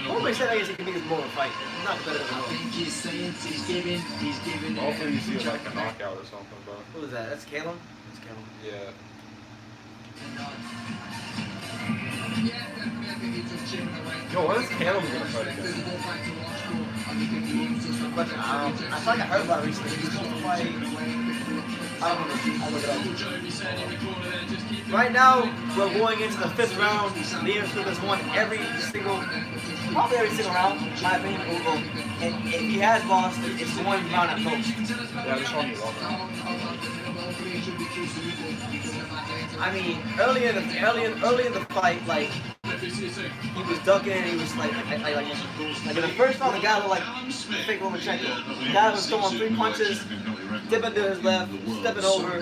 Nobody said Eggington can make this more of a fight. He's not better than I think he's saying he's giving. Hopefully you see like a knockout or something, bro. Who is that? That's Caleb? That's Caleb. Yeah. Yo, when is Caleb gonna fight again? But I feel like I heard about it recently. He's supposed to fight. I don't know. I'll look it up. Right now, we're going into the 5th round. Liam Smith has won probably every single round, in my opinion. And if he has lost, it's one round at most. Yeah, I'm showing you all I mean, early in the fight, like he was ducking, he was like in the first round, the guy looked like fake Lomachenko. The guy was throwing 3 punches, dipping to his left, stepping over,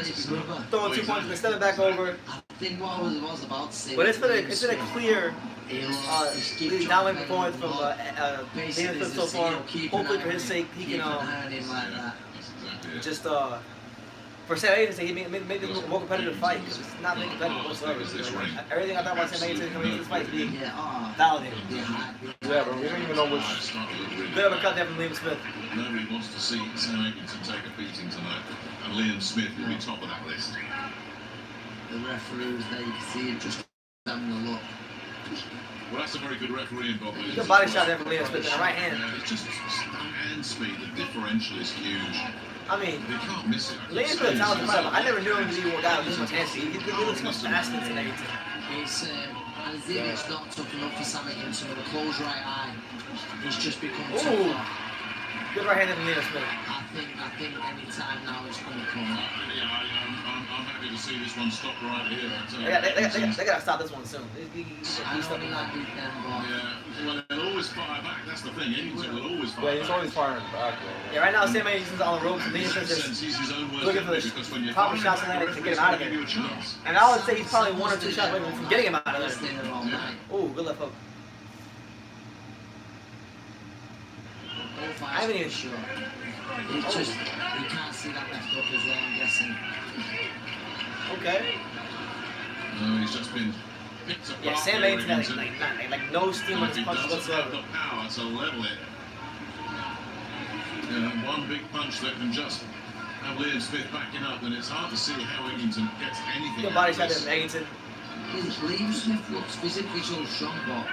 throwing 2 punches, and stepping back over. But it's been a clear dominant performance from Liam Smith so far. Hopefully for his sake, he can just for Sam Eggington, he made this a more competitive fight because it's not being competitive whatsoever. Everything I thought about Sam Eggington coming into this fight is being validated. Yeah, but we don't even know which. Good uppercut there from Liam Smith. Nobody wants to see Sam Eggington take a beating tonight, and Liam Smith will be top of that list. The referees there, you can see him just having a look. Well, that's a very good referee involved. Good body shot there from Liam Smith in the right hand. It's just hand speed. The differential is huge. I mean, they can't miss it. Liam Smith is a talented fighter, but I never knew him to be a guy with this much hand speed. He looks much faster than Eggington. I think it's not tough enough for Sam Eggington with a closed right eye. It's just become tougher. tougher. Good right hand from Liam Smith. I think any time now it's going to come. Yeah, I'm happy to see this one stop right here. They gotta stop this one soon. I don't think I beat them, but... Yeah, well, they'll always fire back. That's the thing. Eggington will always fire back. Yeah, he's always firing back, though. Yeah, right now Sam Eggington's on the ropes and Liam Smith is looking for the proper shots to land to get him out of there. And I would say he's probably 1 or 2 shots away from getting him out of there. Ooh, good left hook. I haven't even sure. It's just, you can't see that left hook as well, I'm guessing. Okay. No, he's just been picked apart. Yeah, Sam Eggington has like no steam on his punches whatsoever. The power to level it. Yeah, one big punch that can just have Liam Smith backing up, and it's hard to see how Eggington gets anything. Good body shot there from Eggington. Liam Smith looks physically so strong, but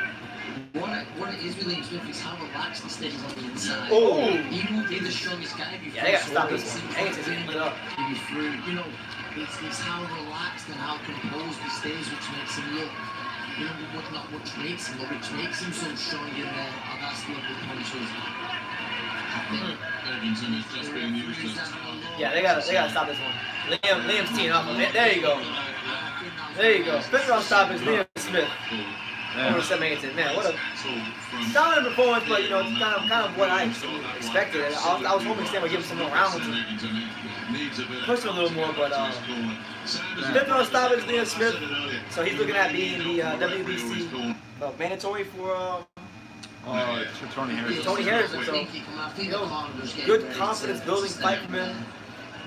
what it is with Liam Smith is how relaxed he stays on the inside. Oh! He won't be the strongest guy before. Yeah, they gotta stop this one. Eggington's getting lit up. You know, it's how relaxed and how composed he stays, which makes him look, you know, not which makes him so strong in there. Oh, that's lovely punches. Eggington is just being used as... Yeah, they gotta stop this one. Liam's teeing off. There you go. There you go. 5th round stoppage, Liam Smith. Over Sam Eggington. Man, what a dominant performance, but you know, it's kind of what I expected. I was hoping Sam would give him some more rounds. Push him a little more, but 5th round stoppage, Liam Smith. So he's looking at being the WBC mandatory for Tony Harrison. Tony Harrison. So you know, good confidence building fight from him.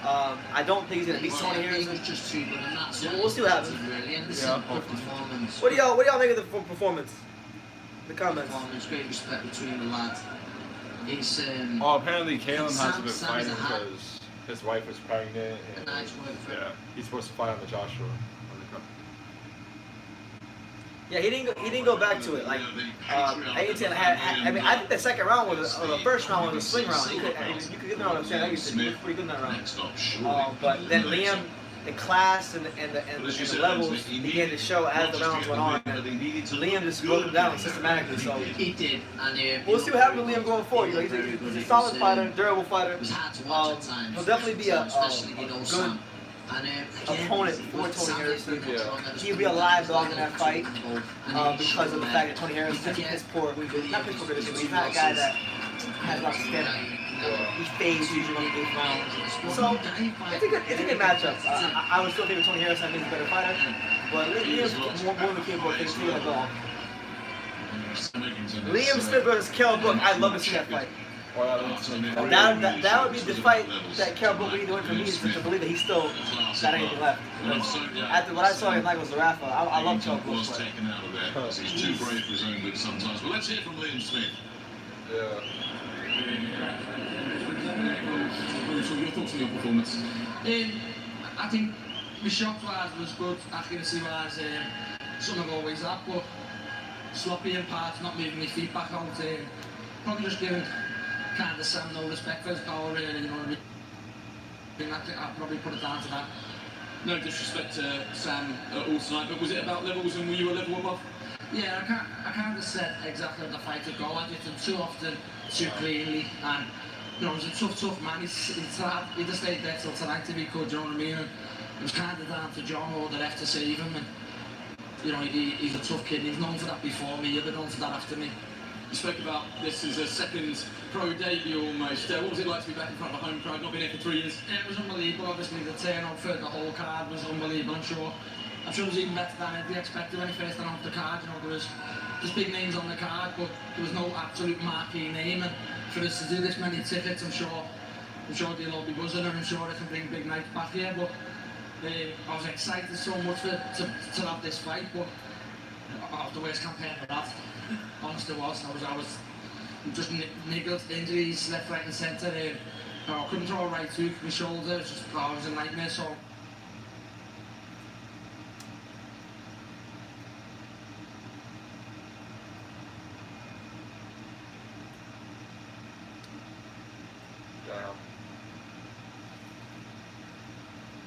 I don't think he's gonna beat Tony Harrison. We'll see what happens. Yeah. What do y'all make of the performance? The comments. Great respect between the lads. It's, apparently Caleb hasn't been fighting because his wife was pregnant. And, yeah, he's supposed to fight on the Joshua undercard. Yeah, he didn't go back to it. Like Eggington had. I mean, I think the second round was or the first round was a swing round. You could get what I'm saying. Eggington was pretty good in that round. But then Liam, the class and the levels began to show as the rounds went on. And Liam just broke him down systematically. So he did, and we'll see what happens with Liam going forward. You know, he's a solid fighter, durable fighter. He'll definitely be a good opponent for Tony Harrison. He'll be a live dog in that fight because of the fact that Tony Harrison is poor. Not piss poor, but he's not a guy that has a lot of stamina. He fades usually in the 8th round. So it's a good matchup. I would still think Tony Harrison, I think, is a better fighter. But Liam's more than capable of finishing it all. Liam Smith versus Kell Brook. I'd love to see that fight. That would be the fight that Kell Brook would need to win for me to believe that he's still got anything left. After what I saw in like was the Rafa, I love Kell Brook. Taken out of there. He's too brave for his own good sometimes. But let's hear from Liam Smith. Yeah. Your thoughts on your performance? I think my shots wise was good, accuracy wise, some have always that, but sloppy in parts, not moving my feet back out, probably just giving kind of Sam no respect for his power, really, you know what I mean? I'll probably put it down to that. No disrespect to Sam all tonight, but was it about levels and were you a level above? Yeah, I kind of said exactly how the fight would go. I did it too often, too cleanly, and you know, he was a tough man. He just stayed there till tonight if he could, you know what I mean? And it was kind of down to John or the ref to save him, and you know, he's a tough kid. He's known for that before me, he'll be known for that after me. You spoke about this as a second pro debut almost. What was it like to be back in front of a home crowd, not been here for 3 years? It was unbelievable, obviously the turnout for the whole card was unbelievable, I'm sure it was even better than we expected when he first went off the card. You know, there was just big names on the card, but there was no absolute marquee name, and for us to do this many tickets, I'm sure they'll all be buzzing, and I'm sure it can bring big nights back here, but I was excited so much to have this fight, but I was the worst compared to that. Honestly was. I was just niggled, injuries left, right and centre. I couldn't throw a right hook, my shoulder, it was a nightmare, so.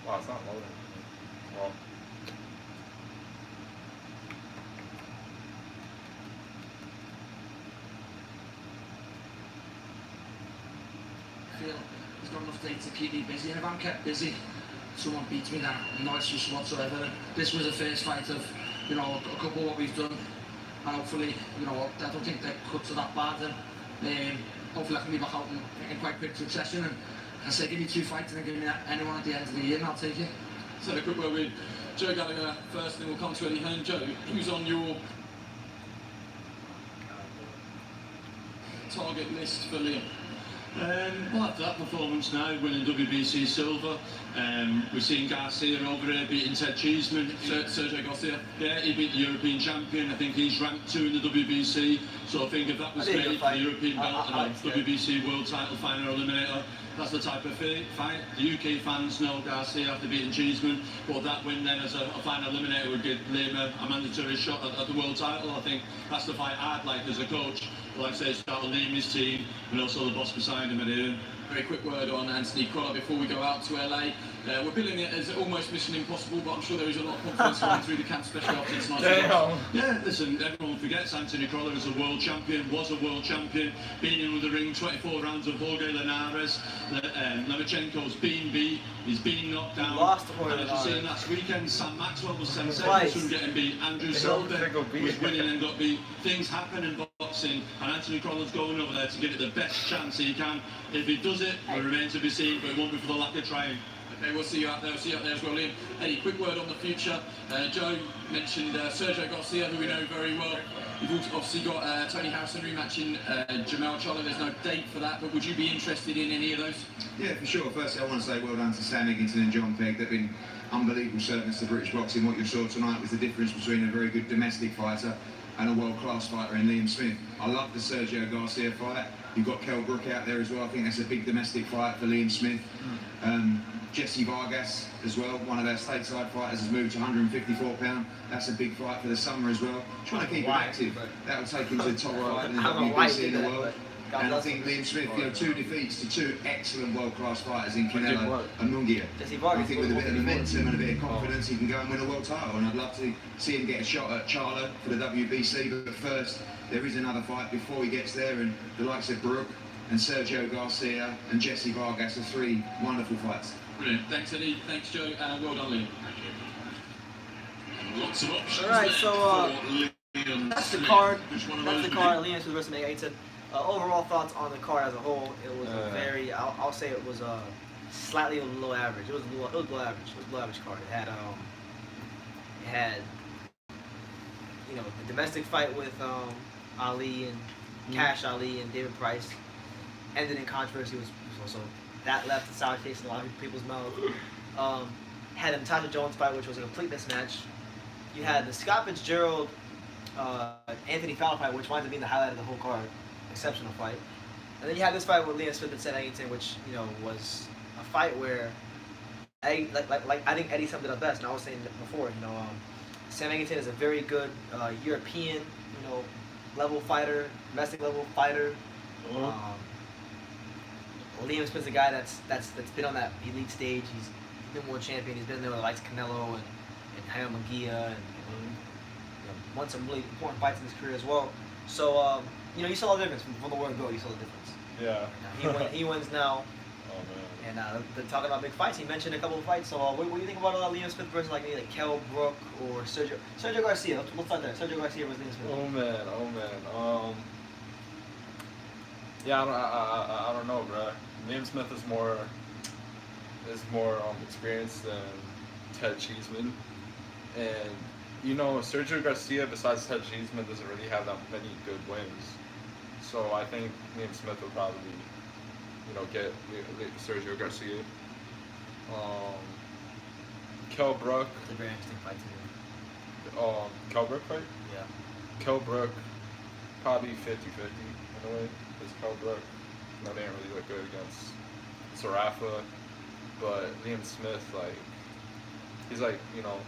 Wow, it's not loading. Well. Feel he's got enough data to keep me busy, and if I'm kept busy, someone beats me, then no excuse whatsoever. And this was the first fight of, you know, a couple of what we've done, and hopefully, you know, I don't think the cuts are that bad, and hopefully I can be back out in quite quick succession. And I say, give me 2 fights and then give me anyone at the end of the year, and I'll take it. So a quick word with Joe Gallagher first, then we'll come to Eddie Hearn. Joe, who's on your target list for Liam? Well, after that performance now, winning WBC silver, we're seeing Garcia over here beating Ted Cheeseman. Sergio Garcia. Yeah, he beat the European champion. I think he's ranked 2 in the WBC. So I think if that was made for the European belt and a WBC world title final eliminator, that's the type of fight. The UK fans know Garcia after beating Cheeseman, but that win then as a final eliminator would give Liam a mandatory shot at the world title. I think that's the fight I'd like as a coach. Like I say, start with Liam, his team, and also the boss beside him at Ian. Very quick word on Anthony Crolla before we go out to LA. We're billing it as almost mission impossible, but I'm sure there is a lot of confidence running through the camp, especially after tonight's Yeah, listen, everyone forgets Anthony Crolla is a world champion, was a world champion, been in the ring 24 rounds of Jorge Linares. Lomachenko's been beat, he's been knocked down. And as you seen last weekend, Sam Maxwell was 10 seconds from getting beat. Andrew Silva was winning and got beat. Things happen in boxing, and Anthony Crolla's going over there to give it the best chance he can. If he does it, will remain to be seen, but it won't be for the lack of trying. Okay, we'll see you out there. We'll see you out there as well, Liam. Eddie, quick word on the future. Joe mentioned Sergio Garcia, who we know very well. You've also obviously got Tony Harrison rematching Jamel Charlo. There's no date for that, but would you be interested in any of those? Yeah, for sure. Firstly, I want to say well done to Sam Eggington and John Pegg. They've been unbelievable servants to British boxing. What you saw tonight was the difference between a very good domestic fighter and a world-class fighter in Liam Smith. I love the Sergio Garcia fight. You've got Kell Brook out there as well. I think that's a big domestic fight for Liam Smith. Jesse Vargas as well, one of our stateside fighters, has moved to 154 pound. That's a big fight for the summer as well. Trying to keep him active. That will take him to the top world in the WBC in the world. And I think Liam Smith, 2 defeats to 2 excellent world-class fighters in Canelo and Munguia. I think with a bit of momentum and a bit of confidence, he can go and win a world title. And I'd love to see him get a shot at Charlo for the WBC. But first, there is another fight before he gets there, and the likes of Brooke and Sergio Garcia and Jesse Vargas are 3 wonderful fights. Brilliant. Thanks, Eddie. Thanks, Joe. Well done, Liam. Lots of options. All right, so that's the card. That's the card. Liam Smith versus Eggington. Overall thoughts on the card as a whole, it was a very, I'll say it was slightly below average. It was below average. It was below average card. It had you know, the domestic fight with Ali and Cash Ali and David Price ended in controversy. Was also that left a sour taste in a lot of people's mouth. Had a Natasha Jones fight, which was a complete mismatch. You had the Scott Fitzgerald Anthony Fowler fight, which winds up being the highlight of the whole card. Exceptional fight. And then you had this fight with Liam Smith and Sam Eggington, which, you know, was a fight where I think Eddie summed it up best. And I was saying before, you know, Sam Eggington is a very good European, you know, level fighter, domestic level fighter. Liam Smith's a guy that's been on that elite stage. He's been world champion. He's been there with the likes of Canelo and Jaime Munguia, and you know, won some really important fights in his career as well. So you know, you saw the difference from the word go. You saw the difference. Yeah. He wins now. Oh man. And they're talking about big fights. He mentioned a couple of fights. So what do you think about Liam Smith versus like Kell Brook or Sergio Garcia? We'll start there. Sergio Garcia versus Liam Smith. Oh man. Yeah, I don't know, bro. Liam Smith is more experienced than Ted Cheeseman, and you know, Sergio Garcia, besides Ted Cheeseman, doesn't really have that many good wins. So I think Liam Smith will probably, you know, get Sergio Garcia. Kell Brook. It's a very interesting fight too. Kell Brook fight? Yeah. Kell Brook, probably 50-50 in a way. Because Kell Brook, you know, they didn't really look good against Sarafa. But Liam Smith, like, he's like, you know,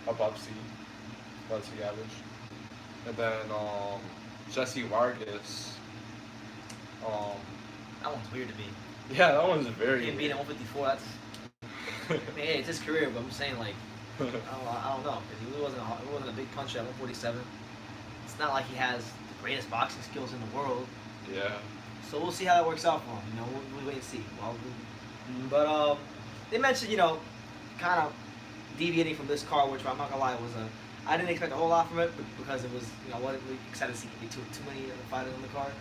above C average. And then Jesse Vargas. That one's weird to me. Yeah, that one's very Him being at 154, that's. I mean, hey, it's his career, but I'm saying like, I don't know. He really wasn't a big puncher at 147. It's not like he has the greatest boxing skills in the world. Yeah. So we'll see how that works out for him. You know, we'll wait and see. But they mentioned, you know, kind of deviating from this card, which I'm not gonna lie was I didn't expect a whole lot from it, because it was, you know, I wasn't really excited to see too many fighters on the card.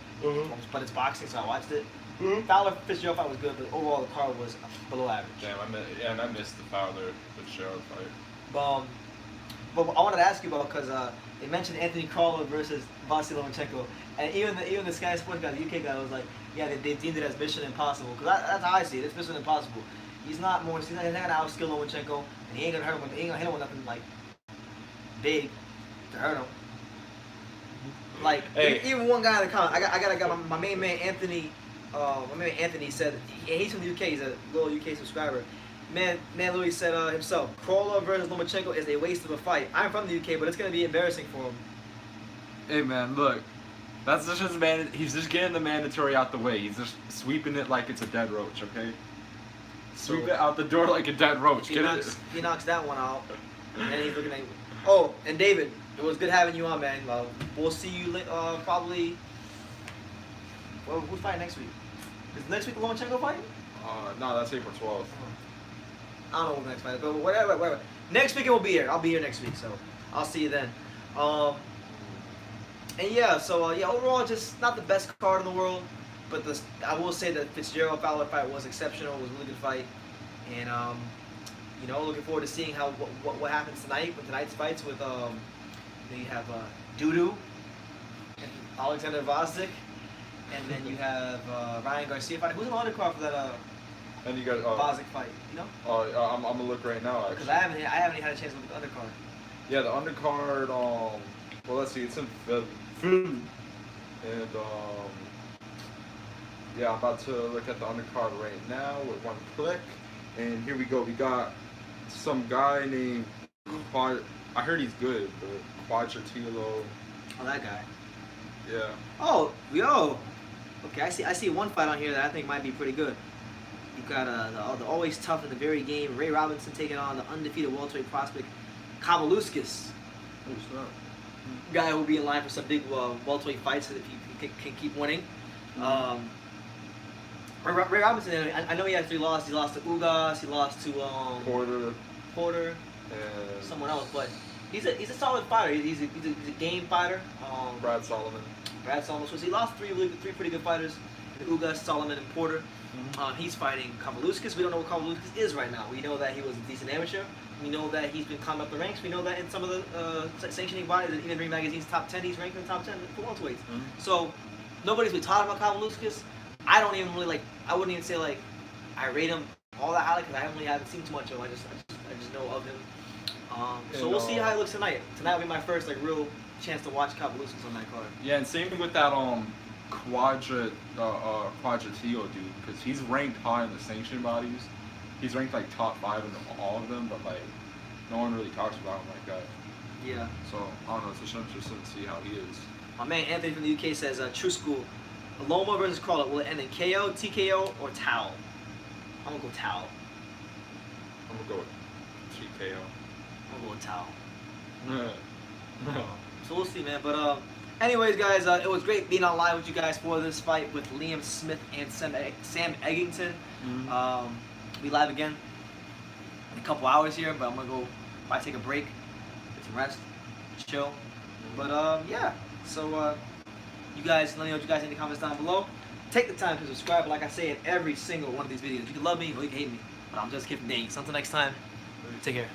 But it's boxing, so I watched it. Fowler Fitzgerald fight was good, but overall the card was below average. Damn, and I missed the Fowler Fitzgerald fight. But I wanted to ask you about, because they mentioned Anthony Crawler versus Vasily Lomachenko, and even the Sky Sports guy, the UK guy, was like, yeah, they deemed it as Mission Impossible, because that's how I see it. It's Mission Impossible. He's not gonna outskill Lomachenko, and he ain't gonna hurt him. He ain't gonna hit him with nothing like big to hurt him. Like, hey. Even one guy in the comment, I got a guy, my main man Anthony. My man Anthony said, he's from the UK. He's a little UK subscriber. Man Louis said himself, Crawler versus Lomachenko is a waste of a fight. I'm from the UK, but it's gonna be embarrassing for him. Hey man, look, that's just his he's just getting the mandatory out the way. He's just sweeping it like it's a dead roach, okay? Sweep it out the door like a dead roach. He knocks that one out, and then he's looking at. Oh, and David, it was good having you on, man. We'll see you probably. Well, who's fighting next week? Is next week the Lomachenko fight? No, that's April 12th. I don't know what the next fight is, but whatever. Next week it will be here. I'll be here next week, so I'll see you then. And yeah, so yeah, overall, just not the best card in the world, but I will say that Fitzgerald Fowler fight was exceptional. It was a really good fight, and you know, looking forward to seeing what happens tonight with tonight's fights. With you have Dudu and Alexander Vasic, and then you have Ryan Garcia fighting. Who's on the undercard for that? And you got Vasic fight, you know? I'm gonna look right now actually. Because I haven't even had a chance to look at the undercard. Yeah, the undercard. Well, let's see, it's in Philly, and yeah, I'm about to look at the undercard right now with one click. And here we go. We got some guy named I heard he's good, but Quadratilo. Oh, that guy. Yeah. Oh, yo. Okay, I see one fight on here that I think might be pretty good. You got the always tough in the very game, Ray Robinson taking on the undefeated welterweight prospect, Kabaluskas. Guy who will be in line for some big welterweight fights if he can keep winning. Ray Robinson, I know he had 3 losses. He lost to Ugas, he lost to Porter, and someone else, but he's a solid fighter. He's a game fighter. Brad Solomon. So he lost three pretty good fighters, Ugas, Solomon, and Porter. He's fighting Kabaluskas. We don't know what Kabaluskas is right now. We know that he was a decent amateur. We know that he's been climbing up the ranks. We know that in some of the sanctioning bodies, and even Ring Magazine's top 10, he's ranked in the top 10 for welterweights. So nobody's been talking about Kabaluskas. I don't even really I wouldn't even say I rate him all that highly because I haven't seen too much of him. I just know of him. So we'll see how he looks tonight. Tonight will be my first real chance to watch Kabaluskas on that card. Yeah, and same thing with that Quadratilo dude, because he's ranked high in the sanction bodies. He's ranked top 5 in all of them, but no one really talks about him like that. Yeah. So I don't know. It's just interesting to see how he is. My man Anthony from the UK says, True School, Loma versus Crawler, will it end in KO, TKO, or towel? I'm gonna go towel. I'm gonna go with TKO. I'm gonna go with towel. So we'll see, man. But anyways, guys, it was great being on live with you guys for this fight with Liam Smith and Sam Eggington. Be live again in a couple hours here, but I'm gonna go probably take a break, get some rest, chill. But yeah. So you guys, let me know what you guys think in the comments down below. Take the time to subscribe, like I say in every single one of these videos. You can love me or you can hate me, but I'm just kidding. Until next time, take care.